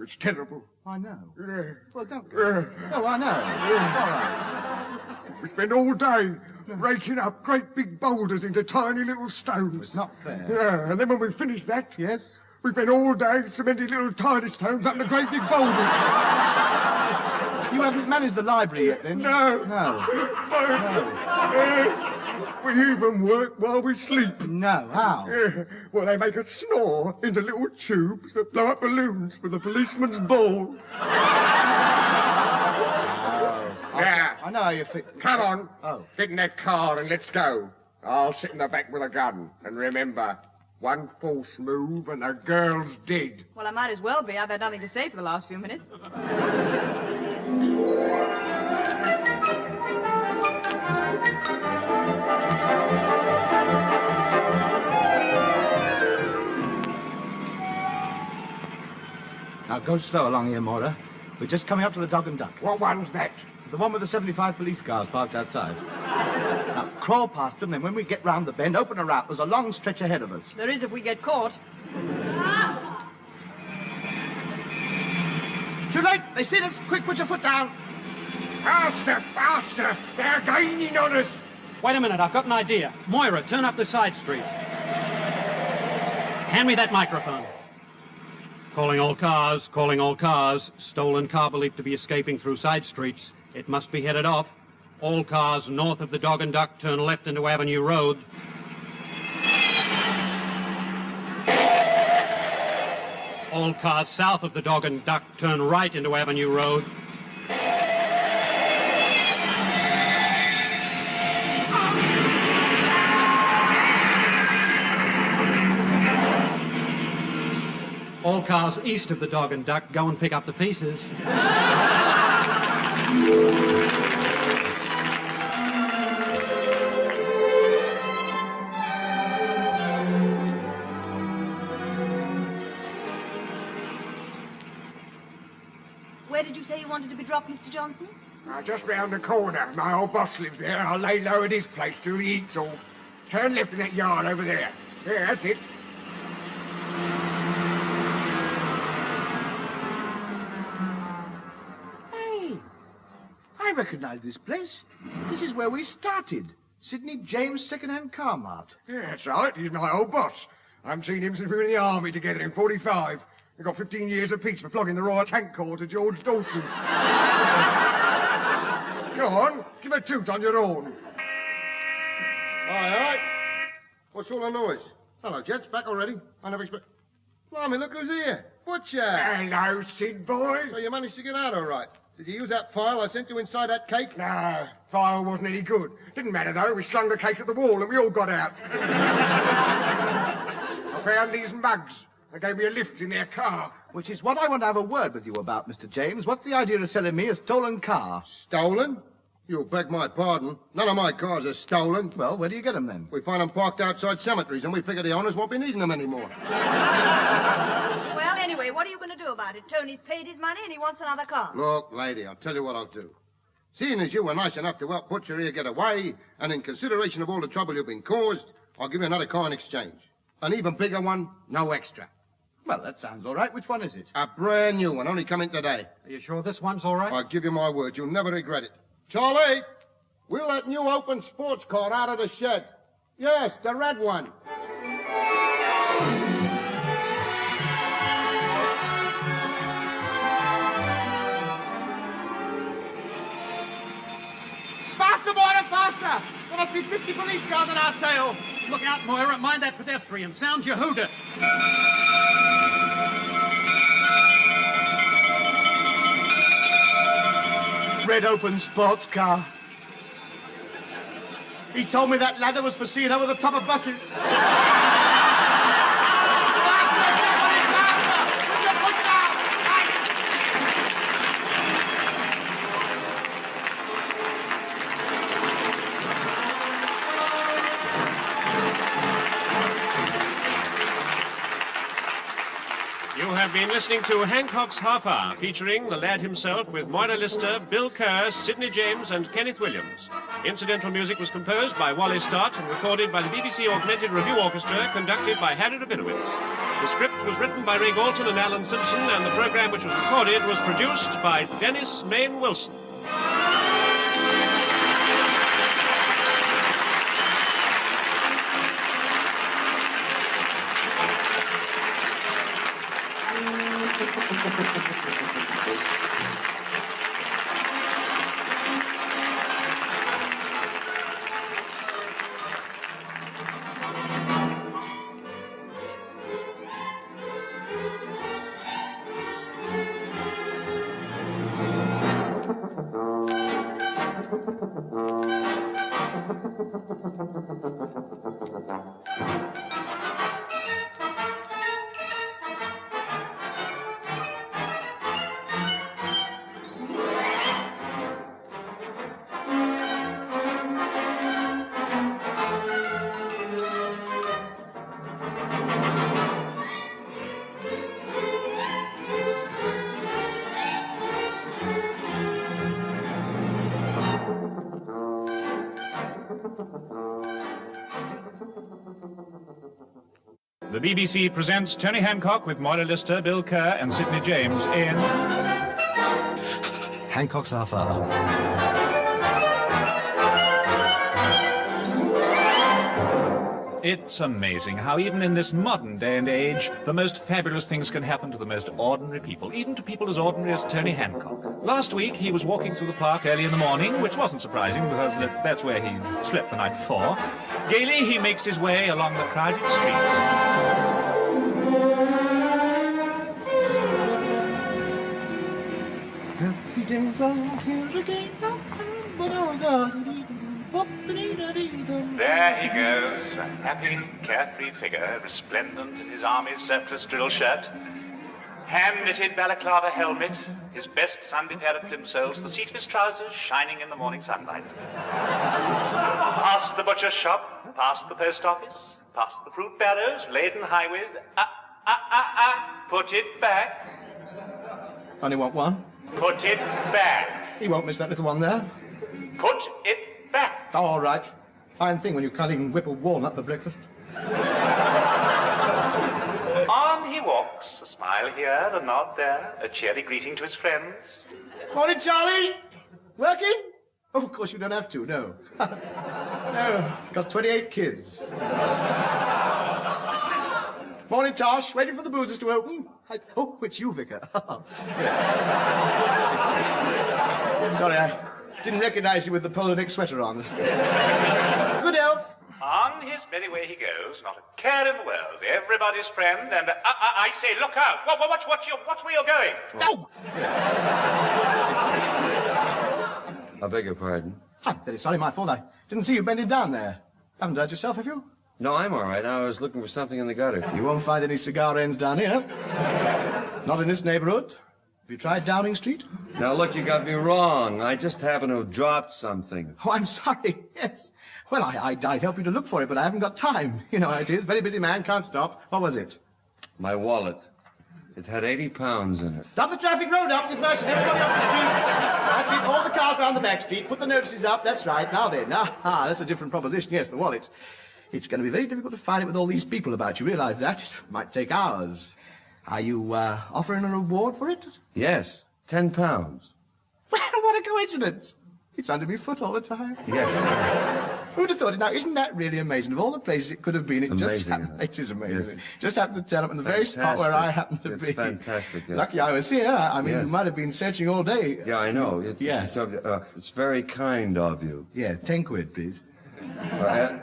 It's terrible. I know. Yeah. Well, don't go. Oh, I know. It's all right. We spend all day raking up great big boulders into tiny little stones. It's not fair. Yeah, and then when we finish that, Yes? we spend all day cementing little tiny stones up the great big boulders. You haven't managed the library yet, then? No. No. We even work while we sleep. No, how? Yeah. Well, they make us snore into little tubes that blow up balloons with a policeman's ball. Yeah. I know how you feel. Come on. Oh. Get in that car and let's go. I'll sit in the back with a gun. And remember, One false move and the girl's dead. Well, I might as well be. I've had nothing to say for the last few minutes. Now, go slow along here, Moira. We're just coming up to the Dog and Duck. What one's that? The one with the 75 police cars parked outside. Now, crawl past them, then when we get round the bend, open her out. There's a long stretch ahead of us. There is if we get caught. Too late! They've seen us! Quick, put your foot down! Faster, faster! They're gaining on us! Wait a minute, I've got an idea. Moira, turn up the side street. Hand me that microphone. Calling all cars, calling all cars. Stolen car believed to be escaping through side streets. It must be headed off. All cars north of the Dog and Duck turn left into Avenue Road. All cars south of the Dog and Duck turn right into Avenue Road. All cars east of the Dog and Duck go and pick up the pieces. Where did you say you wanted to be dropped, Mr. Johnson? Just round the corner. My old boss lives there. I'll lay low at his place till he eats all. Turn left in that yard over there. Yeah, that's it. I recognize this place. This is where we started. Sidney James Second-Hand Car Mart. Yeah, that's right. He's my old boss. I haven't seen him since we were in the army together in 45. We got 15 years apiece for flogging the Royal Tank Corps to George Dawson. Go on, give a toot on your own. Aye. What's all the noise? Hello, gents. Back already? I never expect... Blimey, look who's here. Butcher. Hello, Sid boy. So you managed to get out all right. Did you use that file I sent you inside that cake? No, file wasn't any good. Didn't matter, though. We slung the cake at the wall and we all got out. I found these mugs. They gave me a lift in their car. Which is what I want to have a word with you about, Mr. James. What's the idea of selling me a stolen car? Stolen? You'll beg my pardon. None of my cars are stolen. Well, where do you get them, then? We find them parked outside cemeteries, and we figure the owners won't be needing them anymore. Well, anyway, what are you going to do about it? Tony's paid his money and he wants another car. Look, lady, I'll tell you what I'll do. Seeing as you were nice enough to help Butcher here get away, and in consideration of all the trouble you've been caused, I'll give you another car in exchange. An even bigger one, no extra. Well, that sounds all right. Which one is it? A brand new one, only come in today. Are you sure this one's all right? I'll give you my word, you'll never regret it. Charlie, wheel that new open sports car out of the shed. Yes, the red one. Faster, Moira, faster! There must be 50 police cars on our tail. Look out, Moira. Mind that pedestrian. Sound your hooter. Red open sports car. He told me that ladder was for seeing over the top of buses. You have been listening to Hancock's Half Hour, featuring the lad himself with Moira Lister, Bill Kerr, Sidney James, and Kenneth Williams. Incidental music was composed by Wally Stott and recorded by the BBC Augmented Review Orchestra, conducted by Harry Rabinowitz. The script was written by Ray Galton and Alan Simpson, and the program which was recorded was produced by Dennis Mayne Wilson. the BBC presents Tony Hancock with Moira Lister, Bill Kerr and Sidney James in... Hancock's our father. It's amazing how even in this modern day and age, the most fabulous things can happen to the most ordinary people, even to people as ordinary as Tony Hancock. Last week, he was walking through the park early in the morning, which wasn't surprising because that's where he slept the night before. Gaily, he makes his way along the crowded streets. There he goes, a happy, carefree figure, resplendent in his army's surplus drill shirt, hand-knitted balaclava helmet, his best Sunday pair of plimsolls, the seat of his trousers shining in the morning sunlight. Past the butcher's shop, past the post office, past the fruit barrows, laden high with, put it back. Only want one? Put it back. He won't miss that little one there. Put it back. Oh, all right. Fine thing when you can't even whip a walnut for breakfast. On he walks, a smile here, a nod there, a cheery greeting to his friends. Morning, Charlie. Working? Oh, of course you don't have to, no. No, got 28 kids. Morning, Tosh. Waiting for the boozers to open. Oh, it's you, Vicar. Sorry, I didn't recognize you with the polar neck sweater on. Good elf. On his merry way he goes, not a care in the world, everybody's friend, and I say, look out! Watch where you're going! No! I beg your pardon? I'm very sorry, my fault. I didn't see you bending down there. Haven't hurt yourself, have you? No, I'm all right. I was looking for something in the gutter. You won't find any cigar ends down here. Not in this neighborhood. Have you tried Downing Street? Now, look, you got me wrong. I just happen to have dropped something. Oh, I'm sorry. Yes. Well, I'd help you to look for it, but I haven't got time. You know how it is. Very busy man, can't stop. What was it? My wallet. It had 80 pounds in it. Stop the traffic road up, you folks. Everybody off the street. That's it. All the cars round the back street. Put the notices up. That's right. Now then. That's a different proposition. Yes, the wallet. It's going to be very difficult to find it with all these people about. You realize that? It might take hours. Are you offering a reward for it? Yes, 10 pounds. Well, what a coincidence. It's under my foot all the time. Yes. Who'd have thought it? Now, isn't that really amazing? Of all the places it could have been, it just happened. It is amazing. Yes. Just happened to turn up in the very spot where I happen to be. It's fantastic. Yes. Lucky I was here. I mean, Yes. you might have been searching all day. Yeah, I know. Yes. It's very kind of you. Yeah, 10 quid, please.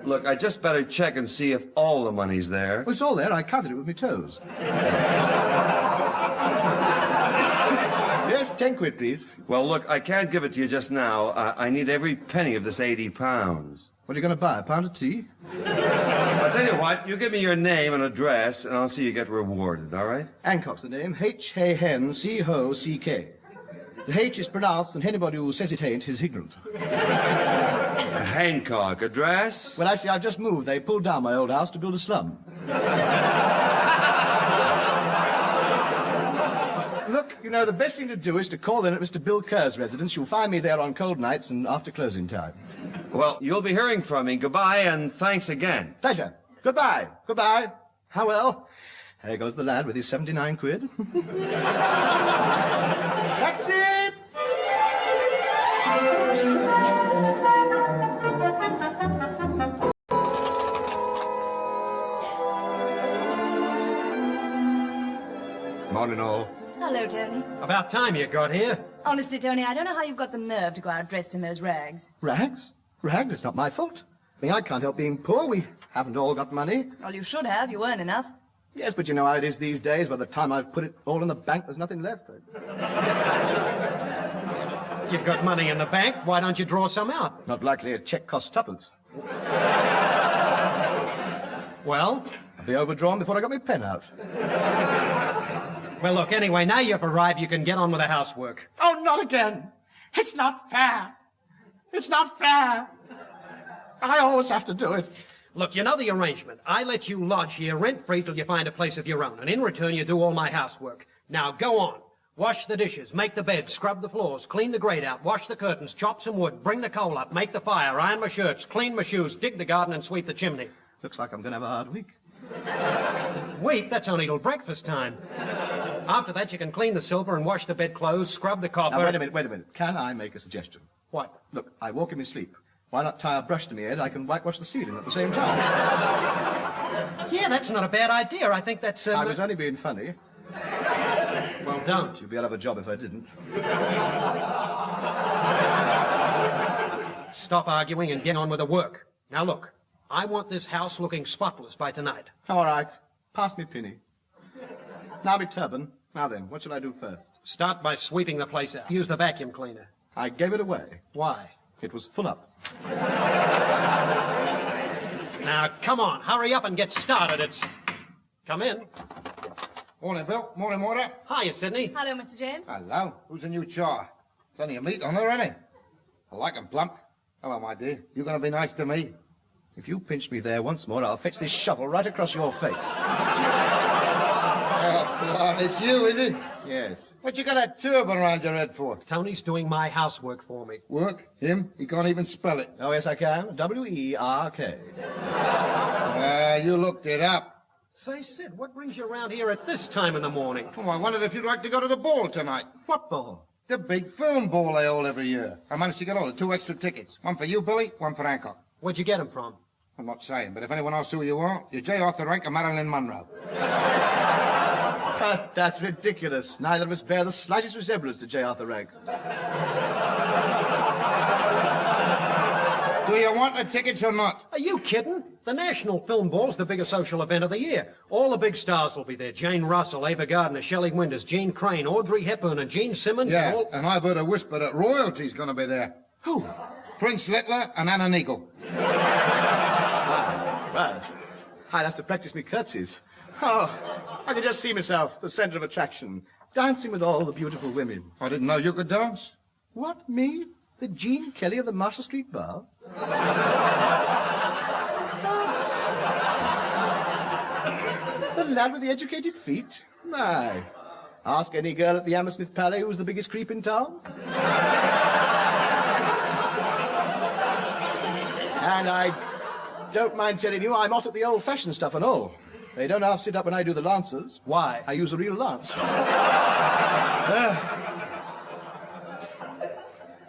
Look, I just better check and see if all the money's there. Well, it's all there. I counted it with my toes. Yes, 10 quid, please. Well, look, I can't give it to you just now. I need every penny of this 80 pounds. What are you going to buy? A pound of tea? I'll tell you what, you give me your name and address, and I'll see you get rewarded, all right? Hancock's the name. H-A-N-C-H-O-C-K. The H is pronounced, and anybody who says it ain't is ignorant. Hancock, address? Well, actually, I've just moved. They pulled down my old house to build a slum. Look, you know, the best thing to do is to call in at Mr. Bill Kerr's residence. You'll find me there on cold nights and after closing time. Well, you'll be hearing from me. Goodbye, and thanks again. Pleasure. Goodbye. Goodbye. How well? There goes the lad with his 79 quid. Taxi! Morning, all. Hello, Tony. About time you got here. Honestly, Tony, I don't know how you've got the nerve to go out dressed in those rags. Rags? Rags? It's not my fault. I mean, I can't help being poor. We haven't all got money. Well, you should have. You earn enough. Yes, but you know how it is these days. By the time I've put it all in the bank, there's nothing left. You've got money in the bank. Why don't you draw some out? Not likely a cheque costs tuppence. Well? I'll be overdrawn before I got my pen out. Well, look, anyway, now you've arrived, you can get on with the housework. Oh, not again. It's not fair. It's not fair. I always have to do it. Look, you know the arrangement. I let you lodge here rent-free till you find a place of your own, and in return you do all my housework. Now, go on. Wash the dishes, make the bed, scrub the floors, clean the grate out, wash the curtains, chop some wood, bring the coal up, make the fire, iron my shirts, clean my shoes, dig the garden, and sweep the chimney. Looks like I'm going to have a hard week. Wait, that's only till breakfast time. After that, you can clean the silver and wash the bedclothes, scrub the copper... Now, wait a minute. Can I make a suggestion? What? Look, I walk in my sleep. Why not tie a brush to my head? I can whitewash the ceiling at the same time. Yeah, that's not a bad idea. I think that's... I was only being funny. Well, don't. You'd be out of a job if I didn't. Stop arguing and get on with the work. Now, look, I want this house looking spotless by tonight. All right. Pass me Pinny. Now me turban. Now then, what shall I do first? Start by sweeping the place out. Use the vacuum cleaner. I gave it away. Why? It was full up. Now, come on, hurry up and get started. Come in. Morning, Bill. Morning, Moira. Hiya, Sidney. Hello, Mr. James. Hello. Who's the new char? Plenty of meat on her, ain't it? I like 'em plump. Hello, my dear. You gonna be nice to me? If you pinch me there once more, I'll fetch this shovel right across your face. Oh, it's you, is it? Yes. What you got that turban around your head for? Tony's doing my housework for me. Work? Him? He can't even spell it. Oh, yes, I can. W-E-R-K. You looked it up. Say, Sid, what brings you around here at this time in the morning? Oh, I wondered if you'd like to go to the ball tonight. What ball? The big film ball they hold every year. I managed to get all the 2 extra tickets. One for you, Billy, one for Hancock. Where'd you get them from? I'm not saying, but if anyone asks who you are, you're J. Arthur Rank and Marilyn Monroe. That's ridiculous. Neither of us bear the slightest resemblance to J. Arthur Rank. Do you want the tickets or not? Are you kidding? The National Film Ball's the biggest social event of the year. All the big stars will be there. Jane Russell, Ava Gardner, Shelley Winters, Gene Crane, Audrey Hepburn and Gene Simmons. Yeah, and and I've heard a whisper that royalty's going to be there. Who? Prince Littler and Anna Neagle. Right. I'd have to practice me curtsies. Oh, I can just see myself, the centre of attraction, dancing with all the beautiful women. I didn't know you could dance. What, me? The Gene Kelly of the Marshall Street Bar? The lad with the educated feet? My. Ask any girl at the Hammersmith Palais who's the biggest creep in town. And I don't mind telling you, I'm not at the old-fashioned stuff and all. They don't half sit up when I do the lancers. Why? I use a real lance.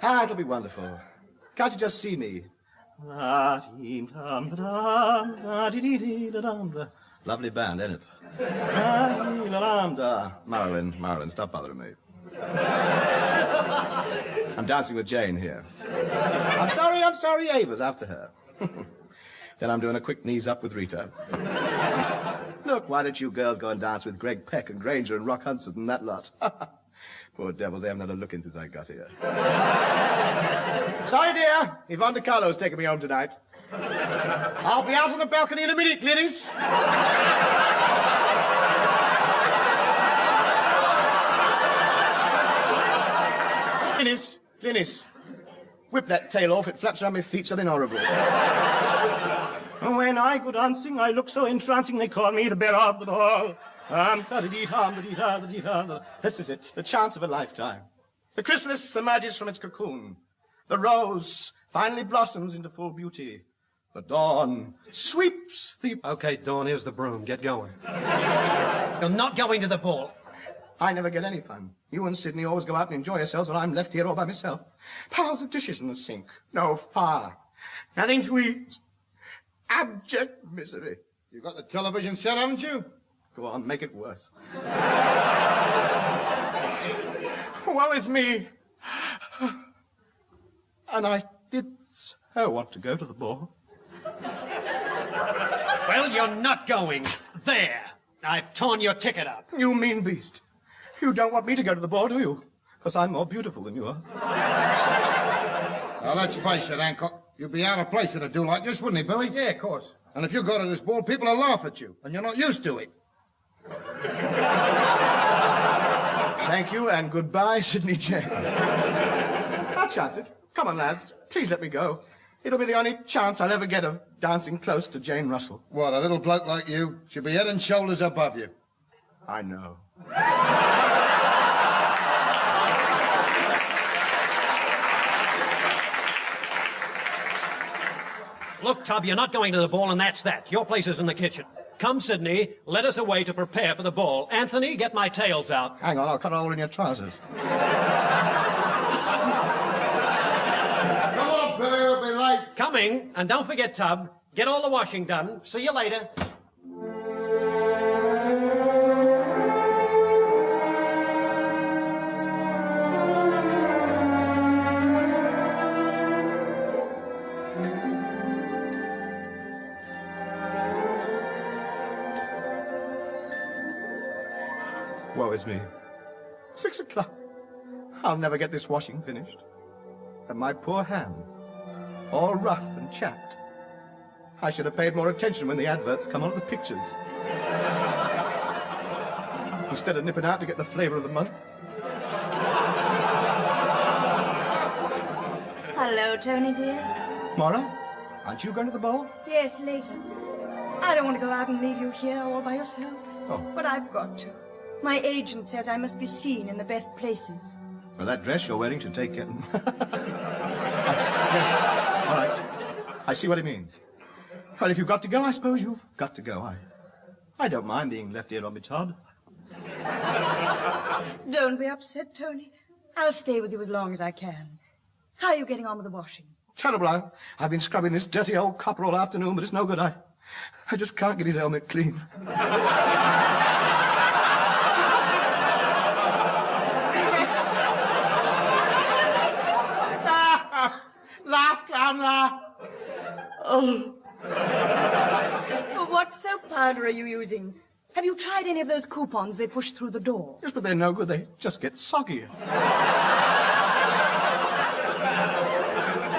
It'll be wonderful. Can't you just see me? Lovely band, ain't it? Marilyn, stop bothering me. I'm dancing with Jane here. I'm sorry, Ava's after her. Then I'm doing a quick knees up with Rita. Look, why don't you girls go and dance with Greg Peck and Granger and Rock Hudson and that lot? Poor devils, they haven't had a look in since I got here. Sorry, dear. Yvonne DiCarlo's taking me home tonight. I'll be out on the balcony in a minute, Glynis. Glynis. Whip that tail off. It flaps around my feet something horrible. When I go dancing, I look so entrancing, they call me the bear of the ball. This is it, the chance of a lifetime. The chrysalis emerges from its cocoon. The rose finally blossoms into full beauty. The dawn sweeps the... Okay, Dawn, here's the broom. Get going. You're not going to the ball. I never get any fun. You and Sidney always go out and enjoy yourselves when I'm left here all by myself. Piles of dishes in the sink. No fire. Nothing to eat. Abject misery. You've got the television set, haven't you? Go on, make it worse. Woe is me. And I did so want to go to the ball. Well, you're not going. There. I've torn your ticket up. You mean beast. You don't want me to go to the ball, do you? Because I'm more beautiful than you are. Now, let's face it, Hancock. You'd be out of place at a do like this, wouldn't he, Billy? Yeah, of course. And if you go to this ball, people will laugh at you, and you're not used to it. Thank you, and goodbye, Sidney Jane. I'll chance it. Come on, lads. Please let me go. It'll be the only chance I'll ever get of dancing close to Jane Russell. What, a little bloke like you should be head and shoulders above you. I know. Look, Tub, you're not going to the ball, and that's that. Your place is in the kitchen. Come, Sydney, let us away to prepare for the ball. Anthony, get my tails out. Hang on, I'll cut a hole in your trousers. Come on, Billy, we'll be late. Coming, and don't forget, Tub, get all the washing done. See you later. Woe is me. 6 o'clock. I'll never get this washing finished. And my poor hands, all rough and chapped. I should have paid more attention when the adverts come on at the pictures. Instead of nipping out to get the flavour of the month. Hello, Tony, dear. Maura, aren't you going to the ball? Yes, later. I don't want to go out and leave you here all by yourself. Oh. But I've got to. My agent says I must be seen in the best places. Well, that dress you're wearing should take it. Yes. All right. I see what it means. Well, if you've got to go, I suppose you've got to go. I don't mind being left here on my Todd. Don't be upset, Tony. I'll stay with you as long as I can. How are you getting on with the washing? Terrible. I've been scrubbing this dirty old copper all afternoon, but it's no good. I just can't get his helmet clean. Laugh, clown, laugh. Oh. What soap powder are you using? Have you tried any of those coupons they push through the door? Yes, but they're no good. They just get soggy.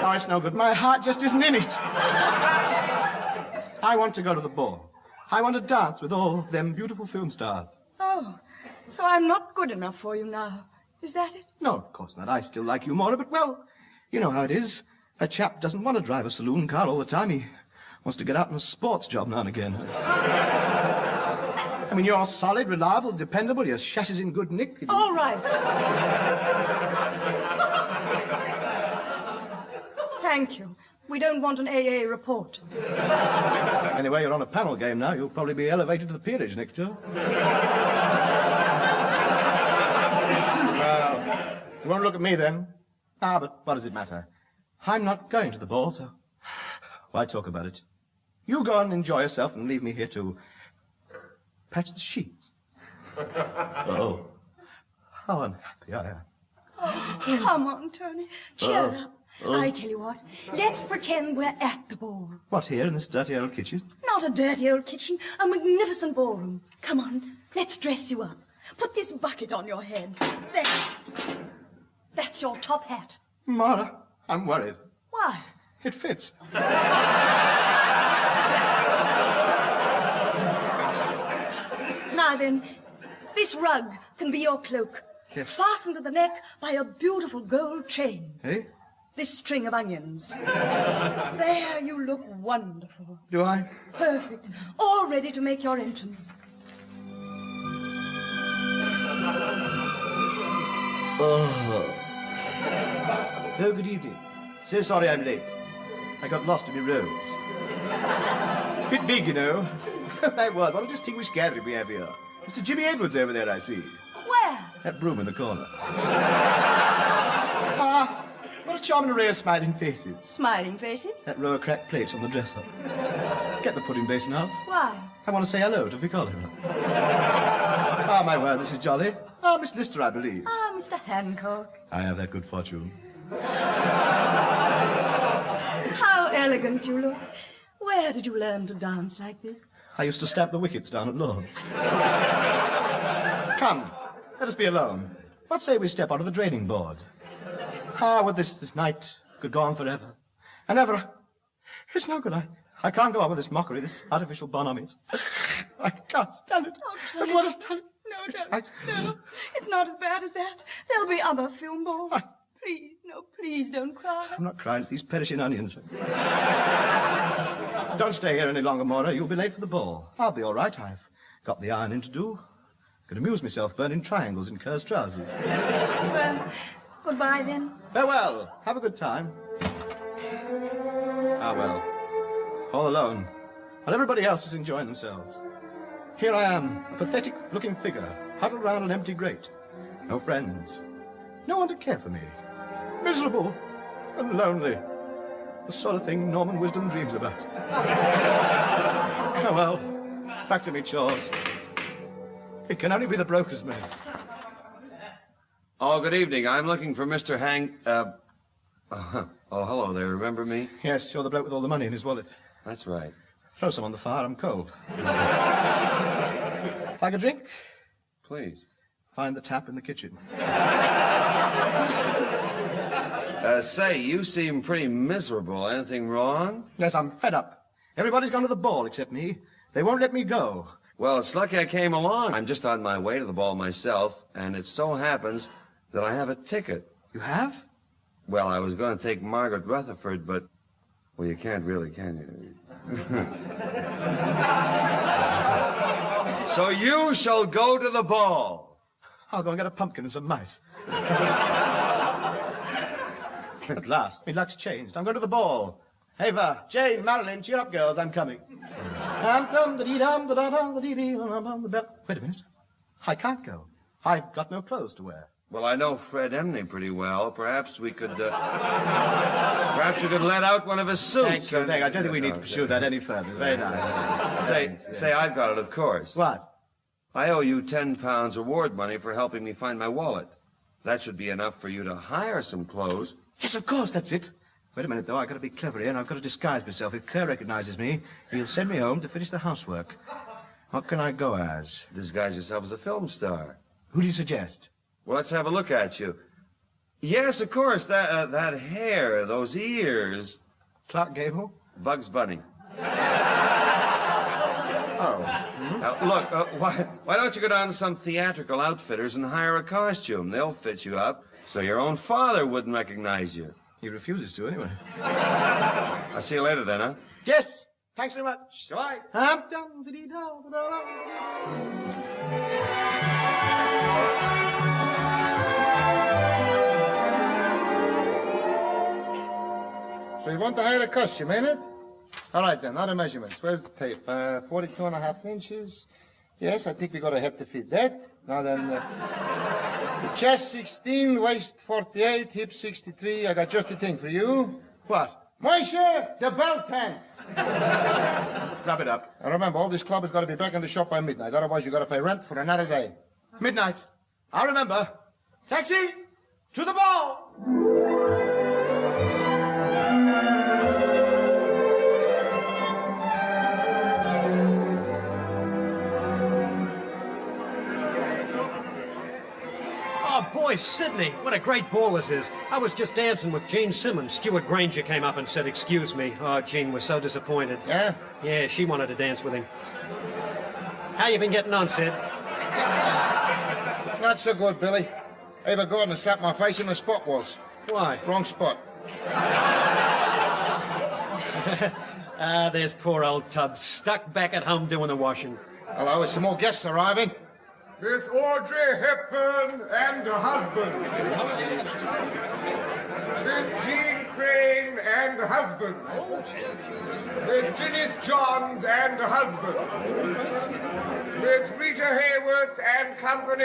Oh, it's no good. My heart just isn't in it. I want to go to the ball. I want to dance with all them beautiful film stars. Oh, so I'm not good enough for you now. Is that it? No, of course not. I still like you, Maura, but, well, you know how it is. A chap doesn't want to drive a saloon car all the time. He wants to get out on a sports job now and again. I mean, you're solid, reliable, dependable. Your chassis in good nick. All right. Thank you. We don't want an AA report. Anyway, you're on a panel game now. You'll probably be elevated to the peerage next year. You won't look at me then. Ah, but what does it matter? I'm not going to the ball, so why talk about it? You go and enjoy yourself and leave me here to patch the sheets. Oh, how unhappy I am. Oh, come on, Tony. Cheer up. I tell you what, let's pretend we're at the ball. What, here in this dirty old kitchen? Not a dirty old kitchen, a magnificent ballroom. Come on, let's dress you up. Put this bucket on your head. There. That's your top hat. Maura, I'm worried. Why? It fits. Now then, this rug can be your cloak. Yes. Fastened to the neck by a beautiful gold chain. Eh? This string of onions. There, you look wonderful. Do I? Perfect. All ready to make your entrance. Oh, good evening. So sorry I'm late. I got lost in my roads. Bit big, you know. My word, what a distinguished gathering we have here. Mr. Jimmy Edwards over there, I see. Where? That broom in the corner. What a charming array of smiling faces. Smiling faces? That row of cracked plates on the dresser. Get the pudding basin out. Why? I want to say hello to Victoria. Ah, my word, this is jolly. Ah, Miss Lister, I believe. Ah, Mr. Hancock. I have that good fortune. How elegant you look. Where did you learn to dance like this? I used to stamp the wickets down at Lord's. Come, let us be alone. What say we step onto the draining board? Ah, would this night could go on forever and ever. It's no good. I can't go on with this mockery, this artificial bonhomie. I can't stand it. Oh, I just want to stand it. No, no. It's not as bad as that. There'll be other film balls. Please, no, please don't cry. I'm not crying. It's these perishing onions. Don't stay here any longer, Maura. You'll be late for the ball. I'll be all right. I've got the ironing to do. Could amuse myself burning triangles in Kerr's trousers. Well, goodbye then. Farewell. Have a good time. Ah, well. All alone. while everybody else is enjoying themselves. Here I am, a pathetic-looking figure, huddled round an empty grate. No friends. No one to care for me. Miserable and lonely. The sort of thing Norman Wisdom dreams about. Oh, well, back to me chores. It can only be the broker's man. Oh, good evening. I'm looking for Mr. Oh, hello there. Remember me? Yes, you're the bloke with all the money in his wallet. That's right. Throw some on the fire, I'm cold. Like a drink? Please. Find the tap in the kitchen. Say, you seem pretty miserable. Anything wrong? Yes, I'm fed up. Everybody's gone to the ball except me. They won't let me go. Well, it's lucky I came along. I'm just on my way to the ball myself, and it so happens that I have a ticket. You have? Well, I was going to take Margaret Rutherford, but... Well, you can't really, can you? So you shall go to the ball. I'll go and get a pumpkin and some mice. At last, my luck's changed. I'm going to the ball. Ava, Jane, Marilyn, cheer up, girls, I'm coming. Wait a minute. I can't go. I've got no clothes to wear. Well, I know Fred Emney pretty well. Perhaps we could, perhaps you could let out one of his suits. Thank you. I don't think we need to pursue that any further. Very nice. Say, I've got it, of course. What? I owe you £10 reward money for helping me find my wallet. That should be enough for you to hire some clothes. Yes, of course, that's it. Wait a minute, though. I've got to be clever here, and I've got to disguise myself. If Kerr recognizes me, he'll send me home to finish the housework. What can I go as? Disguise yourself as a film star. Who do you suggest? Well, let's have a look at you. Yes, of course, that hair, those ears. Clark Gable? Bugs Bunny. Oh. Look, why don't you go down to some theatrical outfitters and hire a costume? They'll fit you up so your own father wouldn't recognize you. He refuses to, anyway. I'll see you later, then, huh? Yes. Thanks very much. Goodbye. So you want to hire a costume, ain't it? All right, then. Now the measurements. Where's the tape? 42.5 inches. Yes, I think we got a head to fit that. Now then, the chest 16, waist 48, hips 63. I got just the thing for you. What? My share, the belt tank. Wrap it up. And remember, all this club has got to be back in the shop by midnight. Otherwise, you got to pay rent for another day. Midnight. I'll remember. Taxi! To the ball! Oh, boy, Sydney, what a great ball this is. I was just dancing with Gene Simmons. Stuart Granger came up and said, excuse me. Oh, Gene was so disappointed. Yeah? Yeah, she wanted to dance with him. How you been getting on, Sid? Not so good, Billy. Ava Gordon slapped my face in the spot was. Why? Wrong spot. There's poor old Tubbs, stuck back at home doing the washing. Hello, is some more guests arriving? Miss Audrey Hepburn and her husband. Miss Jean Crane and her husband. Miss Janice Johns and her husband. Miss Rita Hayworth and company.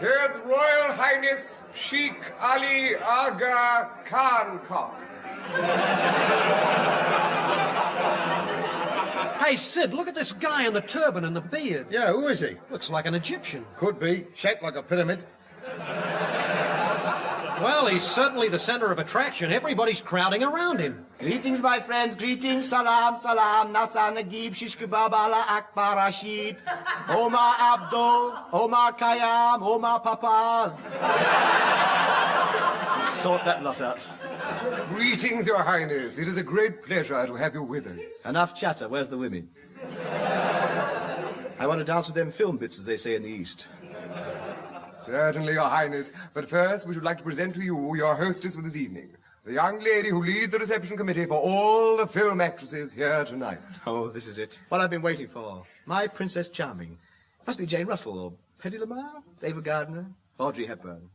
Here's Royal Highness Sheikh Ali Aga Hancock. Hey, Sid, look at this guy in the turban and the beard. Yeah, who is he? Looks like an Egyptian. Could be. Shaped like a pyramid. Well, he's certainly the center of attraction. Everybody's crowding around him. Greetings, my friends. Greetings. Salam, salam. Nasa Nagib, Shish Kebab, Allah Akbar Rashid. Omar Abdul. Omar Khayyam. Omar Papal. Sort that lot out. Greetings, Your Highness. It is a great pleasure to have you with us. Enough chatter. Where's the women? I want to dance with them film bits, as they say in the East. Certainly, Your Highness. But first, we should like to present to you your hostess for this evening. The young lady who leads the reception committee for all the film actresses here tonight. Oh, this is it. What I've been waiting for. My Princess Charming. Must be Jane Russell or Penny Lamar, Ava Gardner, Audrey Hepburn.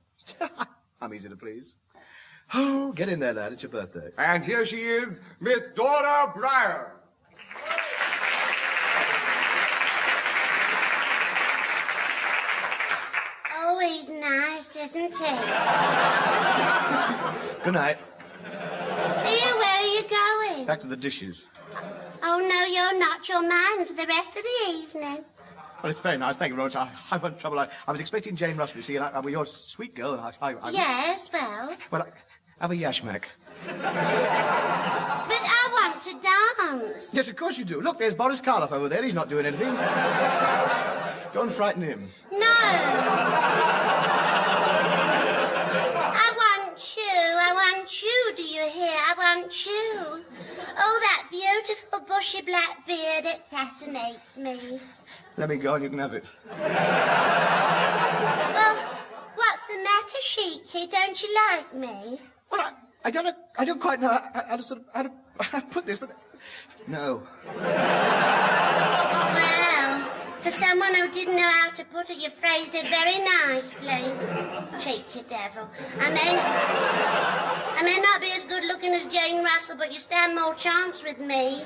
I'm easy to please. Oh, get in there, lad. It's your birthday. And here she is, Miss Dora Breyer. Oh, he's nice, isn't he? Good night. Here, where are you going? Back to the dishes. Oh, no, you're not. You're mine for the rest of the evening. Well, it's very nice. Thank you very much. I'm in trouble. I was expecting Jane Russell, you see, and well, you're a sweet girl, and I Yes, well... Well, have a yashmak. But I want to dance. Yes, of course you do. Look, there's Boris Karloff over there. He's not doing anything. Go and frighten him. No. I want you, do you hear? I want you. Oh, that beautiful bushy black beard, it fascinates me. Let me go and you can have it. Well, what's the matter, Sheiky? Don't you like me? Well, I don't quite know how to sort of, how to put this, but... No. Well, for someone who didn't know how to put it, you phrased it very nicely. Cheeky devil. I may not be as good looking as Jane Russell, but you stand more chance with me.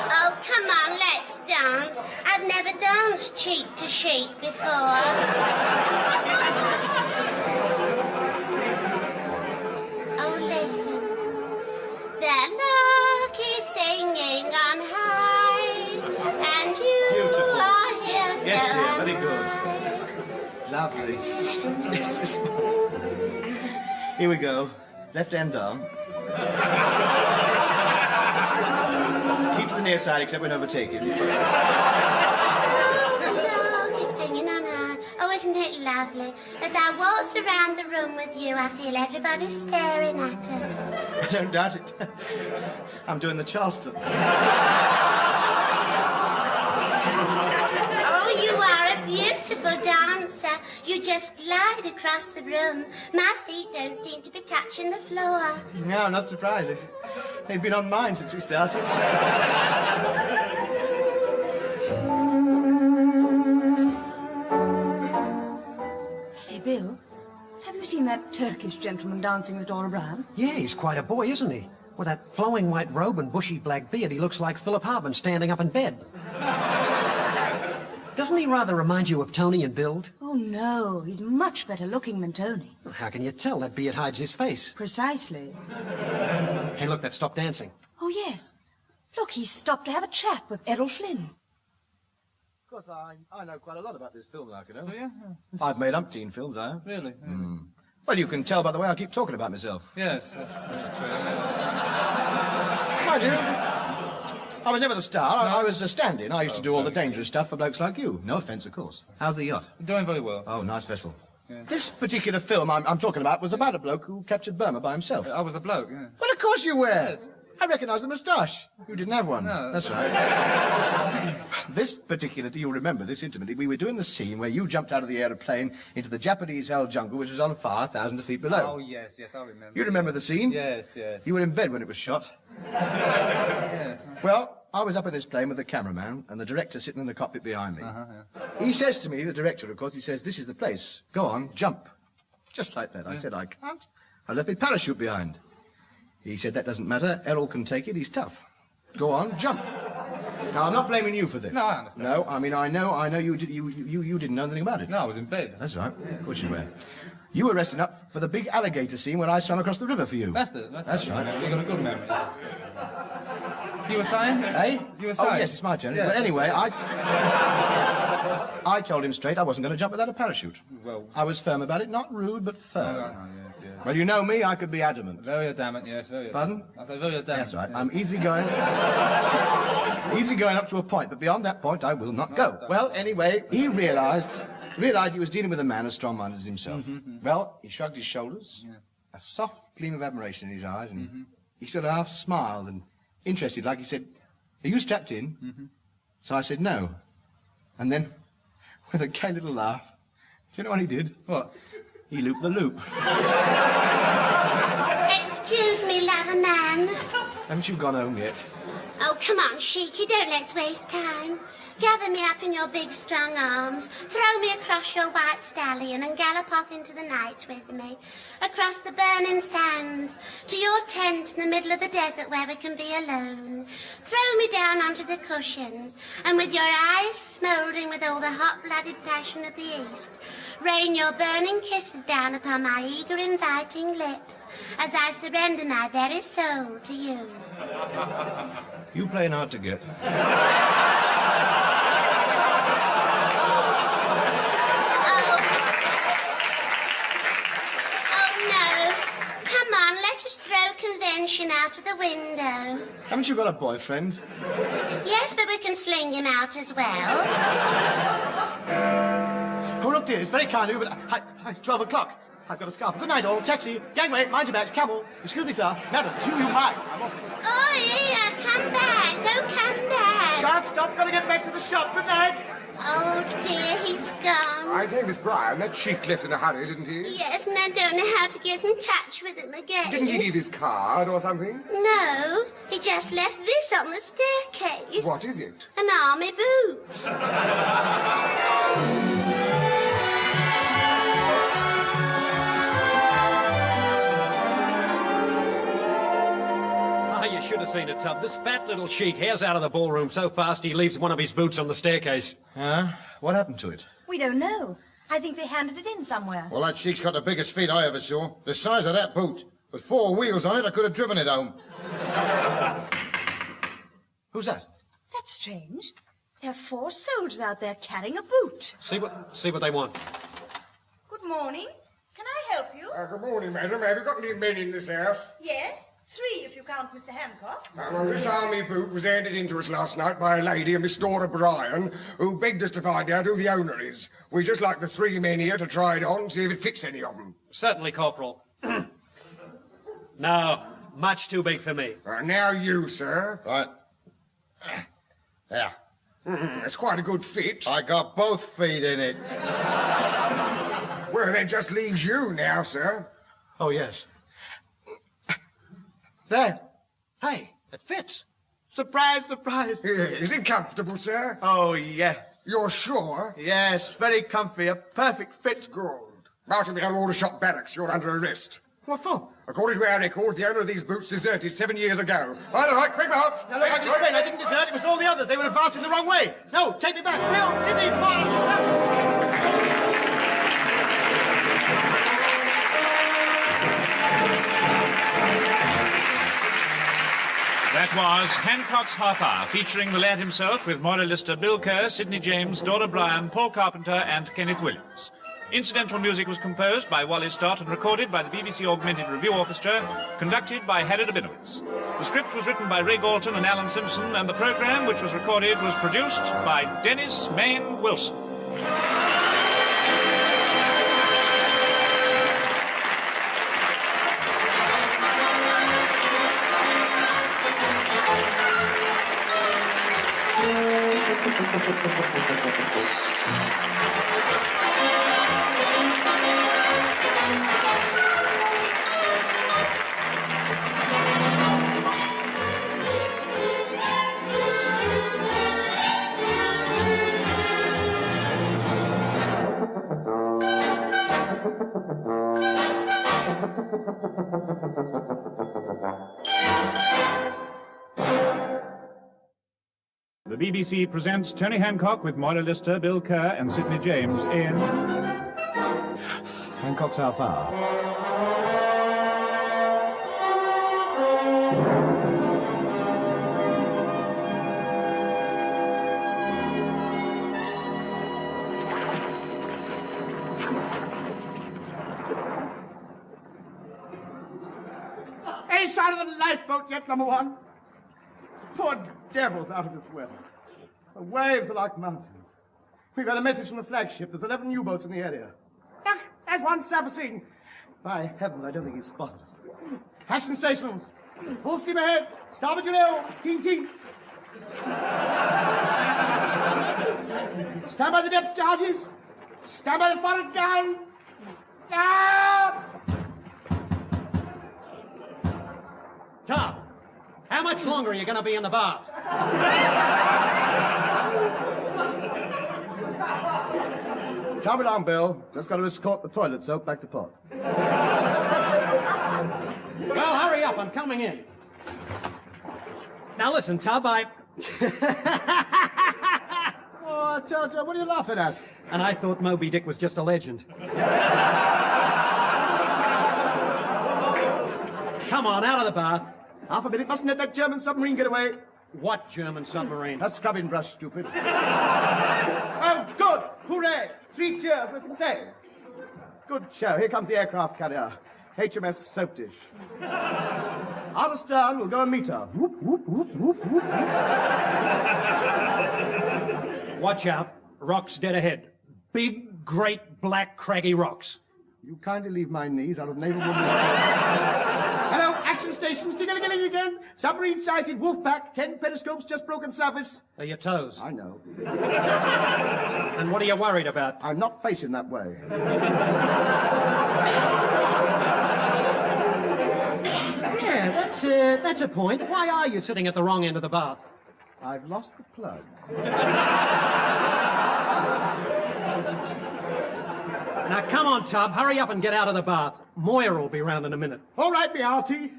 Oh, come on, let's dance. I've never danced cheek to cheek before. Oh, listen. The lark is singing on high, and you Beautiful. are here so Yes, dear, very high. good. Lovely. Here we go. Left hand down. Keep to the near side, except when overtaken. Oh, the lark is singing on high. Oh, isn't it lovely? As I waltz around the room with you, I feel everybody staring at us. I don't doubt it. I'm doing the Charleston. Oh, you are a beautiful dancer. You just glide across the room. My feet don't seem to be touching the floor. No, not surprising. They've been on mine since we started. I say, Bill, have you seen that Turkish gentleman dancing with Dora Brown? Yeah, he's quite a boy, isn't he? With that flowing white robe and bushy black beard, he looks like Philip Harbin standing up in bed. Doesn't he rather remind you of Tony in build? Oh, no, he's much better looking than Tony. Well, how can you tell? That beard hides his face. Precisely. Hey, look, they've stopped dancing. Oh, yes. Look, he's stopped to have a chat with Errol Flynn. Of course, I know quite a lot about this film, like, you know. Oh, yeah? I've made umpteen films, I have. Really? Well, you can tell by the way I keep talking about myself. Yes, that's true. I do. I was never the star. I was a stand-in. I used to do all the dangerous stuff for blokes like you. No offence, of course. How's the yacht? Doing very well. Oh, nice vessel. Yeah. This particular film I'm talking about was about a bloke who captured Burma by himself. I was a bloke, yeah. Well, of course you were. Yes. I recognise the moustache. You didn't have one. No. That's right. This particular, do you remember this intimately? We were doing the scene where you jumped out of the aeroplane into the Japanese-held jungle, which was on fire thousands of feet below. Oh, yes, I remember. You remember the scene? Yes, yes. You were in bed when it was shot. Yes. Well, I was up in this plane with the cameraman and the director sitting in the cockpit behind me. Yeah. He says to me, the director, of course, he says, "This is the place. Go on, jump." Just like that. I said, "I can't. I left my parachute behind." He said, "That doesn't matter. Errol can take it. He's tough. Go on, jump." Now, I'm not blaming you for this. No, I understand. No, I mean, I know you didn't know anything about it. No, I was in bed. That's right. Of course you were. You were resting up for the big alligator scene when I swam across the river for you. That's right. You got a good memory. You were saying? Eh? You were saying? Oh, yes, it's my turn. Yes. But anyway, I told him straight I wasn't going to jump without a parachute. Well... I was firm about it, not rude, but firm. Yes. Well, you know me, I could be adamant. Very adamant, yes, very Pardon? I say very adamant. That's right. Yes. I'm easygoing. Easygoing up to a point, but beyond that point, I will not go. Well, anyway, he realised he was dealing with a man as strong-minded as himself. Well, he shrugged his shoulders, a soft gleam of admiration in his eyes, and he sort of half smiled and interested, like he said, "Are you strapped in?" So I said, "No." And then, with a gay little laugh, do you know what he did? What? He looped the loop. Excuse me, lover man. Haven't you gone home yet? Oh, come on, Sheiky, don't let's waste time. Gather me up in your big, strong arms, throw me across your white stallion and gallop off into the night with me, across the burning sands, to your tent in the middle of the desert where we can be alone. Throw me down onto the cushions, and with your eyes smouldering with all the hot-blooded passion of the East, rain your burning kisses down upon my eager, inviting lips, as I surrender my very soul to you. You playing hard to get. Let us throw convention out of the window. Haven't you got a boyfriend? Yes, but we can sling him out as well. Oh, look, dear, it's very kind of you, but it's 12 o'clock. I've got to scarf. Good night, all. Taxi, gangway, mind your bags, camel. Excuse me, sir. Madam, do you mind? I'm off. Oh, yeah, come back. Oh, come back. Can't stop. Got to get back to the shop. Good night. Oh, dear, he's gone. I say, Miss Bryan, that sheik left in a hurry, didn't he? Yes, and I don't know how to get in touch with him again. Didn't he leave his card or something? No, he just left this on the staircase. What is it? An army boot. You should have seen it, Tub. This fat little sheik hails out of the ballroom so fast he leaves one of his boots on the staircase. Huh? What happened to it? We don't know. I think they handed it in somewhere. Well, that sheik's got the biggest feet I ever saw. The size of that boot. With 4 wheels on it, I could have driven it home. Who's that? That's strange. There are 4 soldiers out there carrying a boot. See what they want. Good morning. Can I help you? Good morning, madam. Have you got any men in this house? Yes. 3, if you count Mr. Hancock. Well, this army boot was handed in to us last night by a lady, a Miss Dora Bryan, who begged us to find out who the owner is. We'd just like the 3 men here to try it on and see if it fits any of them. Certainly, Corporal. No, much too big for me. Now you, sir. Right. There. That's quite a good fit. I got both feet in it. Well, that just leaves you now, sir. Oh, yes. There. Hey, it fits. Surprise, surprise. Is it comfortable, sir? Oh, yes. You're sure? Yes, very comfy. A perfect fit. Good. Martin, we got all the shop barracks. You're under arrest. What for? According to our record, the owner of these boots deserted 7 years ago. All right, quick, March. Now, look, I can explain. I didn't desert. It was all the others. They were advancing the wrong way. No, take me back. Bill, Sidney, come on. That was Hancock's Half Hour, featuring the lad himself with Moira Lister, Bill Kerr, Sidney James, Dora Bryan, Paul Carpenter and Kenneth Williams. Incidental music was composed by Wally Stott and recorded by the BBC Augmented Review Orchestra, conducted by Harry Rabinowitz. The script was written by Ray Galton and Alan Simpson, and the programme, which was recorded, was produced by Dennis Mayne Wilson. The BBC presents Tony Hancock with Moira Lister, Bill Kerr and Sidney James in Hancock's Half Hour. Any sign of the lifeboat yet, number 1? Poor devil's out of this weather. The waves are like mountains. We've had a message from the flagship. There's 11 U-boats in the area. Ah, there's one surfacing. By heaven, I don't think he's spotted us. Action stations. Full steam ahead. Starboard your L. Ting, ting. Stand by the depth charges. Stand by the forward gun. Ah! Tom, How much longer are you going to be in the bath? Come along, Bill. Just got to escort the toilet soap back to port. Well, hurry up. I'm coming in. Now listen, Tub, Oh, Toto, what are you laughing at? And I thought Moby Dick was just a legend. Come on, out of the bath. Half a minute. Mustn't let that German submarine get away. What German submarine? A scrubbing brush, stupid. Oh, good. Hooray. 3 cheers with the same. Good show. Here comes the aircraft carrier. HMS Soap Dish. On astern, we'll go and meet her. Whoop, whoop, whoop, whoop, whoop. Watch out. Rocks dead ahead. Big, great, black, craggy rocks. You kindly leave my knees out of naval woman. Hello, action station. Tickling again. Submarine sighted. Wolf pack. 10 periscopes just broken surface. Are your toes? I know. And what are you worried about? I'm not facing that way. Yeah, that's a point. Why are you sitting at the wrong end of the bath? I've lost the plug. Now, come on, Tub. Hurry up and get out of the bath. Moira will be round in a minute. All right, me hearty.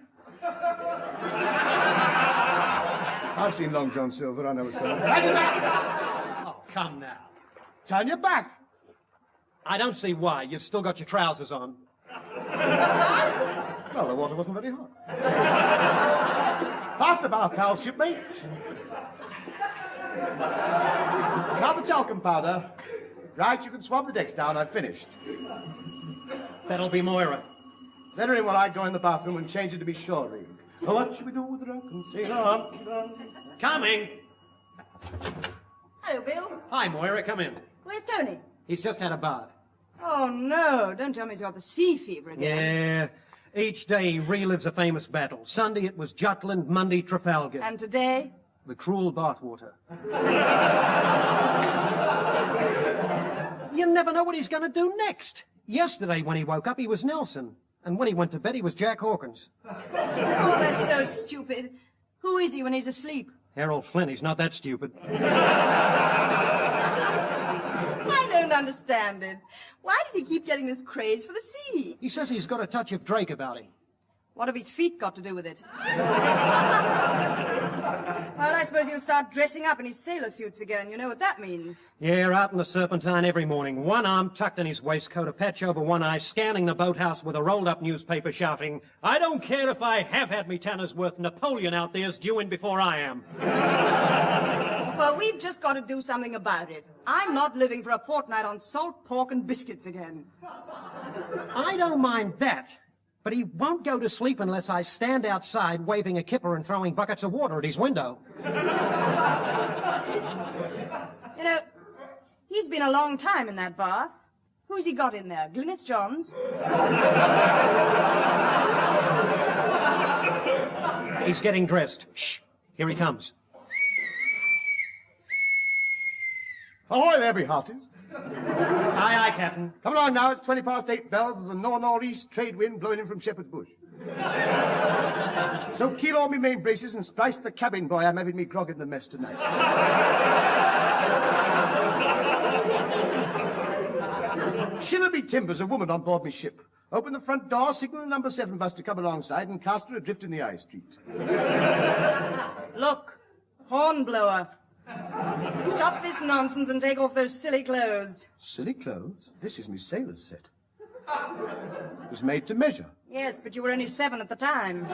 I've seen Long John Silver. I know what's going on. Turn your back! Oh, come now. Turn your back! I don't see why. You've still got your trousers on. Well, the water wasn't very hot. Pass the bath towel, shipmate. Now the talcum powder. Right, you can swab the decks down. I've finished. That'll be Moira. Let her in while I go in the bathroom and change it to be shore rig. Oh, what should we do with the drunken sailor? Coming. Hello, Bill. Hi, Moira. Come in. Where's Tony? He's just had a bath. Oh, no. Don't tell me he's got the sea fever again. Yeah. Each day he relives a famous battle. Sunday it was Jutland, Monday Trafalgar. And today? The cruel bathwater. You never know what he's going to do next. Yesterday when he woke up, he was Nelson. And when he went to bed, he was Jack Hawkins. Oh, that's so stupid. Who is he when he's asleep? Harold Flynn, he's not that stupid. I don't understand it. Why does he keep getting this craze for the sea? He says he's got a touch of Drake about him. What have his feet got to do with it? Well, I suppose he'll start dressing up in his sailor suits again. You know what that means. Yeah, out in the Serpentine every morning, one arm tucked in his waistcoat, a patch over one eye, scanning the boathouse with a rolled-up newspaper shouting, "I don't care if I have had me Tanner's worth. Napoleon out there's due in before I am." Well, we've just got to do something about it. I'm not living for a fortnight on salt pork and biscuits again. I don't mind that. But he won't go to sleep unless I stand outside waving a kipper and throwing buckets of water at his window. You know, he's been a long time in that bath. Who's he got in there? Glynis Johns? He's getting dressed. Shh. Here he comes. Ahoy there, be hearties. Aye, aye, Captain. Come along now, it's 8:20 bells. There's a north-northeast trade wind blowing in from Shepherd's Bush. So keel all me main braces and splice the cabin boy I'm having me grog in the mess tonight. Shiver me timbers, a woman on board me ship. Open the front door, signal the number 7 bus to come alongside and cast her adrift in the High Street. Look, hornblower. Stop this nonsense and take off those silly clothes. Silly clothes? This is me sailor's set. It was made to measure. Yes, but you were only 7 at the time.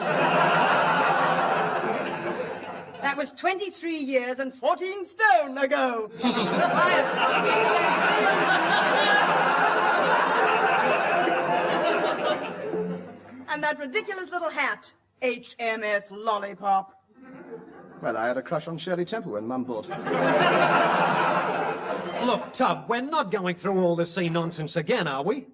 That was 23 years and 14 stone ago. And that ridiculous little hat, HMS Lollipop. Well, I had a crush on Shirley Temple when Mum bought her. Look, Tub, we're not going through all this sea nonsense again, are we?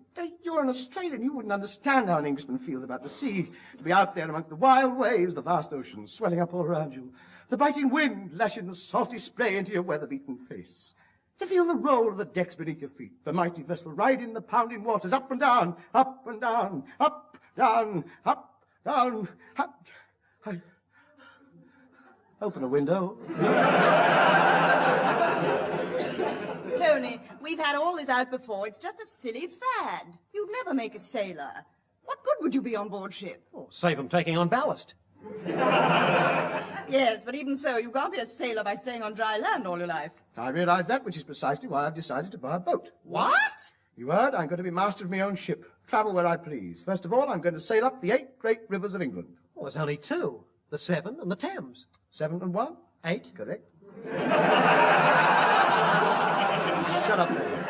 You're an Australian. You wouldn't understand how an Englishman feels about the sea. To be out there amongst the wild waves, the vast ocean swelling up all around you, the biting wind lashing the salty spray into your weather-beaten face. To feel the roll of the decks beneath your feet, the mighty vessel riding the pounding waters up and down, up and down, up, down, up, down, up. Open a window. Tony, we've had all this out before. It's just a silly fad. You'd never make a sailor. What good would you be on board ship? Oh, save them taking on ballast. Yes, but even so, you can't be a sailor by staying on dry land all your life. I realise that, which is precisely why I've decided to buy a boat. What? You heard? I'm going to be master of my own ship. Travel where I please. First of all, I'm going to sail up the 8 great rivers of England. Well, there's only 2. The Severn and the Thames. 7 and 1? 8. Correct. Shut up, then.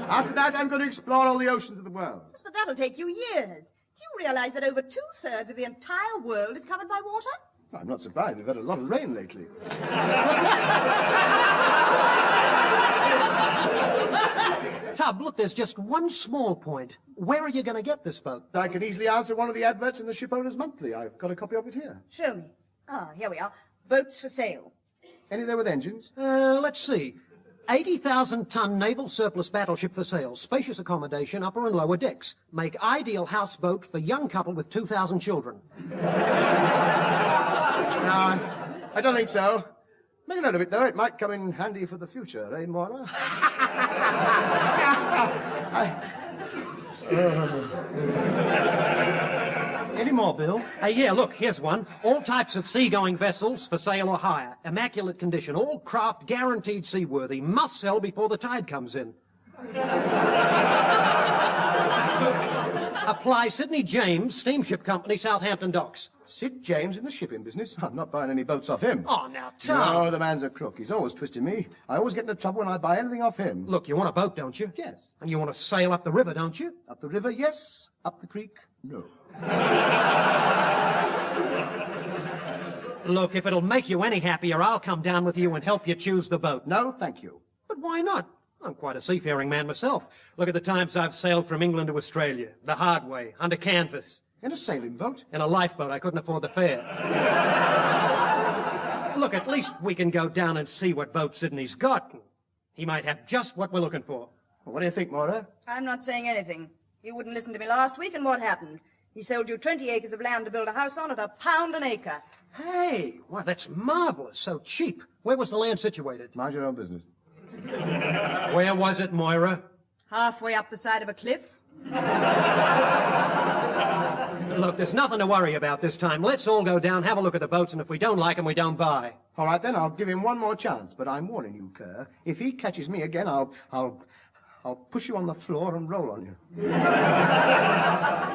After that, I'm going to explore all the oceans of the world. Yes, but that'll take you years. Do you realize that over 2/3 of the entire world is covered by water? I'm not surprised. We've had a lot of rain lately. Tub, look, there's just one small point. Where are you going to get this boat? I can easily answer one of the adverts in the Shipowners Monthly. I've got a copy of it here. Show me. Ah, here we are. Boats for sale. Any there with engines? Let's see. 80,000-ton naval surplus battleship for sale. Spacious accommodation, upper and lower decks. Make ideal houseboat for young couple with 2,000 children. No, I don't think so. Make a note of it, though. It might come in handy for the future, eh, Moira? Any more, Bill? Yeah, look, here's one. All types of seagoing vessels for sale or hire. Immaculate condition. All craft guaranteed seaworthy. Must sell before the tide comes in. Apply Sydney James, Steamship Company, Southampton Docks. Sid James in the shipping business? I'm not buying any boats off him. Oh, now, Tom. No, the man's a crook. He's always twisting me. I always get into trouble when I buy anything off him. Look, you want a boat, don't you? Yes. And you want to sail up the river, don't you? Up the river, yes. Up the creek, no. Look, if it'll make you any happier, I'll come down with you and help you choose the boat. No, thank you. But why not? I'm quite a seafaring man myself. Look at the times I've sailed from England to Australia. The hard way, under canvas. In a sailing boat? In a lifeboat. I couldn't afford the fare. Look, at least we can go down and see what boat Sydney's got. He might have just what we're looking for. Well, what do you think, Moira? I'm not saying anything. You wouldn't listen to me last week, and what happened? He sold you 20 acres of land to build a house on at £1 an acre. Hey, well, that's marvelous. So cheap. Where was the land situated? Mind your own business. Where was it, Moira? Halfway up the side of a cliff. Look, there's nothing to worry about this time. Let's all go down, have a look at the boats, and if we don't like them, we don't buy. All right, then, I'll give him one more chance, but I'm warning you, Kerr. If he catches me again, I'll push you on the floor and roll on you.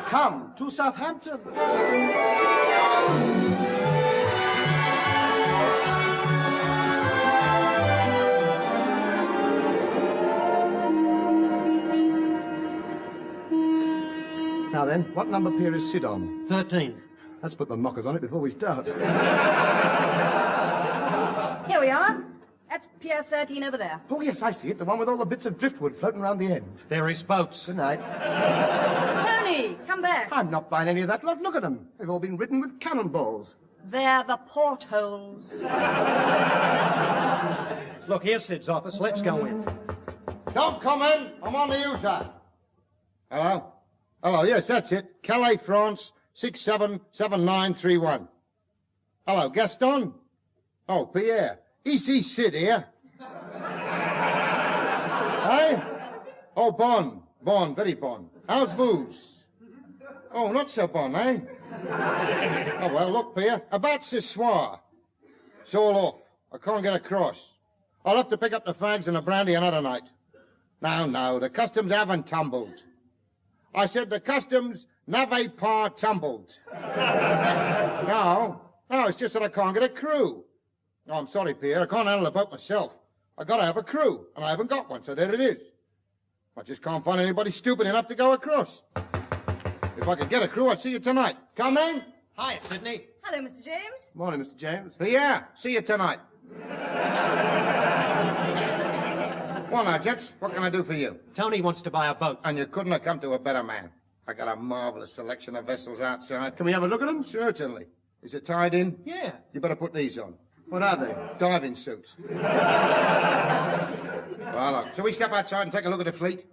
Come to Southampton. Now then, what number pier is Sid on? 13. Let's put the mockers on it before we start. Here we are. That's Pier 13 over there. Oh, yes, I see it. The one with all the bits of driftwood floating around the end. There is boats. Good night. Tony, come back. I'm not buying any of that lot. Look at them. They've all been ridden with cannonballs. They're the portholes. Look, here's Sid's office. Let's go in. Don't come in. I'm on the Utah. Hello? Hello, yes, that's it. Calais, France, 677931. Hello, Gaston? Oh, Pierre. E.C. Sid here. Hey? Oh, bon. Bon, very bon. How's vous? Oh, not so bon, eh? Oh, well, look, Pierre. About ce soir. It's all off. I can't get across. I'll have to pick up the fags and the brandy another night. No, the customs haven't tumbled. I said the customs n'avait pas tumbled. No, it's just that I can't get a crew. No, I'm sorry, Pierre, I can't handle the boat myself. I gotta have a crew, and I haven't got one, so there it is. I just can't find anybody stupid enough to go across. If I could get a crew, I'd see you tonight. Come in. Hi, Sydney. Hello, Mr. James. Morning, Mr. James. Pierre, see you tonight. Well now, gents, what can I do for you? Tony wants to buy a boat. And you couldn't have come to a better man. I got a marvelous selection of vessels outside. Can we have a look at them? Certainly. Is it tied in? Yeah. You better put these on. What are they? Diving suits. Well, look, shall we step outside and take a look at the fleet?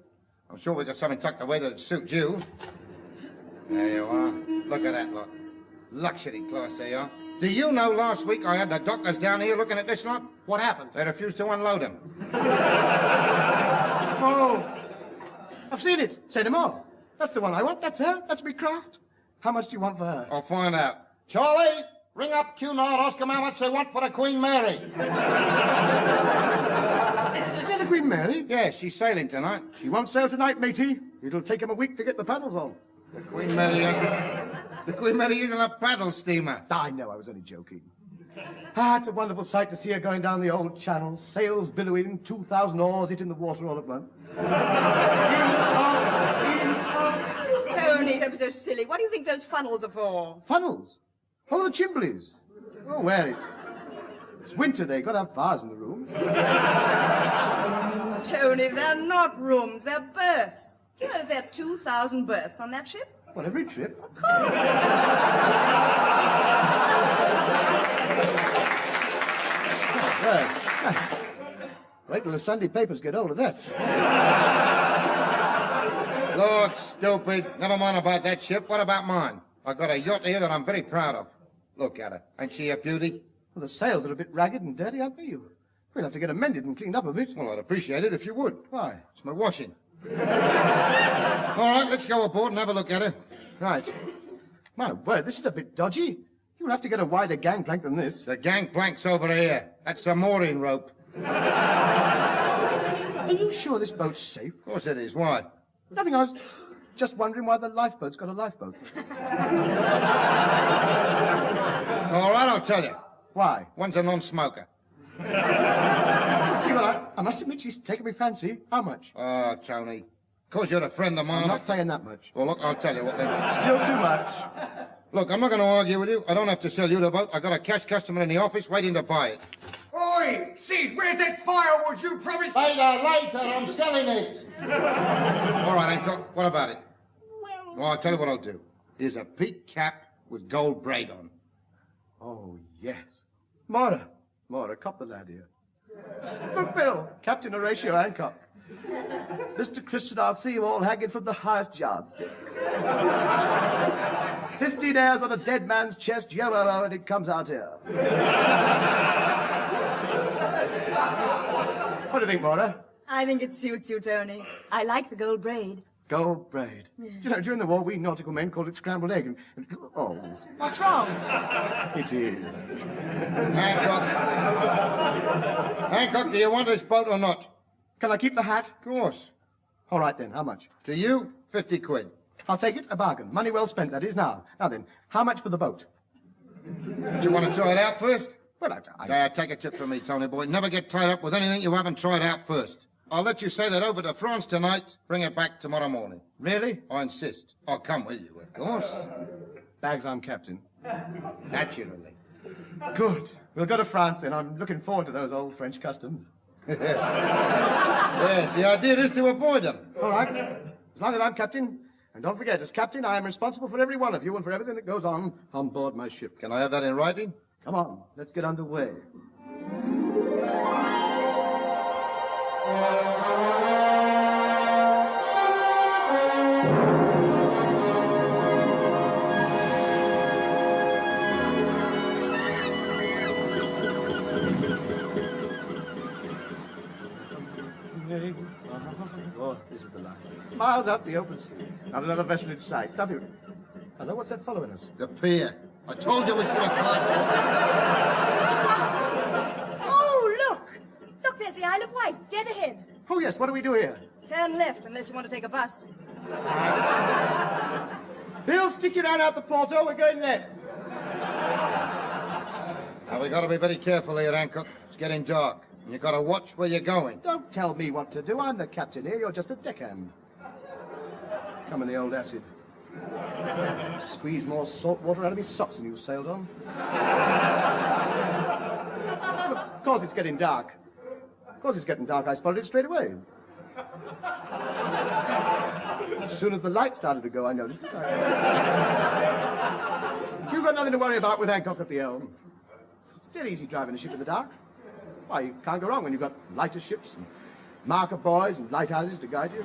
I'm sure we've got something tucked away that'd suit you. There you are. Look at that lot. Luxury class they are. Do you know last week I had the doctors down here looking at this lot? What happened? They refused to unload him. Oh, I've seen it. Say no more. That's the one I want. That's her. That's me craft. How much do you want for her? I'll find out. Charlie, ring up Cunard, ask them how much they want for the Queen Mary. Is that the Queen Mary? Yeah, she's sailing tonight. She won't sail tonight, matey. It'll take him a week to get the paddles on. The Queen Mary isn't a paddle steamer. I know, I was only joking. Ah, it's a wonderful sight to see her going down the old channel, sails billowing, 2,000 oars hitting the water all at once. Tony, don't be so silly. What do you think those funnels are for? Funnels? Oh, the chimblies. Oh, well, it's winter. They got to have fires in the room. Tony, they're not rooms, they're berths. Do you know there are 2,000 berths on that ship? What, every trip? Of course. Right. Wait till the Sunday papers get hold of that. Look, stupid. Never mind about that ship. What about mine? I got a yacht here that I'm very proud of. Look at her. Ain't she a beauty? Well, the sails are a bit ragged and dirty, aren't they? We'll have to get them mended and cleaned up a bit. Well, I'd appreciate it if you would. Why? It's my washing. All right, let's go aboard and have a look at her. Right. My word, this is a bit dodgy. You'll have to get a wider gangplank than this. The gangplank's over here. That's the mooring rope. Are you sure this boat's safe? Of course it is. Why? Nothing. I was just wondering why the lifeboat's got a lifeboat. All right, I'll tell you. Why? One's a non-smoker. See, well, I must admit she's taken me fancy. How much? Oh, Tony. Because you're a friend of mine. I'm not paying that much. Well, look, I'll tell you what then. Still too much. Look, I'm not going to argue with you. I don't have to sell you the boat. I got a cash customer in the office waiting to buy it. Oi, Sid, where's that firewood you promised? Later, I'm selling it. All right, Hancock, what about it? Well, I'll tell you what I'll do. Here's a peak cap with gold braid on. Oh, yes. Mora, cop the lad here. But Bill, Captain Horatio Hancock. Mr. Christian, I'll see you all hanging from the highest yardstick. 15 hairs on a dead man's chest, yo-oh, and it comes out here. What do you think, Mora? I think it suits you, Tony. I like the gold braid. Gold braid. Yeah. You know, during the war, we nautical men called it scrambled egg. Oh. What's wrong? It is. Hancock, do you want this boat or not? Can I keep the hat? Of course. All right, then. How much? To you, 50 quid. I'll take it. A bargain. Money well spent, that is. Now then, how much for the boat? Do you want to try it out first? Well, Take a tip from me, Tony boy. Never get tied up with anything you haven't tried out first. I'll let you sail it over to France tonight, bring it back tomorrow morning. Really? I insist. I'll come with you, of course. Bags, I'm captain. Naturally. Good. We'll go to France, then. I'm looking forward to those old French customs. Yes, the idea is to avoid them. All right. As long as I'm captain. And don't forget, as captain, I am responsible for every one of you and for everything that goes on board my ship. Can I have that in writing? Come on, let's get underway. Oh, this is the line. Miles out the open sea. Not another vessel in sight. Nothing. Hello, what's that following us? The pier. I told you we should have crossed Oh, look! Look, there's the Isle of Wight, dead ahead. Oh, yes, what do we do here? Turn left unless you want to take a bus. Bill, stick your hand out the porthole. We're going left. Now, we got to be very careful here, Hancock. It's getting dark. And you got to watch where you're going. Don't tell me what to do. I'm the captain here. You're just a deckhand. Come in the old acid. Squeeze more salt water out of his socks than you've sailed on. Of course it's getting dark. Of course it's getting dark. I spotted it straight away. As soon as the light started to go, I noticed it. You've got nothing to worry about with Hancock at the helm. It's still easy driving a ship in the dark. Why, you can't go wrong when you've got lighter ships and marker buoys and lighthouses to guide you.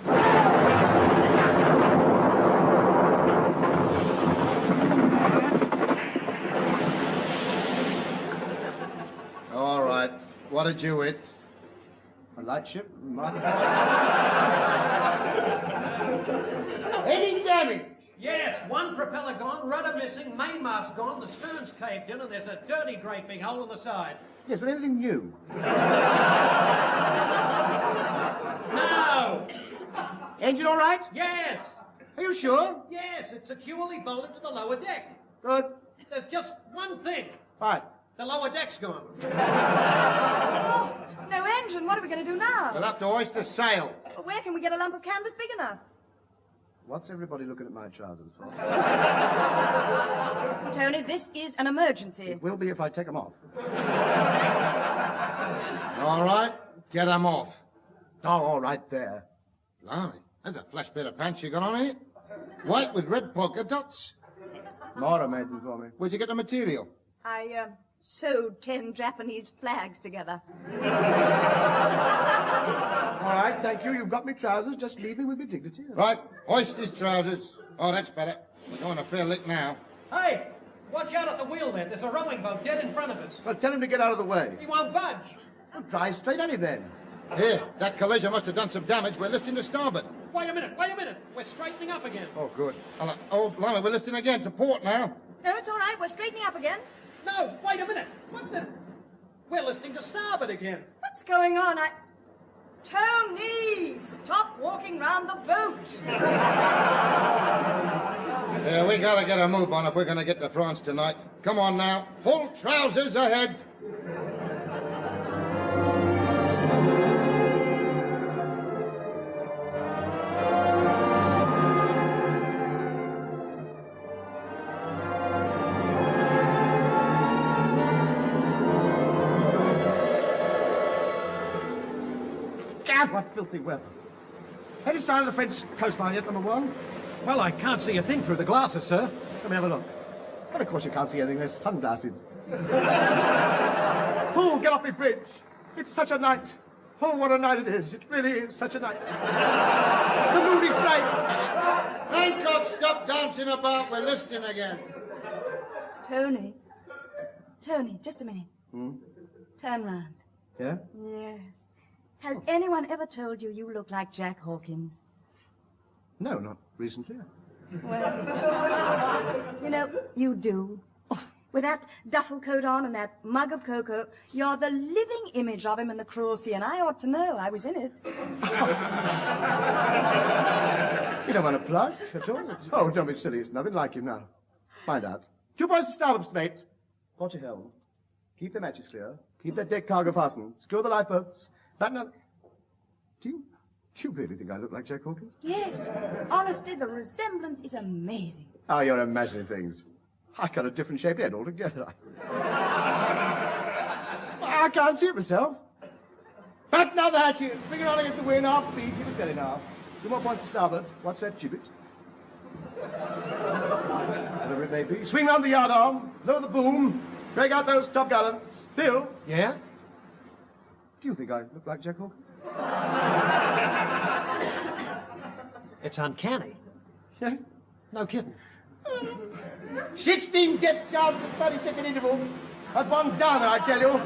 All right. What did you hit? A lightship? Any damage? Yes, one propeller gone, rudder missing, mainmast gone, the stern's caved in, and there's a dirty great big hole in the side. Yes, but anything new? No! Engine all right? Yes! Are you sure? Yes, it's securely bolted to the lower deck. Good. There's just one thing. Right. The lower deck's gone. Oh, no engine. What are we going to do now? We'll have to hoist the sail. Well, where can we get a lump of canvas big enough? What's everybody looking at my trousers for? Tony, this is an emergency. It will be if I take them off. All right, get them off. Oh, all right there. Blimey, there's a flash bit of pants you got on here. White with red polka dots. Mara made them for me. Where'd you get the material? I sewed 10 Japanese flags together. All right, thank you. You've got me trousers. Just leave me with my dignity. Right, hoist his trousers. Oh, that's better. We're going a fair lick now. Hey, watch out at the wheel there. There's a rowing boat dead in front of us. Well, tell him to get out of the way. He won't budge. Well, drive straight at him then. Here, that collision must have done some damage. We're listing to starboard. Wait a minute. We're straightening up again. Oh, good. Oh, blimey, we're listing again to port now. No, it's all right. We're straightening up again. No, wait a minute. What the? We're listing to starboard again. What's going on? Tony, stop walking round the boat. Yeah, we gotta get a move on if we're gonna get to France tonight. Come on now. Full trousers ahead. What filthy weather. Any sign of the French coastline yet, number one? Well, I can't see a thing through the glasses, sir. Let me have a look. Well, of course you can't see anything. There's sunglasses. Fool, get off my bridge. It's such a night. Oh, what a night it is. It really is such a night. The moon is bright. Hancock, stop dancing about. We're listing again. Tony, just a minute. Turn round. Yeah? Yes. Has anyone ever told you you look like Jack Hawkins? No, not recently. Well, you know, you do. With that duffel coat on and that mug of cocoa, you're the living image of him in The Cruel Sea, and I ought to know. I was in it. You don't want to plug at all? Oh, don't be silly. It's nothing like him now. Find out. 2 points to starboard, mate. Watch your helm. Keep the matches clear. Keep that deck cargo fastened. Screw the lifeboats. Batten up. Do you really think I look like Jack Hawkins? Yes. Honestly, the resemblance is amazing. Oh, you're imagining things. I got a different shaped head altogether. I can't see it myself. Batten out the hatches. Bring it on against the wind. Half speed. Keep it steady now. 2 more points to starboard. Watch that gibbet. Whatever it may be. Swing round the yardarm. Lower the boom. Break out those topgallants. Bill. Yeah? Do you think I look like Jack Hawkins? It's uncanny. Yes? No kidding. 16 depth charges at 30-second interval. That's one downer, I tell you.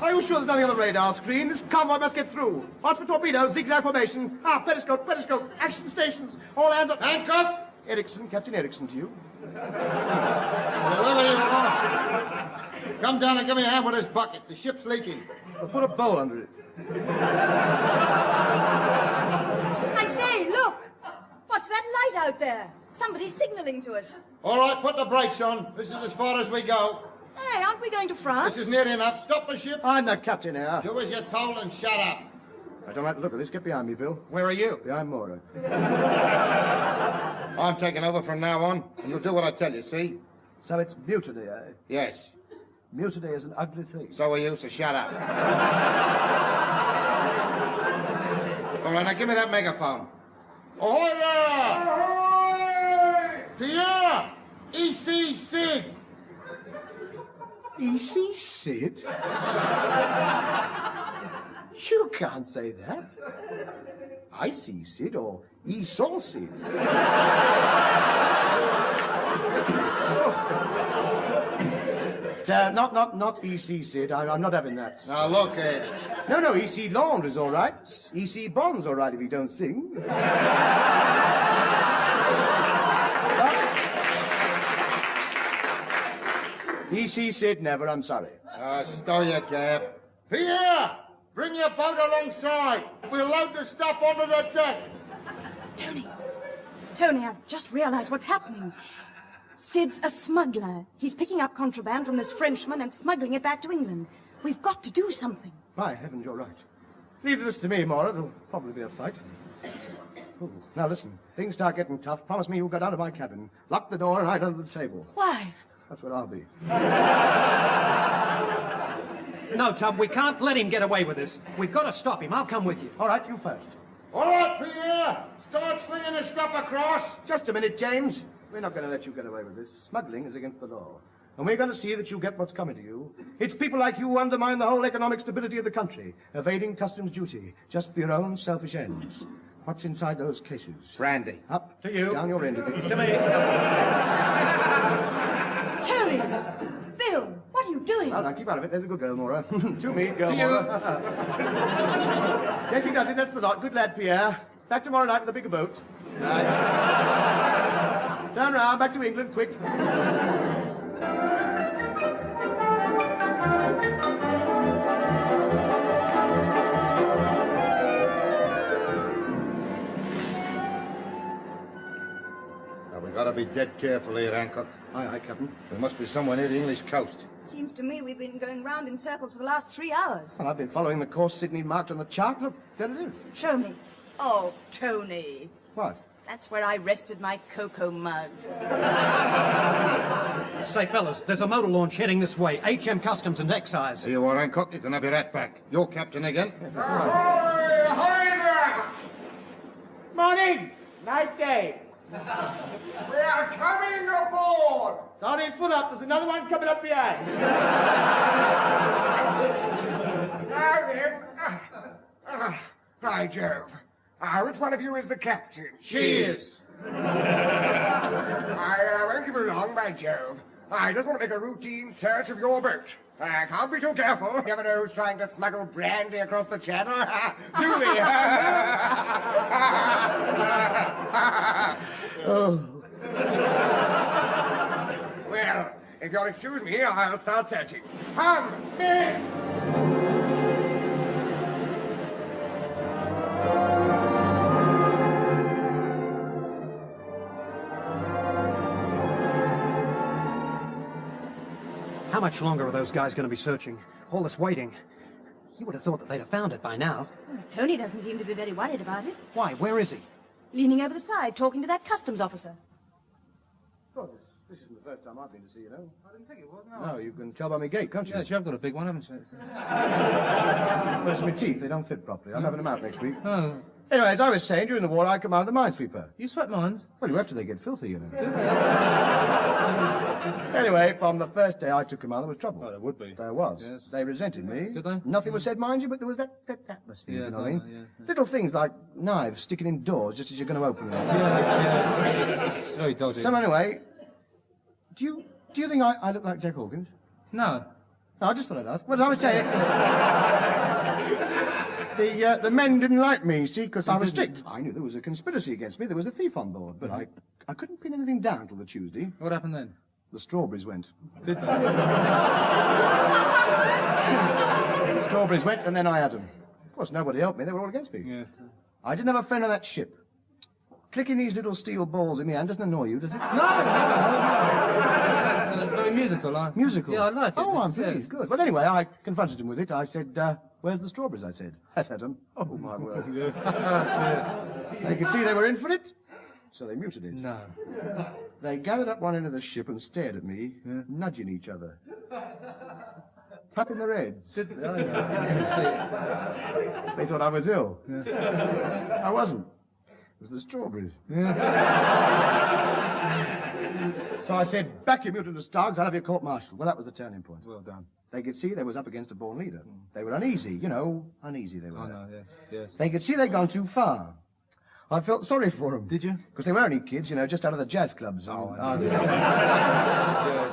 Are you sure there's nothing on the radar screen? This convoy must get through. Watch for torpedoes, zigzag formation. Periscope, action stations. All hands up. Hancock! Erickson, Captain Erickson to you. Wherever you are. Come down and give me a hand with this bucket. The ship's leaking. Well, put a bowl under it. I say, look! What's that light out there? Somebody's signaling to us. All right, put the brakes on. This is as far as we go. Hey, aren't we going to France? This is near enough. Stop the ship. I'm the captain here. Do as you're told and shut up. I don't like the look of this. Get behind me, Bill. Where are you? Behind Mora. I'm taking over from now on, and you'll do what I tell you, see? So it's mutiny, eh? Yes. Mutiny is an ugly thing. So are you, so shut up. All right, now give me that megaphone. Ahoy there! Ahoy! Pierre! E.C. Sid! E.C. Sid? You can't say that. I see Sid or Esau Sid. Not EC, Sid. I'm not having that. Now, look, No, EC Laundry's all right. EC Bond's all right if you don't sing. EC Sid, never, I'm sorry. Stow your cab. Pierre! Bring your boat alongside. We'll load the stuff onto the deck. Tony, I've just realized what's happening. Sid's a smuggler. He's picking up contraband from this Frenchman and smuggling it back to England. We've got to do something. By heavens, you're right. Leave this to me, Maura. There'll probably be a fight. Ooh. Now listen, things start getting tough. Promise me you'll go down to my cabin, lock the door, and hide under the table. Why? That's where I'll be. No, Tub, we can't let him get away with this. We've got to stop him. I'll come with you. All right, you first. All right, Pierre. Start slinging the stuff across. Just a minute, James. We're not going to let you get away with this. Smuggling is against the law. And we're going to see that you get what's coming to you. It's people like you who undermine the whole economic stability of the country, evading customs duty, just for your own selfish ends. What's inside those cases? Brandy. Up to you. Down your end of it. To me. Tony! Bill, what are you doing? Oh, now, keep out of it. There's a good girl, Maura. To me, girl, To Maura. Gently does it, that's the lot. Good lad, Pierre. Back tomorrow night with a bigger boat. Right. Turn round, back to England, quick. We've got to be dead careful here, Hancock. Aye, Captain. There must be somewhere near the English coast. Seems to me we've been going round in circles for the last 3 hours. Well, I've been following the course Sydney marked on the chart. Look, there it is. Show me. Oh, Tony. What? That's where I rested my cocoa mug. Say, fellas, there's a motor launch heading this way. HM Customs and Excise. Here you are, Hancock. You can have your hat back. You're captain again. Yes, Ahoy there! Morning! Nice day. We are coming aboard! Sorry, full up. There's another one coming up behind. Now then, by Jove. Which one of you is the captain? She is. I won't keep you long, by Jove. I just want to make a routine search of your boat. I can't be too careful. You never know who's trying to smuggle brandy across the channel. Do we? Oh. Well, if you'll excuse me, I'll start searching. Come, men! How much longer are those guys going to be searching? All this waiting. You would have thought that they'd have found it by now. Well, Tony doesn't seem to be very worried about it. Why? Where is he? Leaning over the side, talking to that customs officer. God, this isn't the first time I've been to see you, know. I didn't think it was, no. You can tell by my gait, can't you? Yes, you have got a big one, haven't you? Where's my teeth? They don't fit properly. I'm having them out next week. Oh. Anyway, as I was saying, during the war, I commanded a minesweeper. You swept mines? Well, you have to. They get filthy, you know. Anyway, from the first day I took command, there was trouble. Oh, there would be. There was. Yes. They resented me. Did they? Nothing was said, mind you, but there was that atmosphere, Yes, you know what I mean? yeah. Little things like knives sticking in doors just as you're going to open them. Yes. It's very dodgy. So anyway, do you think I look like Jack Hawkins? No. No, I just thought I'd ask. Well, as I was saying, the men didn't like me, see, because I was strict. I knew there was a conspiracy against me. There was a thief on board, but I couldn't pin anything down till the Tuesday. What happened then? The strawberries went. Did they? The strawberries went, and then I had them. Of course, nobody helped me. They were all against me. Yes. I didn't have a friend on that ship. Clicking these little steel balls in the hand doesn't annoy you, does it? No. It's very musical, huh? Musical? Yeah, I like it. Oh, I'm It's- pleased. yes. Good. But anyway, I confronted him with it. I said, where's the strawberries, I said. That's Adam. Oh, my word. They could see they were in for it, so they muted it. No. They gathered up one end of the ship and stared at me, nudging each other. Tapping their heads. Did they? I can see it. They thought I was ill. I wasn't. It was the strawberries. So I said, back your mutinous dogs, I'll have you court-martialed. Well, that was the turning point. Well done. They could see they was up against a born leader. They were uneasy, you know, uneasy they were. Oh, no, yes, yes. They could see they'd gone too far. I felt sorry for them. Did you? Because they were only kids, you know, just out of the jazz clubs. Yes,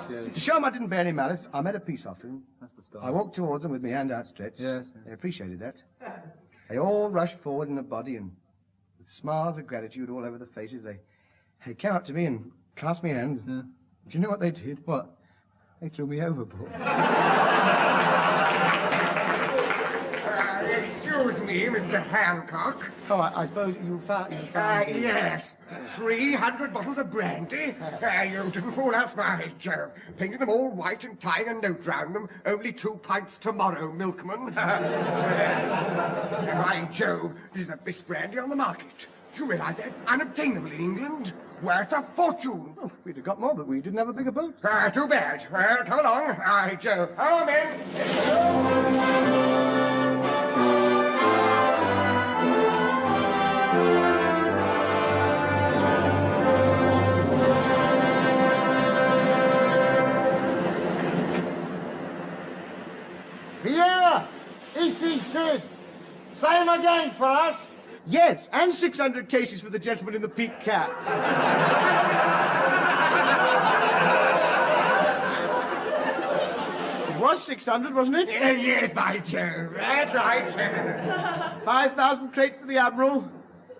yes. To show them I didn't bear any malice, I made a peace offering. That's the start. I walked towards them with my hand outstretched. Yes. They appreciated that. They all rushed forward in a body, and with smiles of gratitude all over their faces, they came up to me and clasped my hand. Yeah. Do you know what they did? What? They threw me overboard. Excuse me, Mr. Hancock. Oh, I suppose you found... yes. 300 bottles of brandy. You didn't fool us, by Jove. Painted them all white and tying a note round them. Only 2 pints tomorrow, milkman. Yes. By Jove, this is the best brandy on the market. Do you realise that? Unobtainable in England. Worth a fortune. Oh, we'd have got more, but we didn't have a bigger boat. Too bad. Well, come along. By Jove. Our men. Pierre! E.C. Sid! Same again for us! Yes, and 600 cases for the gentleman in the peak cap. It was 600, wasn't it? Yes, by Jove. That's right. 5,000 crates for the Admiral.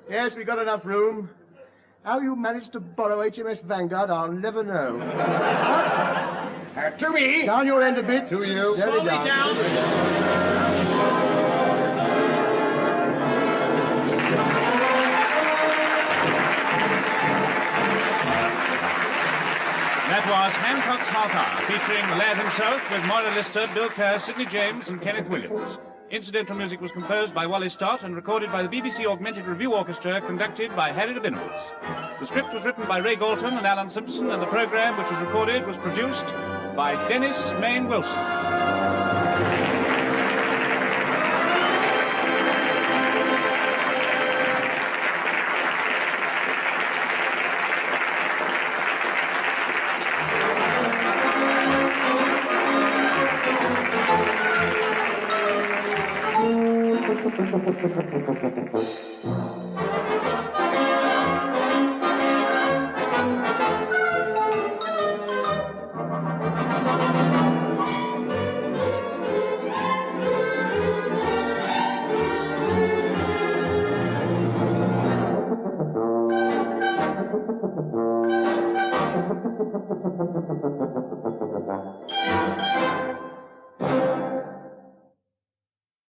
Yes, we got enough room. How you managed to borrow HMS Vanguard, I'll never know. To me! Down your end a bit. To you. Slowly down. That was Hancock's Half Hour, featuring the lad himself with Moira Lister, Bill Kerr, Sidney James and Kenneth Williams. Incidental music was composed by Wally Stott and recorded by the BBC Augmented Review Orchestra, conducted by Harry Rabinowitz. The script was written by Ray Galton and Alan Simpson, and the programme, which was recorded, was produced by Dennis Main Wilson. Thank you.